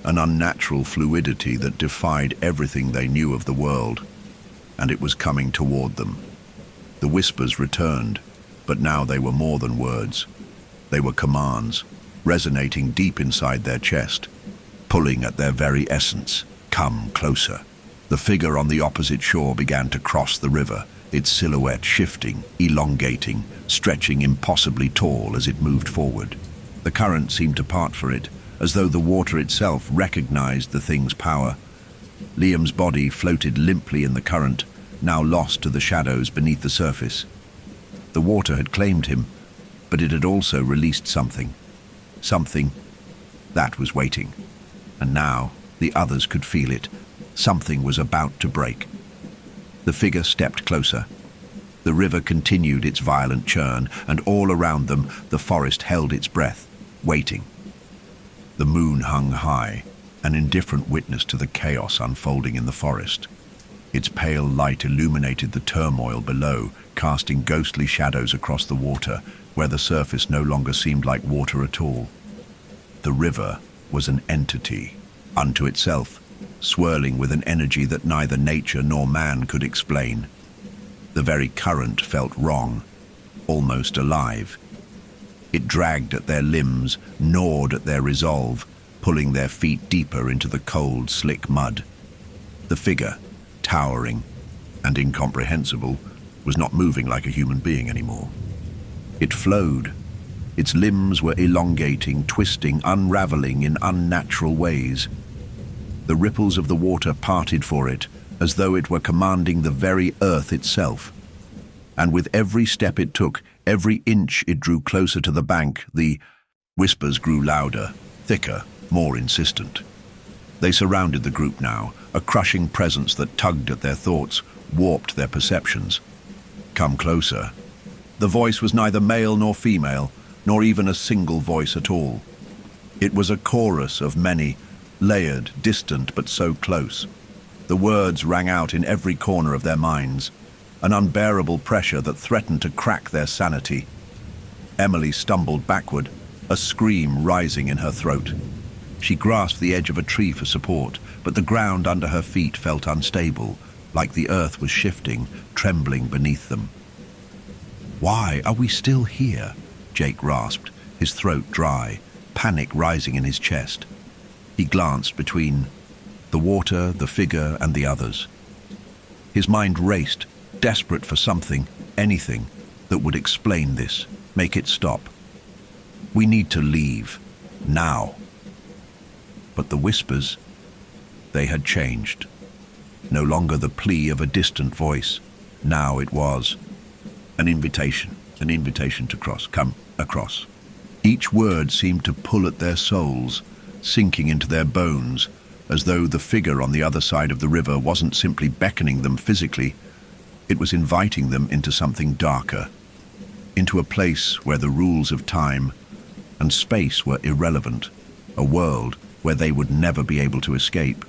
an unnatural fluidity that defied everything they knew of the world, and it was coming toward them. The whispers returned, but now they were more than words. They were commands, resonating deep inside their chest, pulling at their very essence. Come closer. The figure on the opposite shore began to cross the river, its silhouette shifting, elongating, stretching impossibly tall as it moved forward. The current seemed to part for it, as though the water itself recognized the thing's power. Liam's body floated limply in the current, now lost to the shadows beneath the surface. The water had claimed him, but it had also released something. Something that was waiting. And now the others could feel it. Something was about to break. The figure stepped closer. The river continued its violent churn, and all around them the forest held its breath, waiting. The moon hung high, an indifferent witness to the chaos unfolding in the forest. Its pale light illuminated the turmoil below, casting ghostly shadows across the water, where the surface no longer seemed like water at all. The river was an entity unto itself, swirling with an energy that neither nature nor man could explain. The very current felt wrong, almost alive. It dragged at their limbs, gnawed at their resolve, pulling their feet deeper into the cold, slick mud. The figure, towering and incomprehensible, was not moving like a human being anymore. It flowed. Its limbs were elongating, twisting, unraveling in unnatural ways. The ripples of the water parted for it, as though it were commanding the very earth itself. And with every step it took, every inch it drew closer to the bank, the whispers grew louder, thicker, more insistent. They surrounded the group now, a crushing presence that tugged at their thoughts, warped their perceptions. Come closer. The voice was neither male nor female, nor even a single voice at all. It was a chorus of many, layered, distant, but so close. The words rang out in every corner of their minds, an unbearable pressure that threatened to crack their sanity. Emily stumbled backward, a scream rising in her throat. She grasped the edge of a tree for support, but the ground under her feet felt unstable, like the earth was shifting, trembling beneath them. "Why are we still here?" Jake rasped, his throat dry, panic rising in his chest. He glanced between the water, the figure, and the others. His mind raced, desperate for something, anything, that would explain this, make it stop. "We need to leave. Now." But the whispers, they had changed. No longer the plea of a distant voice. Now it was an invitation to come across. Each word seemed to pull at their souls, sinking into their bones, as though the figure on the other side of the river wasn't simply beckoning them physically, it was inviting them into something darker, into a place where the rules of time and space were irrelevant, a world where they would never be able to escape.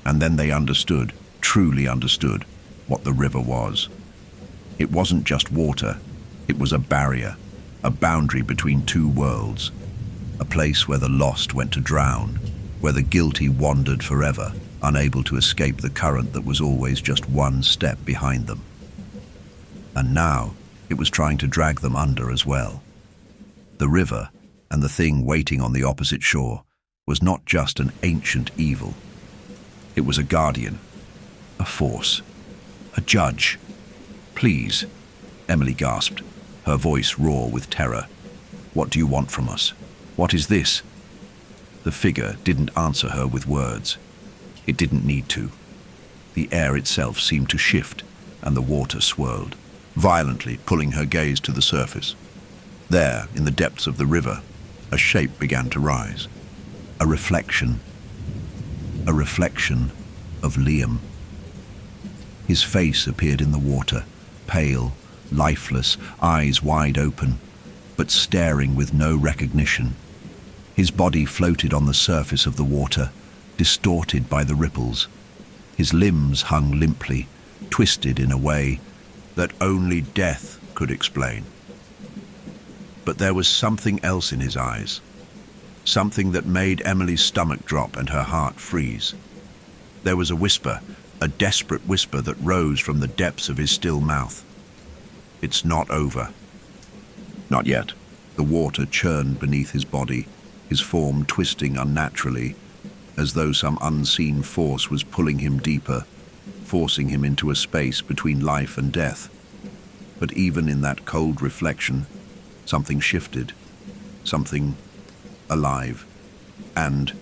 And then they understood, truly understood, what the river was. It wasn't just water, it was a barrier, a boundary between two worlds, a place where the lost went to drown, where the guilty wandered forever, unable to escape the current that was always just one step behind them. And now it was trying to drag them under as well. The river, and the thing waiting on the opposite shore, was not just an ancient evil. It was a guardian, a force, a judge. "Please," Emily gasped, her voice raw with terror. "What do you want from us? What is this?" The figure didn't answer her with words. It didn't need to. The air itself seemed to shift, and the water swirled, violently pulling her gaze to the surface. There, in the depths of the river, a shape began to rise. A reflection of Liam. His face appeared in the water, pale, lifeless, eyes wide open, but staring with no recognition. His body floated on the surface of the water, distorted by the ripples. His limbs hung limply, twisted in a way that only death could explain. But there was something else in his eyes, something that made Emily's stomach drop and her heart freeze. There was a whisper, a desperate whisper that rose from the depths of his still mouth. "It's not over." Not yet. The water churned beneath his body, his form twisting unnaturally, as though some unseen force was pulling him deeper, forcing him into a space between life and death. But even in that cold reflection, something shifted, something alive, and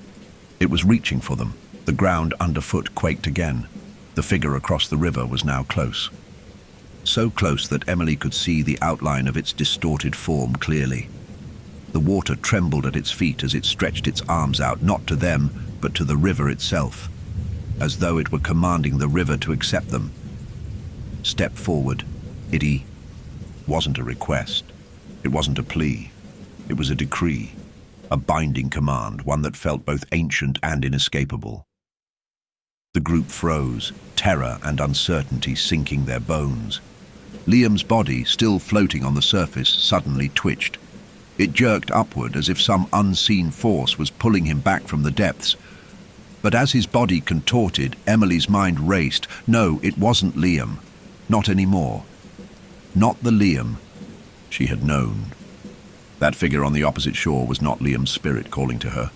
it was reaching for them. The ground underfoot quaked again. The figure across the river was now close. So close that Emily could see the outline of its distorted form clearly. The water trembled at its feet as it stretched its arms out, not to them, but to the river itself, as though it were commanding the river to accept them. "Step forward." It wasn't a request. It wasn't a plea. It was a decree, a binding command, one that felt both ancient and inescapable. The group froze, terror and uncertainty sinking their bones. Liam's body, still floating on the surface, suddenly twitched. It jerked upward as if some unseen force was pulling him back from the depths. But as his body contorted, Emily's mind raced. No, it wasn't Liam. Not anymore. Not the Liam she had known. That figure on the opposite shore was not Liam's spirit calling to her.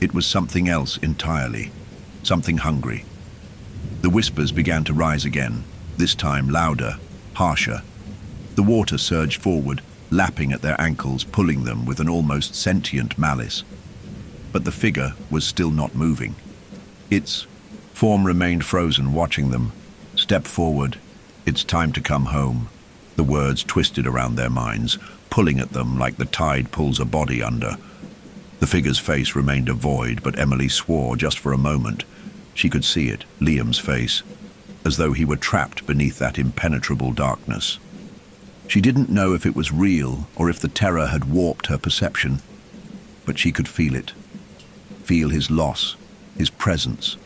It was something else entirely. Something hungry. The whispers began to rise again, this time louder, harsher. The water surged forward, lapping at their ankles, pulling them with an almost sentient malice. But the figure was still not moving. Its form remained frozen, watching them. "Step forward. It's time to come home." The words twisted around their minds, pulling at them like the tide pulls a body under. The figure's face remained a void, but Emily swore just for a moment. She could see it, Liam's face, as though he were trapped beneath that impenetrable darkness. She didn't know if it was real or if the terror had warped her perception, but she could feel it. Feel his loss, his presence,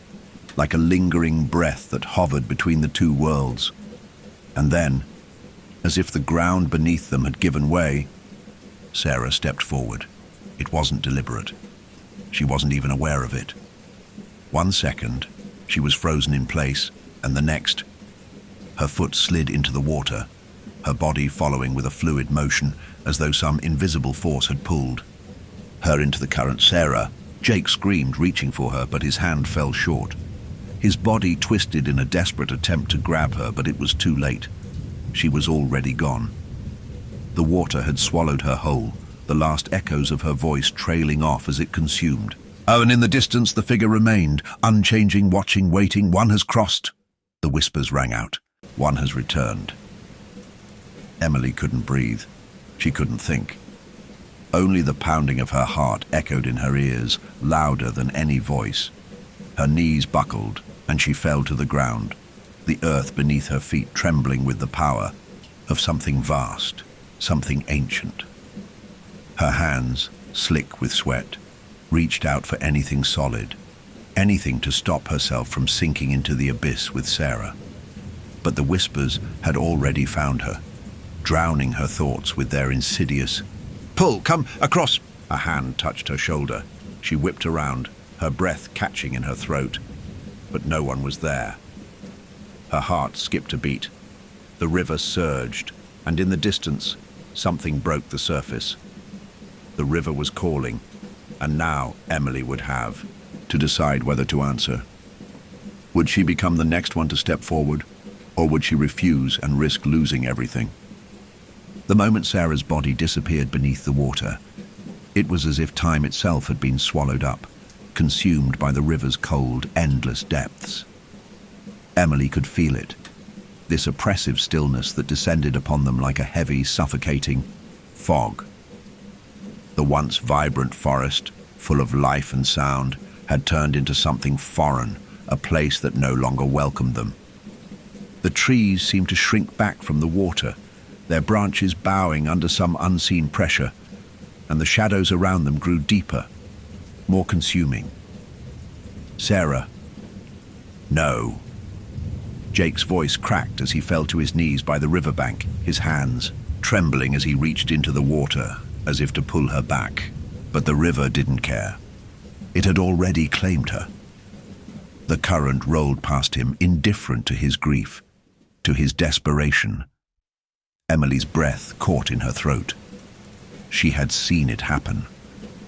like a lingering breath that hovered between the two worlds. And then, as if the ground beneath them had given way, Sarah stepped forward. It wasn't deliberate. She wasn't even aware of it. 1 second, she was frozen in place, and the next, her foot slid into the water, her body following with a fluid motion as though some invisible force had pulled her into the current. "Sarah!" Jake screamed, reaching for her, but his hand fell short. His body twisted in a desperate attempt to grab her, but it was too late. She was already gone. The water had swallowed her whole, the last echoes of her voice trailing off as it consumed. Oh, and in the distance the figure remained, unchanging, watching, waiting. "One has crossed," the whispers rang out. "One has returned." Emily couldn't breathe. She couldn't think. Only the pounding of her heart echoed in her ears, louder than any voice. Her knees buckled, and she fell to the ground, the earth beneath her feet trembling with the power of something vast, something ancient. Her hands, slick with sweat, reached out for anything solid, anything to stop herself from sinking into the abyss with Sarah. But the whispers had already found her. drowning her thoughts with their insidious pull. Come across. A hand touched her shoulder. She whipped around, her breath catching in her throat, but no one was there. Her heart skipped a beat. The river surged, and in the distance, something broke the surface. The river was calling, and now Emily would have to decide whether to answer. Would she become the next one to step forward, or would she refuse and risk losing everything? The moment Sarah's body disappeared beneath the water, it was as if time itself had been swallowed up, consumed by the river's cold, endless depths. Emily could feel it, this oppressive stillness that descended upon them like a heavy, suffocating fog. The once vibrant forest, full of life and sound, had turned into something foreign, a place that no longer welcomed them. The trees seemed to shrink back from the water, their branches bowing under some unseen pressure, and the shadows around them grew deeper, more consuming. Sarah. No. Jake's voice cracked as he fell to his knees by the riverbank, his hands trembling as he reached into the water, as if to pull her back. But the river didn't care. It had already claimed her. The current rolled past him, indifferent to his grief, to his desperation. Emily's breath caught in her throat. She had seen it happen.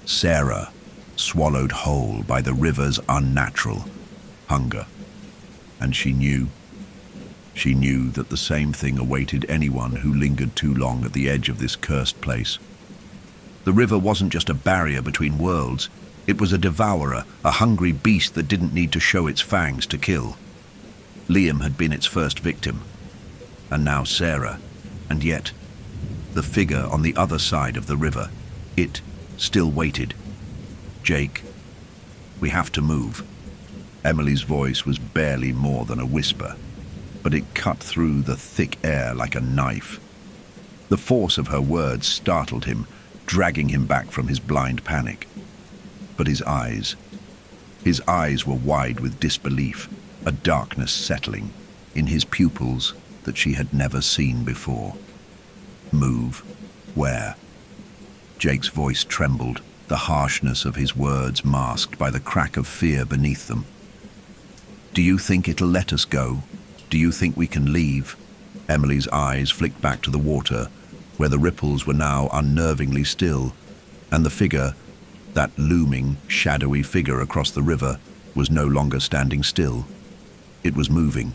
Sarah, swallowed whole by the river's unnatural hunger. And she knew that the same thing awaited anyone who lingered too long at the edge of this cursed place. The river wasn't just a barrier between worlds. It was a devourer, a hungry beast that didn't need to show its fangs to kill. Liam had been its first victim, and now Sarah. And yet, the figure on the other side of the river, it still waited. Jake, we have to move. Emily's voice was barely more than a whisper, but it cut through the thick air like a knife. The force of her words startled him, dragging him back from his blind panic. But his eyes were wide with disbelief, a darkness settling in his pupils that she had never seen before. Move? Where? Jake's voice trembled, the harshness of his words masked by the crack of fear beneath them. Do you think it'll let us go? Do you think we can leave? Emily's eyes flicked back to the water, where the ripples were now unnervingly still, and the figure, that looming, shadowy figure across the river, was no longer standing still. It was moving.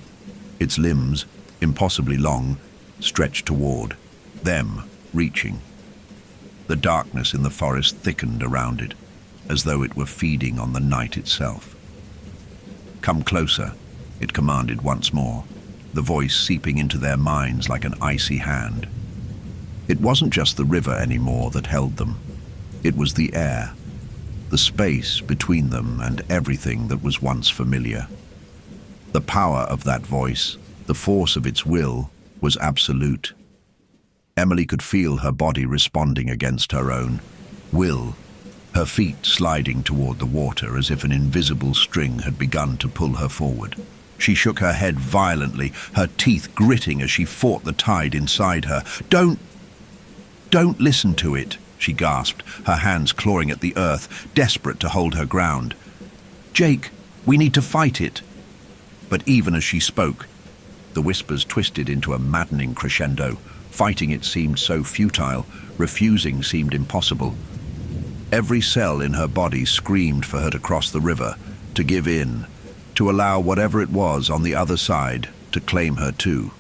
Its limbs, impossibly long, stretched toward them, reaching. The darkness in the forest thickened around it, as though it were feeding on the night itself. Come closer, it commanded once more, the voice seeping into their minds like an icy hand. It wasn't just the river anymore that held them. It was the air, the space between them and everything that was once familiar. The power of that voice, the force of its will, was absolute. Emily could feel her body responding against her own will, her feet sliding toward the water as if an invisible string had begun to pull her forward. She shook her head violently, her teeth gritting as she fought the tide inside her. Don't listen to it, she gasped, her hands clawing at the earth, desperate to hold her ground. Jake, we need to fight it. But even as she spoke, the whispers twisted into a maddening crescendo. Fighting it seemed so futile, refusing seemed impossible. Every cell in her body screamed for her to cross the river, to give in, to allow whatever it was on the other side to claim her too.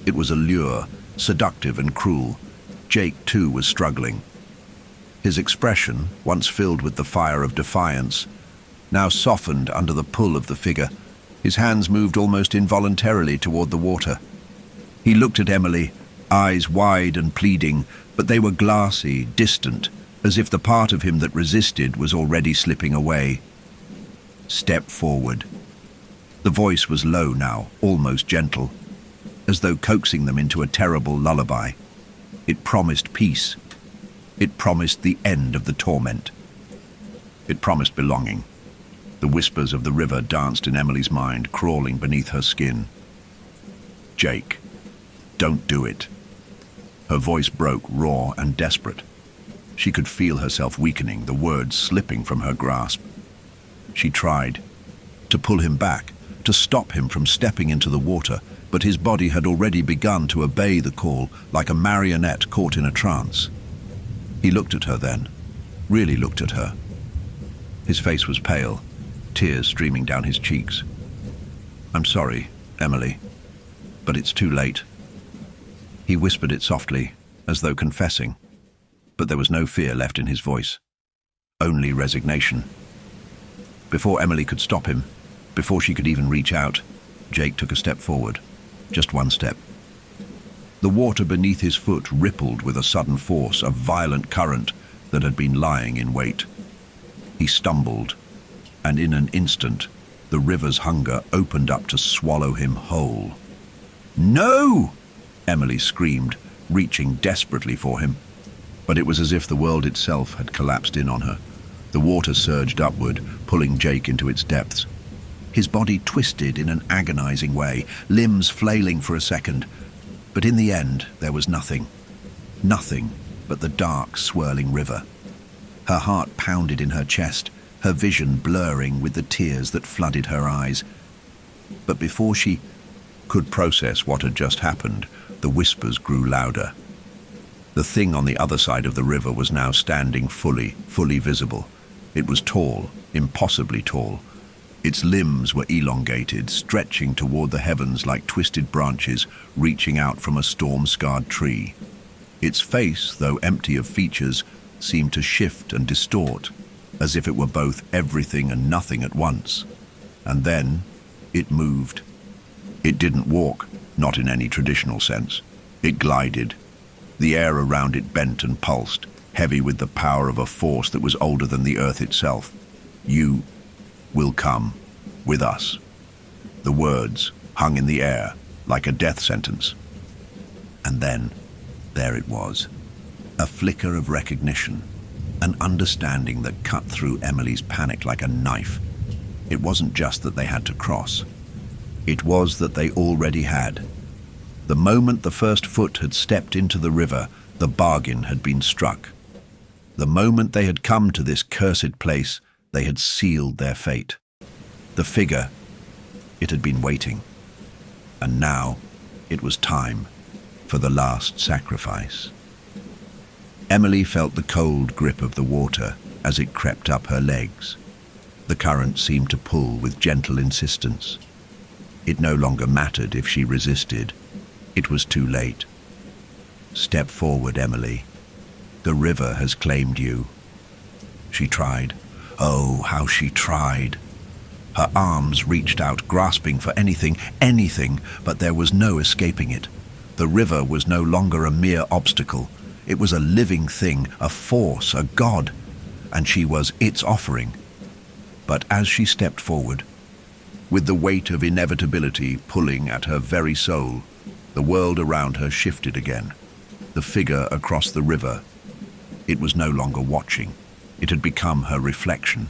It was a lure, seductive and cruel. Jake too was struggling. His expression, once filled with the fire of defiance, now softened under the pull of the figure. His hands moved almost involuntarily toward the water. He looked at Emily, eyes wide and pleading, but they were glassy, distant, as if the part of him that resisted was already slipping away. Step forward. The voice was low now, almost gentle, as though coaxing them into a terrible lullaby. It promised peace. It promised the end of the torment. It promised belonging. The whispers of the river danced in Emily's mind, crawling beneath her skin. Jake, don't do it. Her voice broke, raw and desperate. She could feel herself weakening, the words slipping from her grasp. She tried to pull him back, to stop him from stepping into the water, but his body had already begun to obey the call like a marionette caught in a trance. He looked at her then, really looked at her. His face was pale, tears streaming down his cheeks. "I'm sorry, Emily, but it's too late." He whispered it softly, as though confessing, but there was no fear left in his voice, only resignation. Before Emily could stop him, before she could even reach out, Jake took a step forward, just one step. The water beneath his foot rippled with a sudden force, a violent current that had been lying in wait. He stumbled, and in an instant, the river's hunger opened up to swallow him whole. "No!" Emily screamed, reaching desperately for him. But it was as if the world itself had collapsed in on her. The water surged upward, pulling Jake into its depths. His body twisted in an agonizing way, limbs flailing for a second. But in the end, there was nothing. Nothing but the dark, swirling river. Her heart pounded in her chest, her vision blurring with the tears that flooded her eyes. But before she could process what had just happened, the whispers grew louder. The thing on the other side of the river was now standing fully visible. It was tall, impossibly tall. Its limbs were elongated, stretching toward the heavens like twisted branches reaching out from a storm-scarred tree. Its face, though empty of features, seemed to shift and distort, as if it were both everything and nothing at once. And then it moved. It didn't walk, not in any traditional sense. It glided. The air around it bent and pulsed, heavy with the power of a force that was older than the earth itself. "You will come with us." The words hung in the air like a death sentence. And then, there it was, a flicker of recognition, an understanding that cut through Emily's panic like a knife. It wasn't just that they had to cross. It was that they already had. The moment the first foot had stepped into the river, the bargain had been struck. The moment they had come to this cursed place, they had sealed their fate. The figure, it had been waiting. And now, it was time for the last sacrifice. Emily felt the cold grip of the water as it crept up her legs. The current seemed to pull with gentle insistence. It no longer mattered if she resisted. It was too late. "Step forward, Emily. The river has claimed you." She tried. Oh, how she tried. Her arms reached out, grasping for anything, but there was no escaping it. The river was no longer a mere obstacle. It was a living thing, a force, a god, and she was its offering. But as she stepped forward, with the weight of inevitability pulling at her very soul, the world around her shifted again. The figure across the river, it was no longer watching. It had become her reflection.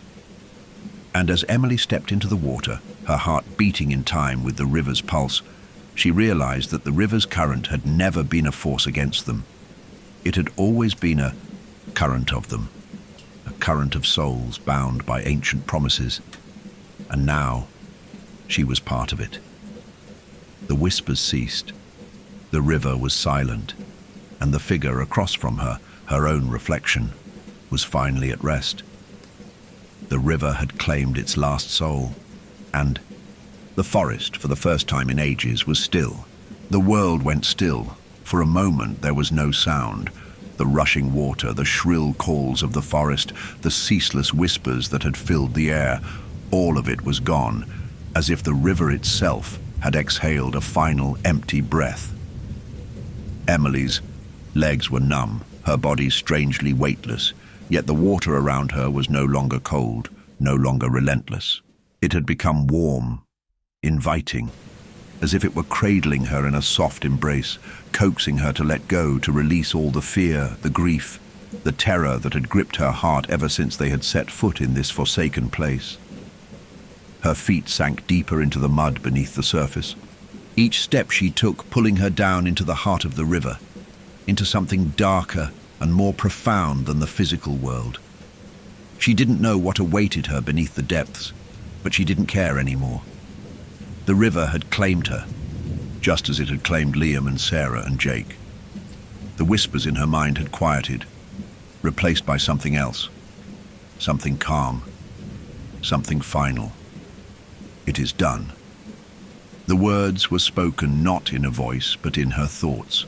And as Emily stepped into the water, her heart beating in time with the river's pulse, she realized that the river's current had never been a force against them. It had always been a current of them, a current of souls bound by ancient promises. And now, she was part of it. The whispers ceased. The river was silent, and the figure across from her, her own reflection, was finally at rest. The river had claimed its last soul, and the forest, for the first time in ages, was still. The world went still. For a moment there was no sound. The rushing water, the shrill calls of the forest, the ceaseless whispers that had filled the air, all of it was gone, as if the river itself had exhaled a final empty breath. Emily's legs were numb, her body strangely weightless, yet the water around her was no longer cold, no longer relentless. It had become warm, inviting, as if it were cradling her in a soft embrace, coaxing her to let go, to release all the fear, the grief, the terror that had gripped her heart ever since they had set foot in this forsaken place. Her feet sank deeper into the mud beneath the surface, each step she took pulling her down into the heart of the river. into something darker and more profound than the physical world. She didn't know what awaited her beneath the depths, but she didn't care anymore. The river had claimed her, just as it had claimed Liam and Sarah and Jake. The whispers in her mind had quieted, replaced by something else, something calm, something final. It is done. The words were spoken not in a voice, but in her thoughts,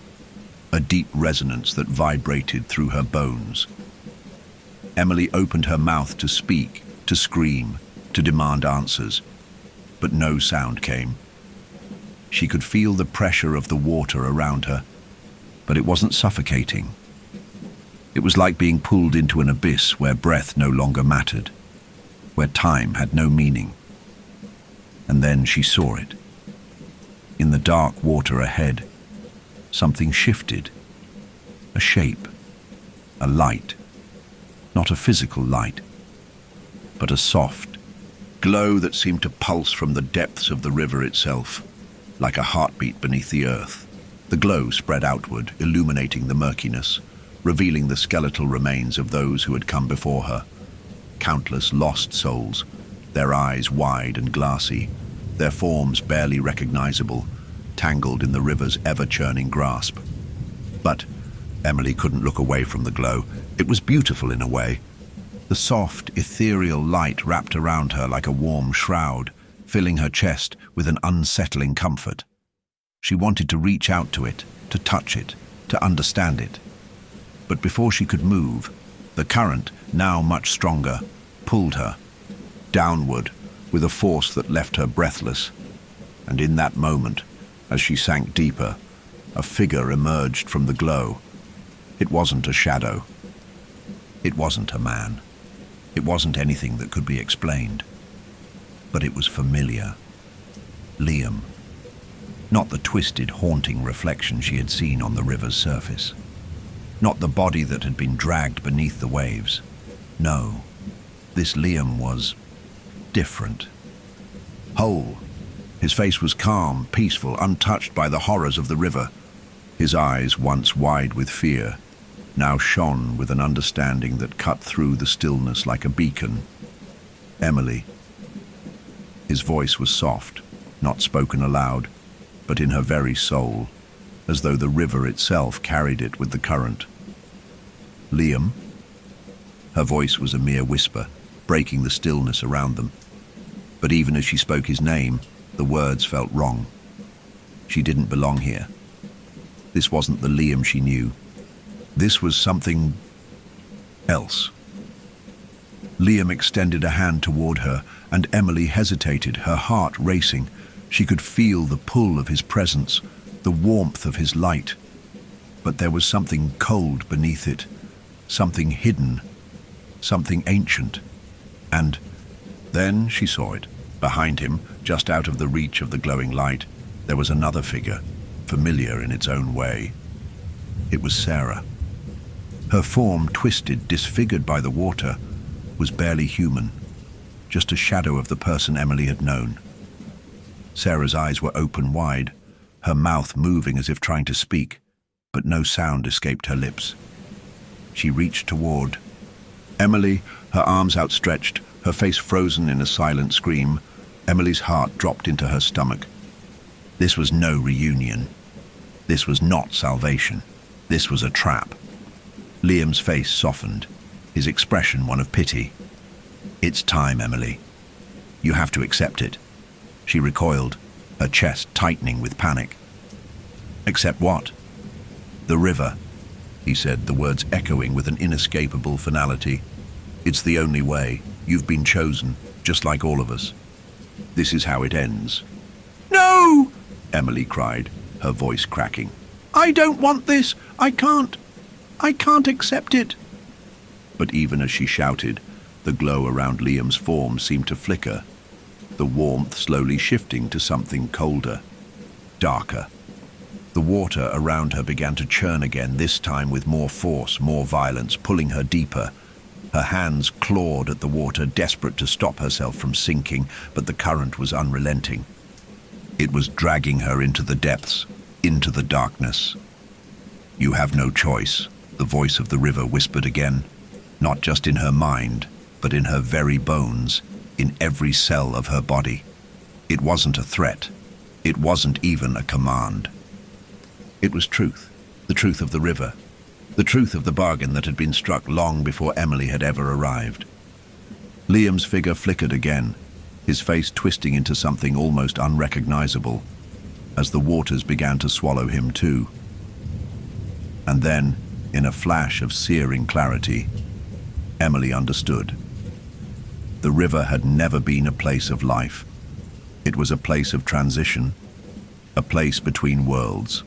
a deep resonance that vibrated through her bones. Emily opened her mouth to speak, to scream, to demand answers, but no sound came. She could feel the pressure of the water around her, but it wasn't suffocating. It was like being pulled into an abyss where breath no longer mattered, where time had no meaning. And then she saw it. In the dark water ahead, something shifted. A shape, a light. Not a physical light, but a soft glow that seemed to pulse from the depths of the river itself, like a heartbeat beneath the earth. The glow spread outward, illuminating the murkiness, revealing the skeletal remains of those who had come before her. Countless lost souls, their eyes wide and glassy, their forms barely recognizable, tangled in the river's ever-churning grasp. But Emily couldn't look away from the glow. It was beautiful in a way. The soft, ethereal light wrapped around her like a warm shroud, filling her chest with an unsettling comfort. She wanted to reach out to it, to touch it, to understand it. But before she could move, the current, now much stronger, pulled her downward with a force that left her breathless. And in that moment, as she sank deeper, a figure emerged from the glow. It wasn't a shadow. It wasn't a man. It wasn't anything that could be explained. But it was familiar. Liam. Not the twisted, haunting reflection she had seen on the river's surface. Not the body that had been dragged beneath the waves. No, this Liam was different. Whole. His face was calm, peaceful, untouched by the horrors of the river. His eyes, once wide with fear, now shone with an understanding that cut through the stillness like a beacon. Emily. His voice was soft, not spoken aloud, but in her very soul, as though the river itself carried it with the current. Liam? Her voice was a mere whisper, breaking the stillness around them. But even as she spoke his name, the words felt wrong. She didn't belong here. This wasn't the Liam she knew. This was something else. Liam extended a hand toward her, and Emily hesitated, her heart racing. She could feel the pull of his presence, the warmth of his light. But there was something cold beneath it, something hidden, something ancient. And then she saw it. Behind him, just out of the reach of the glowing light, there was another figure, familiar in its own way. It was Sarah. Her form, twisted, disfigured by the water, was barely human, just a shadow of the person Emily had known. Sarah's eyes were open wide, her mouth moving as if trying to speak, but no sound escaped her lips. She reached toward Emily, her arms outstretched, her face frozen in a silent scream. Emily's heart dropped into her stomach. This was no reunion. This was not salvation. This was a trap. Liam's face softened, his expression one of pity. It's time, Emily. You have to accept it. She recoiled, her chest tightening with panic. Accept what? The river, he said, the words echoing with an inescapable finality. It's the only way. You've been chosen, just like all of us. This is how it ends. No! Emily cried, her voice cracking. I don't want this. I can't accept it. But even as she shouted, the glow around Liam's form seemed to flicker, the warmth slowly shifting to something colder, darker. The water around her began to churn again, this time with more force, more violence, pulling her deeper. Her hands clawed at the water, desperate to stop herself from sinking, but the current was unrelenting. It was dragging her into the depths, into the darkness. "You have no choice," the voice of the river whispered again, not just in her mind, but in her very bones, in every cell of her body. It wasn't a threat. It wasn't even a command. It was truth, the truth of the river, the truth of the bargain that had been struck long before Emily had ever arrived. Liam's figure flickered again, his face twisting into something almost unrecognizable, as the waters began to swallow him too. And then, in a flash of searing clarity, Emily understood. The river had never been a place of life. It was a place of transition, a place between worlds.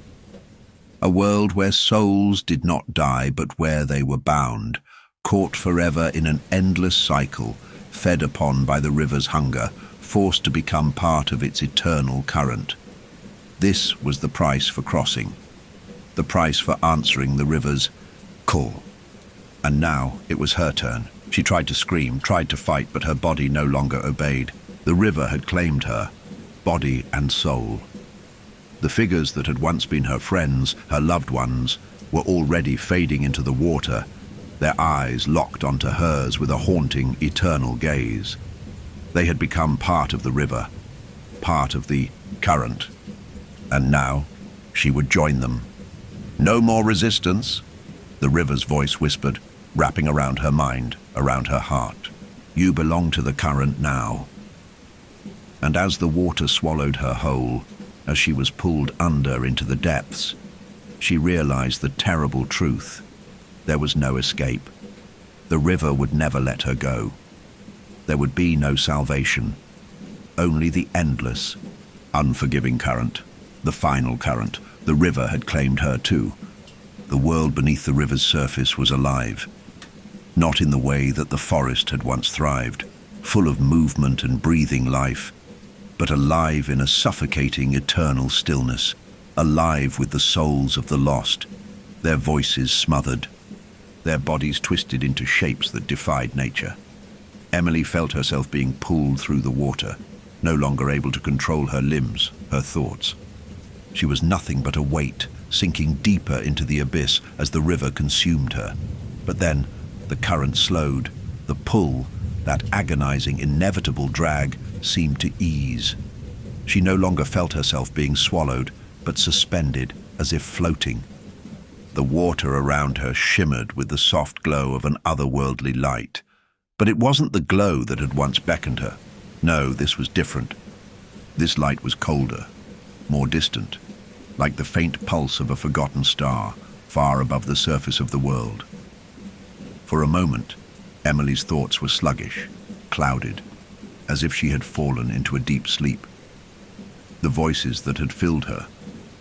A world where souls did not die, but where they were bound, caught forever in an endless cycle, fed upon by the river's hunger, forced to become part of its eternal current. This was the price for crossing, the price for answering the river's call. And now it was her turn. She tried to scream, tried to fight, but her body no longer obeyed. The river had claimed her, body and soul. The figures that had once been her friends, her loved ones, were already fading into the water, their eyes locked onto hers with a haunting, eternal gaze. They had become part of the river, part of the current. And now she would join them. "No more resistance," the river's voice whispered, wrapping around her mind, around her heart. "You belong to the current now." And as the water swallowed her whole, as she was pulled under into the depths, she realized the terrible truth. There was no escape. The river would never let her go. There would be no salvation, only the endless, unforgiving current, the final current. The river had claimed her too. The world beneath the river's surface was alive, not in the way that the forest had once thrived, full of movement and breathing life, but alive in a suffocating eternal stillness, alive with the souls of the lost, their voices smothered, their bodies twisted into shapes that defied nature. Emily felt herself being pulled through the water, no longer able to control her limbs, her thoughts. She was nothing but a weight, sinking deeper into the abyss as the river consumed her. But then the current slowed, the pull, that agonizing, inevitable drag, seemed to ease. She no longer felt herself being swallowed, but suspended, as if floating. The water around her shimmered with the soft glow of an otherworldly light. But it wasn't the glow that had once beckoned her. No, this was different. This light was colder, more distant, like the faint pulse of a forgotten star, far above the surface of the world. For a moment, Emily's thoughts were sluggish, clouded, as if she had fallen into a deep sleep. The voices that had filled her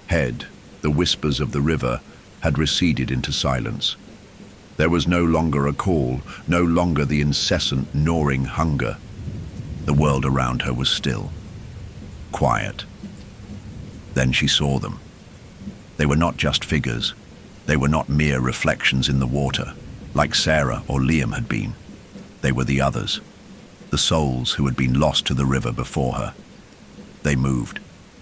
head, the whispers of the river, had receded into silence. There was no longer a call, no longer the incessant, gnawing hunger. The world around her was still, quiet. Then she saw them. They were not just figures. They were not mere reflections in the water, like Sarah or Liam had been. They were the others, the souls who had been lost to the river before her. They moved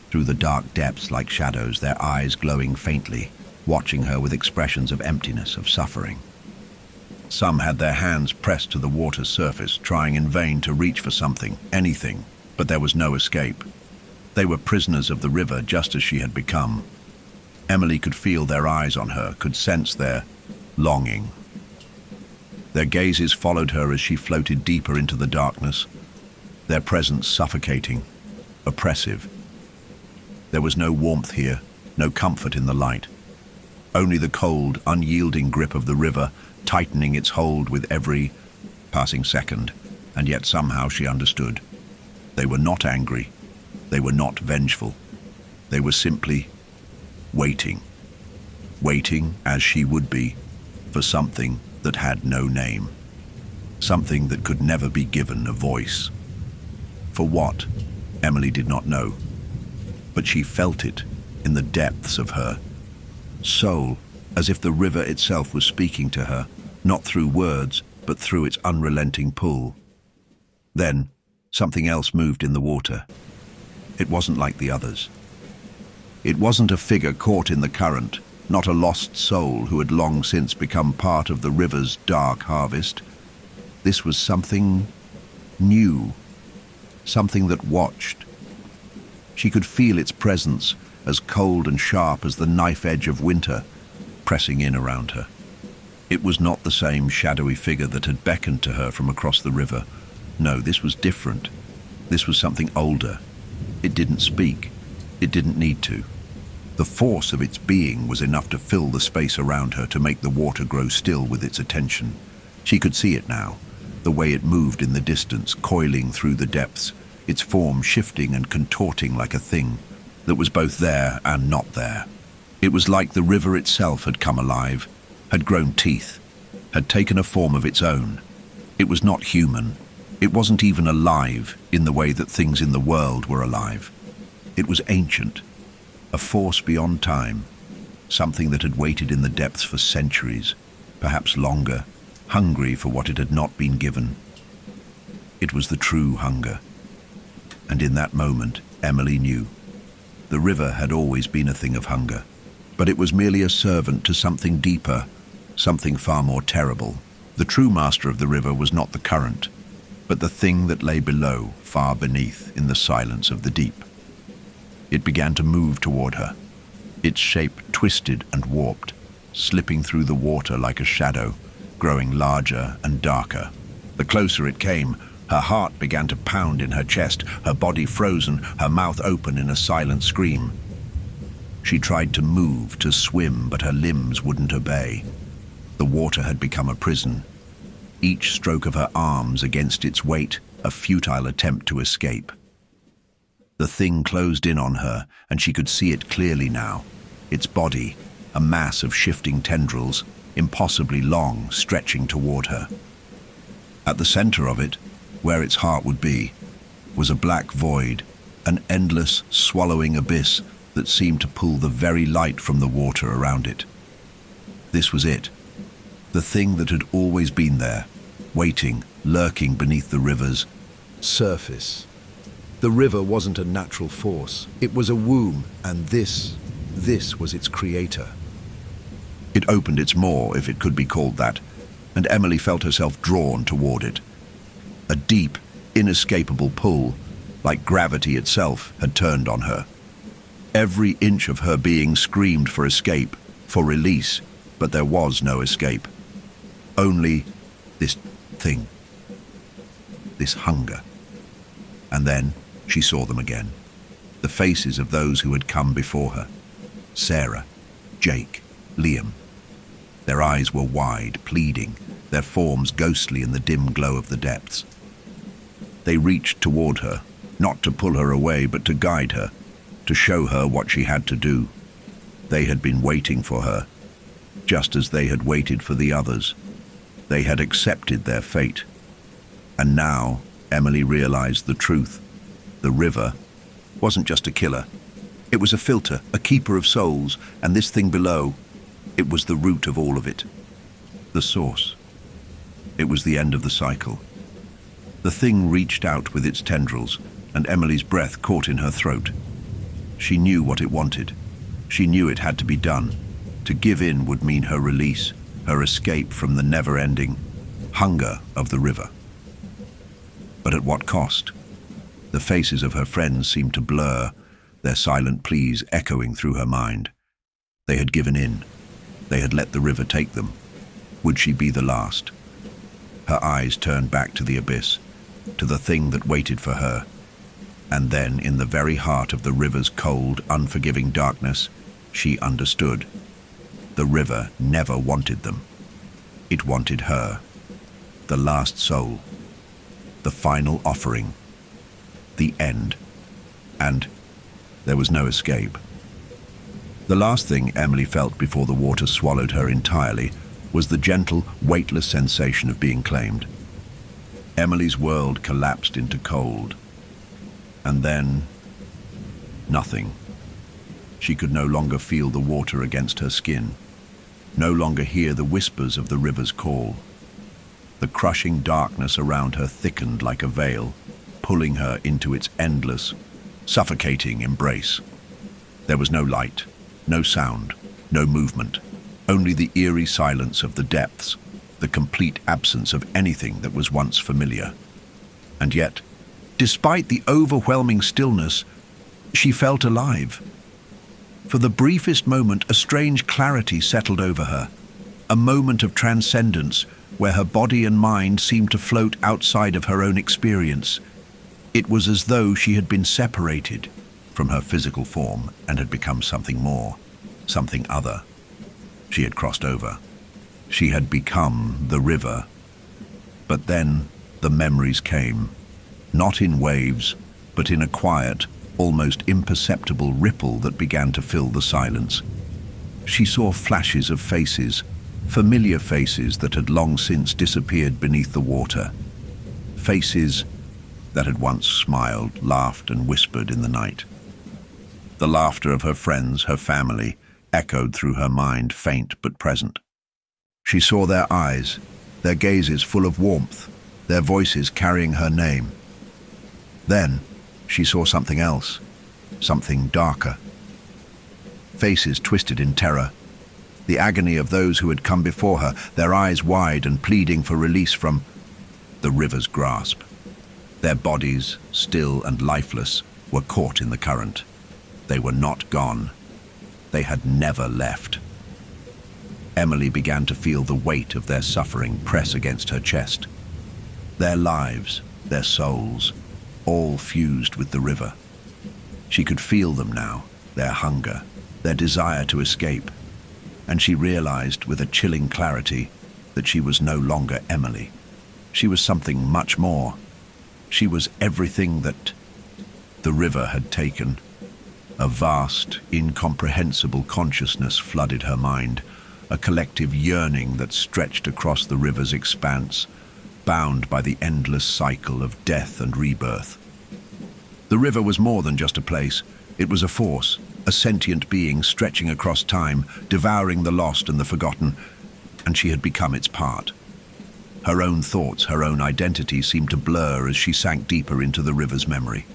through the dark depths like shadows, their eyes glowing faintly, watching her with expressions of emptiness, of suffering. Some had their hands pressed to the water's surface, trying in vain to reach for something, anything, but there was no escape. They were prisoners of the river just as she had become. Emily could feel their eyes on her, could sense their longing. Their gazes followed her as she floated deeper into the darkness, their presence suffocating, oppressive. There was no warmth here, no comfort in the light. Only the cold, unyielding grip of the river, tightening its hold with every passing second, and yet somehow she understood. They were not angry. They were not vengeful. They were simply waiting. Waiting, as she would be, for something that had no name. Something that could never be given a voice. For what? Emily did not know. But she felt it in the depths of her soul, as if the river itself was speaking to her, not through words, but through its unrelenting pull. Then, something else moved in the water. It wasn't like the others. It wasn't a figure caught in the current. not a lost soul who had long since become part of the river's dark harvest. This was something new, something that watched. She could feel its presence, as cold and sharp as the knife edge of winter, pressing in around her. It was not the same shadowy figure that had beckoned to her from across the river. No, this was different. This was something older. It didn't speak. It didn't need to. The force of its being was enough to fill the space around her, to make the water grow still with its attention. She could see it now, the way it moved in the distance, coiling through the depths, its form shifting and contorting like a thing that was both there and not there. It was like the river itself had come alive, had grown teeth, had taken a form of its own. It was not human. It wasn't even alive in the way that things in the world were alive. It was ancient, a force beyond time, something that had waited in the depths for centuries, perhaps longer, hungry for what it had not been given. It was the true hunger. And in that moment, Emily knew. The river had always been a thing of hunger, but it was merely a servant to something deeper, something far more terrible. The true master of the river was not the current, but the thing that lay below, far beneath, in the silence of the deep. It began to move toward her, its shape twisted and warped, slipping through the water like a shadow, growing larger and darker. The closer it came, her heart began to pound in her chest, her body frozen, her mouth open in a silent scream. She tried to move, to swim, but her limbs wouldn't obey. The water had become a prison. Each stroke of her arms against its weight, a futile attempt to escape. The thing closed in on her, and she could see it clearly now. Its body, a mass of shifting tendrils, impossibly long, stretching toward her. At the center of it, where its heart would be, was a black void, an endless, swallowing abyss that seemed to pull the very light from the water around it. This was it, the thing that had always been there, waiting, lurking beneath the river's surface. The river wasn't a natural force. It was a womb, and this was its creator. It opened its maw, if it could be called that, and Emily felt herself drawn toward it. A deep, inescapable pull, like gravity itself, had turned on her. Every inch of her being screamed for escape, for release, but there was no escape. Only this thing, this hunger. And then she saw them again, the faces of those who had come before her. Sarah, Jake, Liam. Their eyes were wide, pleading, their forms ghostly in the dim glow of the depths. They reached toward her, not to pull her away, but to guide her, to show her what she had to do. They had been waiting for her, just as they had waited for the others. They had accepted their fate. And now Emily realized the truth. The river wasn't just a killer. It was a filter, a keeper of souls, and this thing below, it was the root of all of it. The source. It was the end of the cycle. The thing reached out with its tendrils, and Emily's breath caught in her throat. She knew what it wanted. She knew it had to be done. To give in would mean her release, her escape from the never-ending hunger of the river. But at what cost? The faces of her friends seemed to blur, their silent pleas echoing through her mind. They had given in. They had let the river take them. Would she be the last? Her eyes turned back to the abyss, to the thing that waited for her. And then, in the very heart of the river's cold, unforgiving darkness, she understood. The river never wanted them. It wanted her, the last soul, the final offering, the end. And there was no escape. The last thing Emily felt before the water swallowed her entirely was the gentle, weightless sensation of being claimed. Emily's world collapsed into cold. And then, nothing. She could no longer feel the water against her skin, no longer hear the whispers of the river's call. The crushing darkness around her thickened like a veil, pulling her into its endless, suffocating embrace. There was no light, no sound, No movement, only the eerie silence of the depths, the complete absence of anything that was once familiar. And yet, despite the overwhelming stillness, she felt alive. For the briefest moment, a strange clarity settled over her, a moment of transcendence where her body and mind seemed to float outside of her own experience. It was as though she had been separated from her physical form and had become something more, something other. She had crossed over. She had become the river. But then the memories came, not in waves, but in a quiet, almost imperceptible ripple that began to fill the silence. She saw flashes of faces, familiar faces that had long since disappeared beneath the water. Faces that had once smiled, laughed, and whispered in the night. The laughter of her friends, her family, echoed through her mind, faint but present. She saw their eyes, their gazes full of warmth, their voices carrying her name. Then she saw something else, something darker. Faces twisted in terror, the agony of those who had come before her, their eyes wide and pleading for release from the river's grasp. Their bodies, still and lifeless, were caught in the current. They were not gone. They had never left. Emily began to feel the weight of their suffering press against her chest. Their lives, their souls, all fused with the river. She could feel them now, their hunger, their desire to escape. And she realized with a chilling clarity that she was no longer Emily. She was something much more. She was everything that the river had taken. A vast, incomprehensible consciousness flooded her mind, a collective yearning that stretched across the river's expanse, bound by the endless cycle of death and rebirth. The river was more than just a place. It was a force, a sentient being stretching across time, devouring the lost and the forgotten, and she had become its part. Her own thoughts, her own identity seemed to blur as she sank deeper into the river's memory.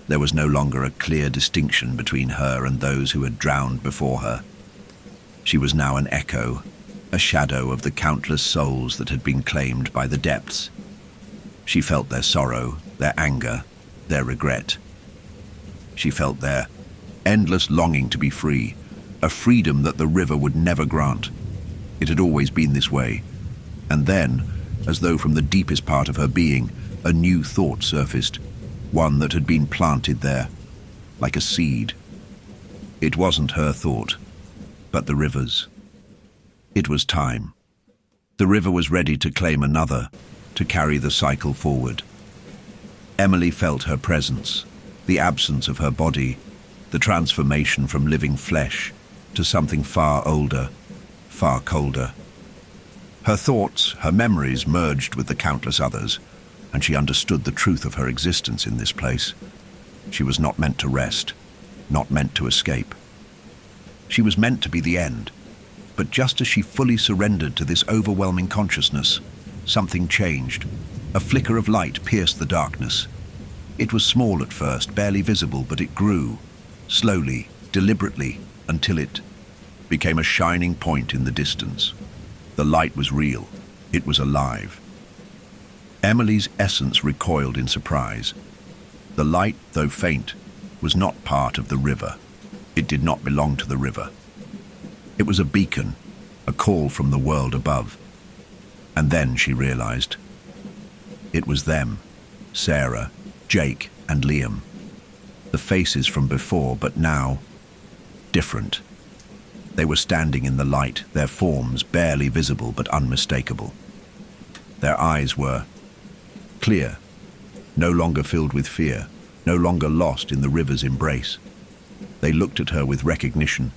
There was no longer a clear distinction between her and those who had drowned before her. She was now an echo, a shadow of the countless souls that had been claimed by the depths. She felt their sorrow, their anger, their regret. She felt their endless longing to be free, a freedom that the river would never grant. It had always been this way. And then, as though from the deepest part of her being, a new thought surfaced, one that had been planted there, like a seed. It wasn't her thought, but the river's. It was time. The river was ready to claim another, to carry the cycle forward. Emily felt her presence, the absence of her body, the transformation from living flesh to something far older, far colder. Her thoughts, her memories merged with the countless others, and she understood the truth of her existence in this place. She was not meant to rest, not meant to escape. She was meant to be the end, but just as she fully surrendered to this overwhelming consciousness, something changed. A flicker of light pierced the darkness. It was small at first, barely visible, but it grew, slowly, deliberately, until it became a shining point in the distance. The light was real. It was alive. Emily's essence recoiled in surprise. The light, though faint, was not part of the river. It did not belong to the river. It was a beacon, a call from the world above. And then she realized. It was them, Sarah, Jake, and Liam. The faces from before, but now, different. They were standing in the light, their forms barely visible but unmistakable. Their eyes were clear, no longer filled with fear, no longer lost in the river's embrace. They looked at her with recognition,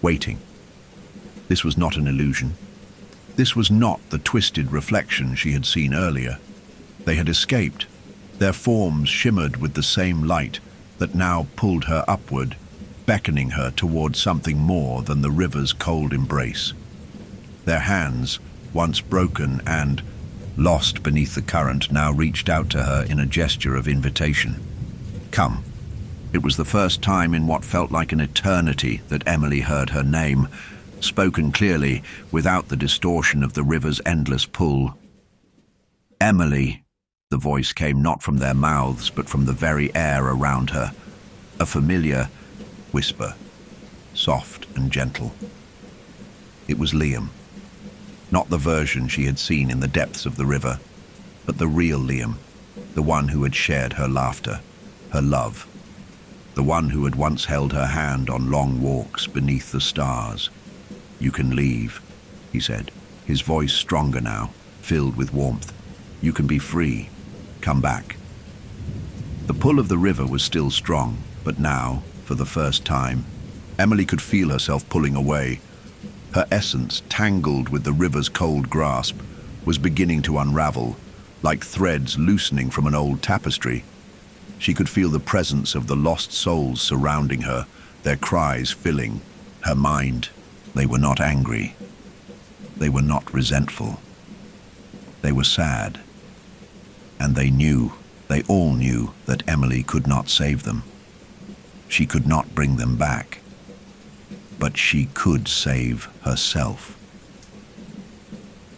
waiting. This was not an illusion. This was not the twisted reflection she had seen earlier. They had escaped. Their forms shimmered with the same light that now pulled her upward, beckoning her toward something more than the river's cold embrace. Their hands, once broken and lost beneath the current, now reached out to her in a gesture of invitation. Come, It was the first time in what felt like an eternity that Emily heard her name, spoken clearly, without the distortion of the river's endless pull. Emily, the voice came not from their mouths, but from the very air around her. A familiar whisper, soft and gentle. It was Liam. Not the version she had seen in the depths of the river, but the real Liam, the one who had shared her laughter, her love, the one who had once held her hand on long walks beneath the stars. "You can leave," he said, his voice stronger now, filled with warmth. "You can be free. Come back." The pull of the river was still strong, but now, for the first time, Emily could feel herself pulling away. Her essence, tangled with the river's cold grasp, was beginning to unravel, like threads loosening from an old tapestry. She could feel the presence of the lost souls surrounding her, their cries filling her mind. They were not angry. They were not resentful. They were sad. And they all knew that Emily could not save them. She could not bring them back. But she could save herself.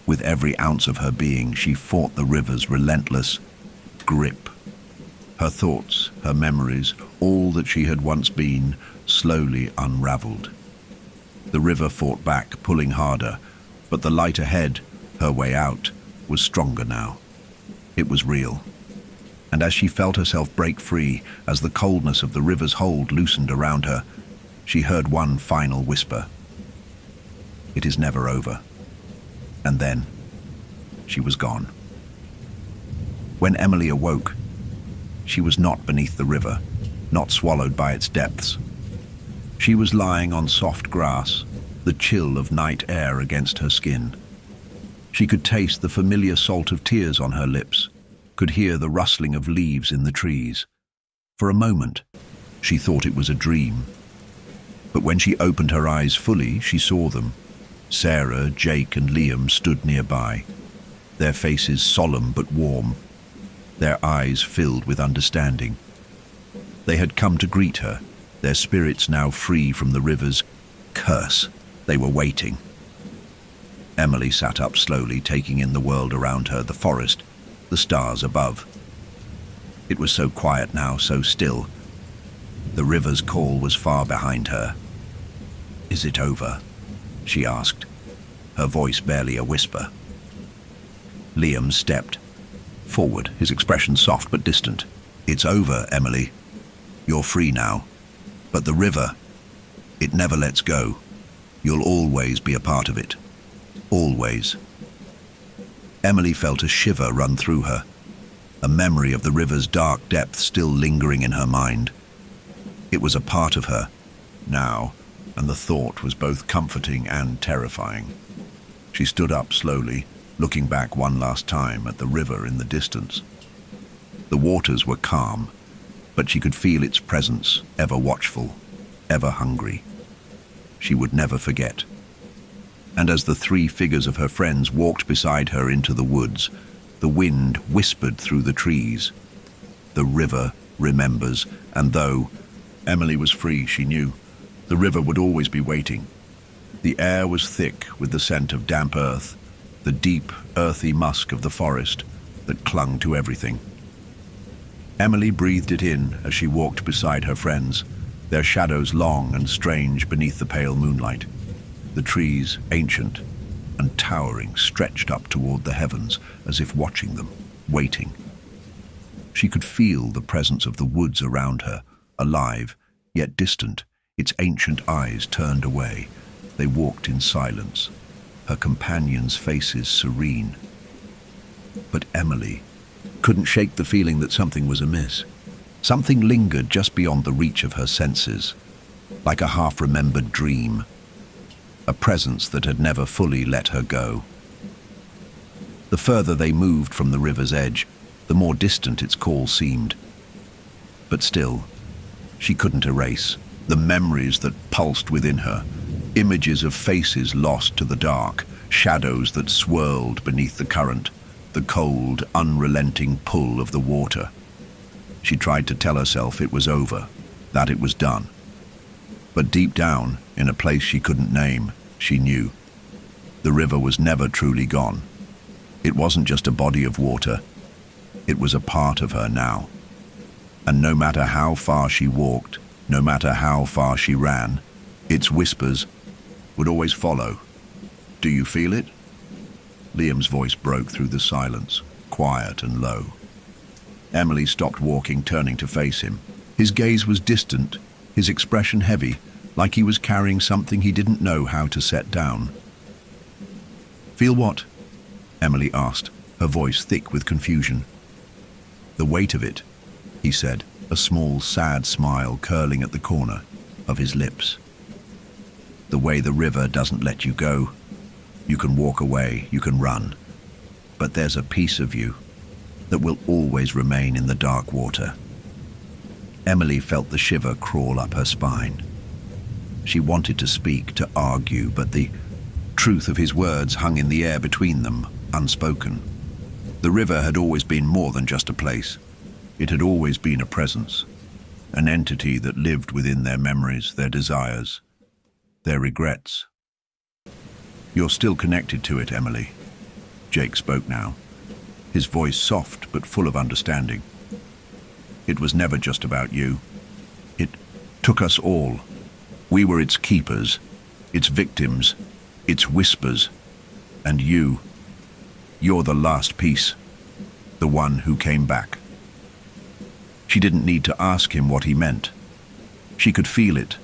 With every ounce of her being, she fought the river's relentless grip. Her thoughts, her memories, all that she had once been, slowly unraveled. The river fought back, pulling harder, but the light ahead, her way out, was stronger now. It was real. And as she felt herself break free, as the coldness of the river's hold loosened around her, she heard one final whisper. "It is never over." And then, she was gone. When Emily awoke, she was not beneath the river, not swallowed by its depths. She was lying on soft grass, the chill of night air against her skin. She could taste the familiar salt of tears on her lips, could hear the rustling of leaves in the trees. For a moment, she thought it was a dream. But when she opened her eyes fully, she saw them. Sarah, Jake, and Liam stood nearby, their faces solemn but warm, their eyes filled with understanding. They had come to greet her, their spirits now free from the river's curse. They were waiting. Emily sat up slowly, taking in the world around her, the forest, the stars above. It was so quiet now, so still. The river's call was far behind her. "Is it over?" she asked, her voice barely a whisper. Liam stepped forward, his expression soft but distant. "It's over, Emily. You're free now. But the river, it never lets go. You'll always be a part of it. Always." Emily felt a shiver run through her, a memory of the river's dark depth still lingering in her mind. It was a part of her now, and the thought was both comforting and terrifying. She stood up slowly, looking back one last time at the river in the distance. The waters were calm, but she could feel its presence, ever watchful, ever hungry. She would never forget. And as the three figures of her friends walked beside her into the woods, the wind whispered through the trees. The river remembers, and though Emily was free, she knew the river would always be waiting. The air was thick with the scent of damp earth, the deep, earthy musk of the forest that clung to everything. Emily breathed it in as she walked beside her friends, their shadows long and strange beneath the pale moonlight. The trees, ancient and towering, stretched up toward the heavens as if watching them, waiting. She could feel the presence of the woods around her, alive, yet distant, its ancient eyes turned away. They walked in silence, her companions' faces serene. But Emily couldn't shake the feeling that something was amiss. Something lingered just beyond the reach of her senses, like a half-remembered dream, a presence that had never fully let her go. The further they moved from the river's edge, the more distant its call seemed. But still, she couldn't erase the memories that pulsed within her, images of faces lost to the dark, shadows that swirled beneath the current, the cold, unrelenting pull of the water. She tried to tell herself it was over, that it was done. But deep down, in a place she couldn't name, she knew. The river was never truly gone. It wasn't just a body of water. It was a part of her now. And no matter how far she walked, no matter how far she ran, its whispers would always follow. "Do you feel it?" Liam's voice broke through the silence, quiet and low. Emily stopped walking, turning to face him. His gaze was distant, his expression heavy, like he was carrying something he didn't know how to set down. "Feel what?" Emily asked, her voice thick with confusion. "The weight of it," he said, a small, sad smile curling at the corner of his lips. "The way the river doesn't let you go. You can walk away, you can run, but there's a piece of you that will always remain in the dark water." Emily felt the shiver crawl up her spine. She wanted to speak, to argue, but the truth of his words hung in the air between them, unspoken. The river had always been more than just a place. It had always been a presence, an entity that lived within their memories, their desires, their regrets. "You're still connected to it, Emily." Jake spoke now, his voice soft but full of understanding. "It was never just about you. It took us all. We were its keepers, its victims, its whispers. And you're the last piece, the one who came back." She didn't need to ask him what he meant. She could feel it,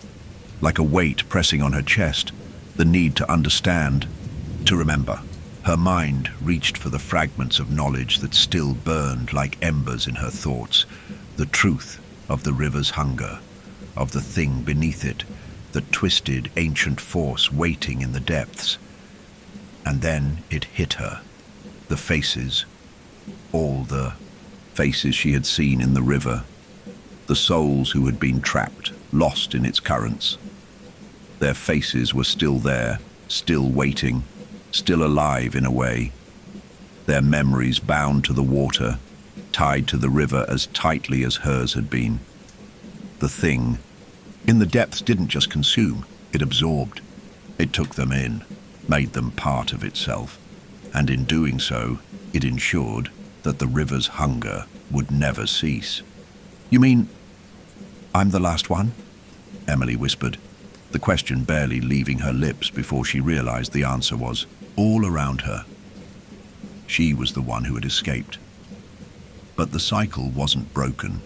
like a weight pressing on her chest, the need to understand, to remember. Her mind reached for the fragments of knowledge that still burned like embers in her thoughts, the truth of the river's hunger, of the thing beneath it, the twisted ancient force waiting in the depths. And then it hit her. The faces, all the faces she had seen in the river, the souls who had been trapped, lost in its currents. Their faces were still there, still waiting, still alive in a way. Their memories bound to the water, tied to the river as tightly as hers had been. The thing in the depths didn't just consume, it absorbed. It took them in, made them part of itself. And in doing so, it ensured that the river's hunger would never cease. "You mean I'm the last one?" Emily whispered, the question barely leaving her lips before she realized the answer was all around her. She was the one who had escaped. But the cycle wasn't broken.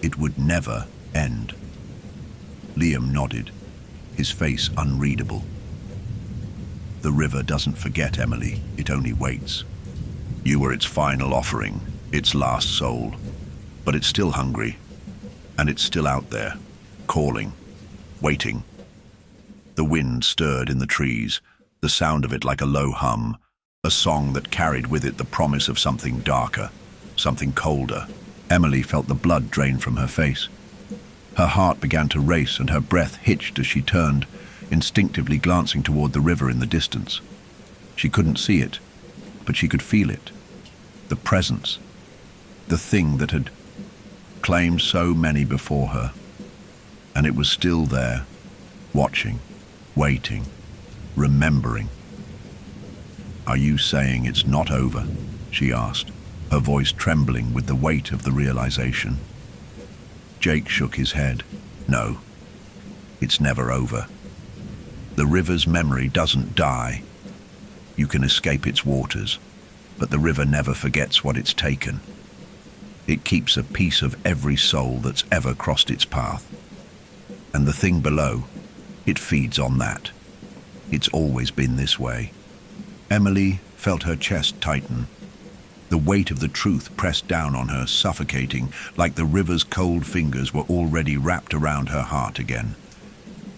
It would never end. Liam nodded, his face unreadable. "The river doesn't forget, Emily, it only waits. You were its final offering, its last soul. But it's still hungry, and it's still out there, calling, waiting." The wind stirred in the trees, the sound of it like a low hum, a song that carried with it the promise of something darker, something colder. Emily felt the blood drain from her face. Her heart began to race and her breath hitched as she turned, instinctively glancing toward the river in the distance. She couldn't see it, but she could feel it. The presence, the thing that had claimed so many before her. And it was still there, watching, waiting, remembering. "Are you saying it's not over?" she asked, her voice trembling with the weight of the realization. Jake shook his head. "No, it's never over. The river's memory doesn't die. You can escape its waters, but the river never forgets what it's taken. It keeps a piece of every soul that's ever crossed its path. And the thing below, it feeds on that. It's always been this way." Emily felt her chest tighten. The weight of the truth pressed down on her, suffocating, like the river's cold fingers were already wrapped around her heart again.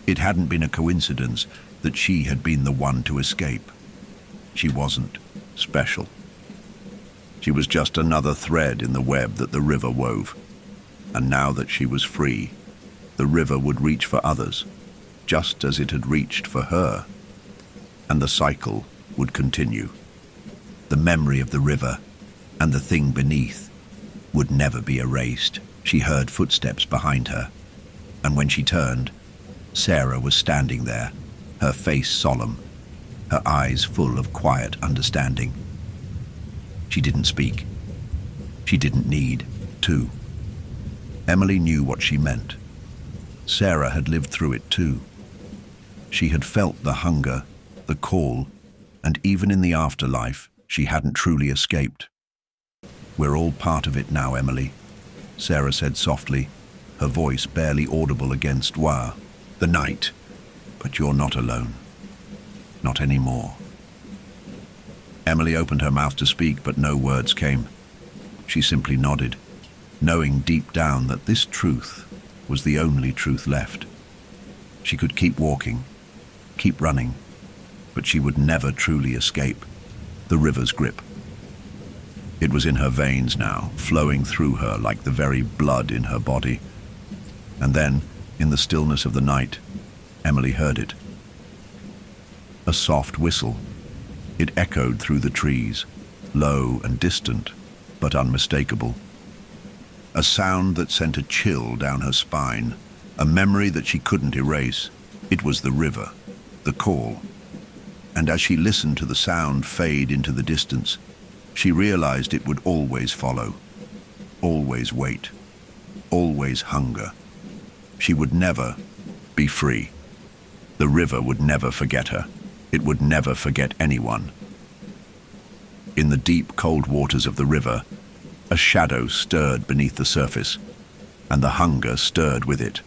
It hadn't been a coincidence that she had been the one to escape. She wasn't special. She was just another thread in the web that the river wove. And now that she was free, the river would reach for others, just as it had reached for her. And the cycle would continue. The memory of the river and the thing beneath would never be erased. She heard footsteps behind her, And when she turned, Sarah was standing there, her face solemn, her eyes full of quiet understanding. She didn't speak. She didn't need to. Emily knew what she meant. Sarah had lived through it too. She had felt the hunger, the call, and even in the afterlife, she hadn't truly escaped. "We're all part of it now, Emily," Sarah said softly, her voice barely audible against the night. "But you're not alone. Not anymore." Emily opened her mouth to speak, but no words came. She simply nodded, knowing deep down that this truth was the only truth left. She could keep walking, keep running, but she would never truly escape the river's grip. It was in her veins now, flowing through her like the very blood in her body. And then, in the stillness of the night, Emily heard it. A soft whistle. It echoed through the trees, low and distant, but unmistakable. A sound that sent a chill down her spine, a memory that she couldn't erase. It was the river, the call. And as she listened to the sound fade into the distance, she realized it would always follow, always wait, always hunger. She would never be free. The river would never forget her. It would never forget anyone. In the deep, cold waters of the river, a shadow stirred beneath the surface, and the hunger stirred with it.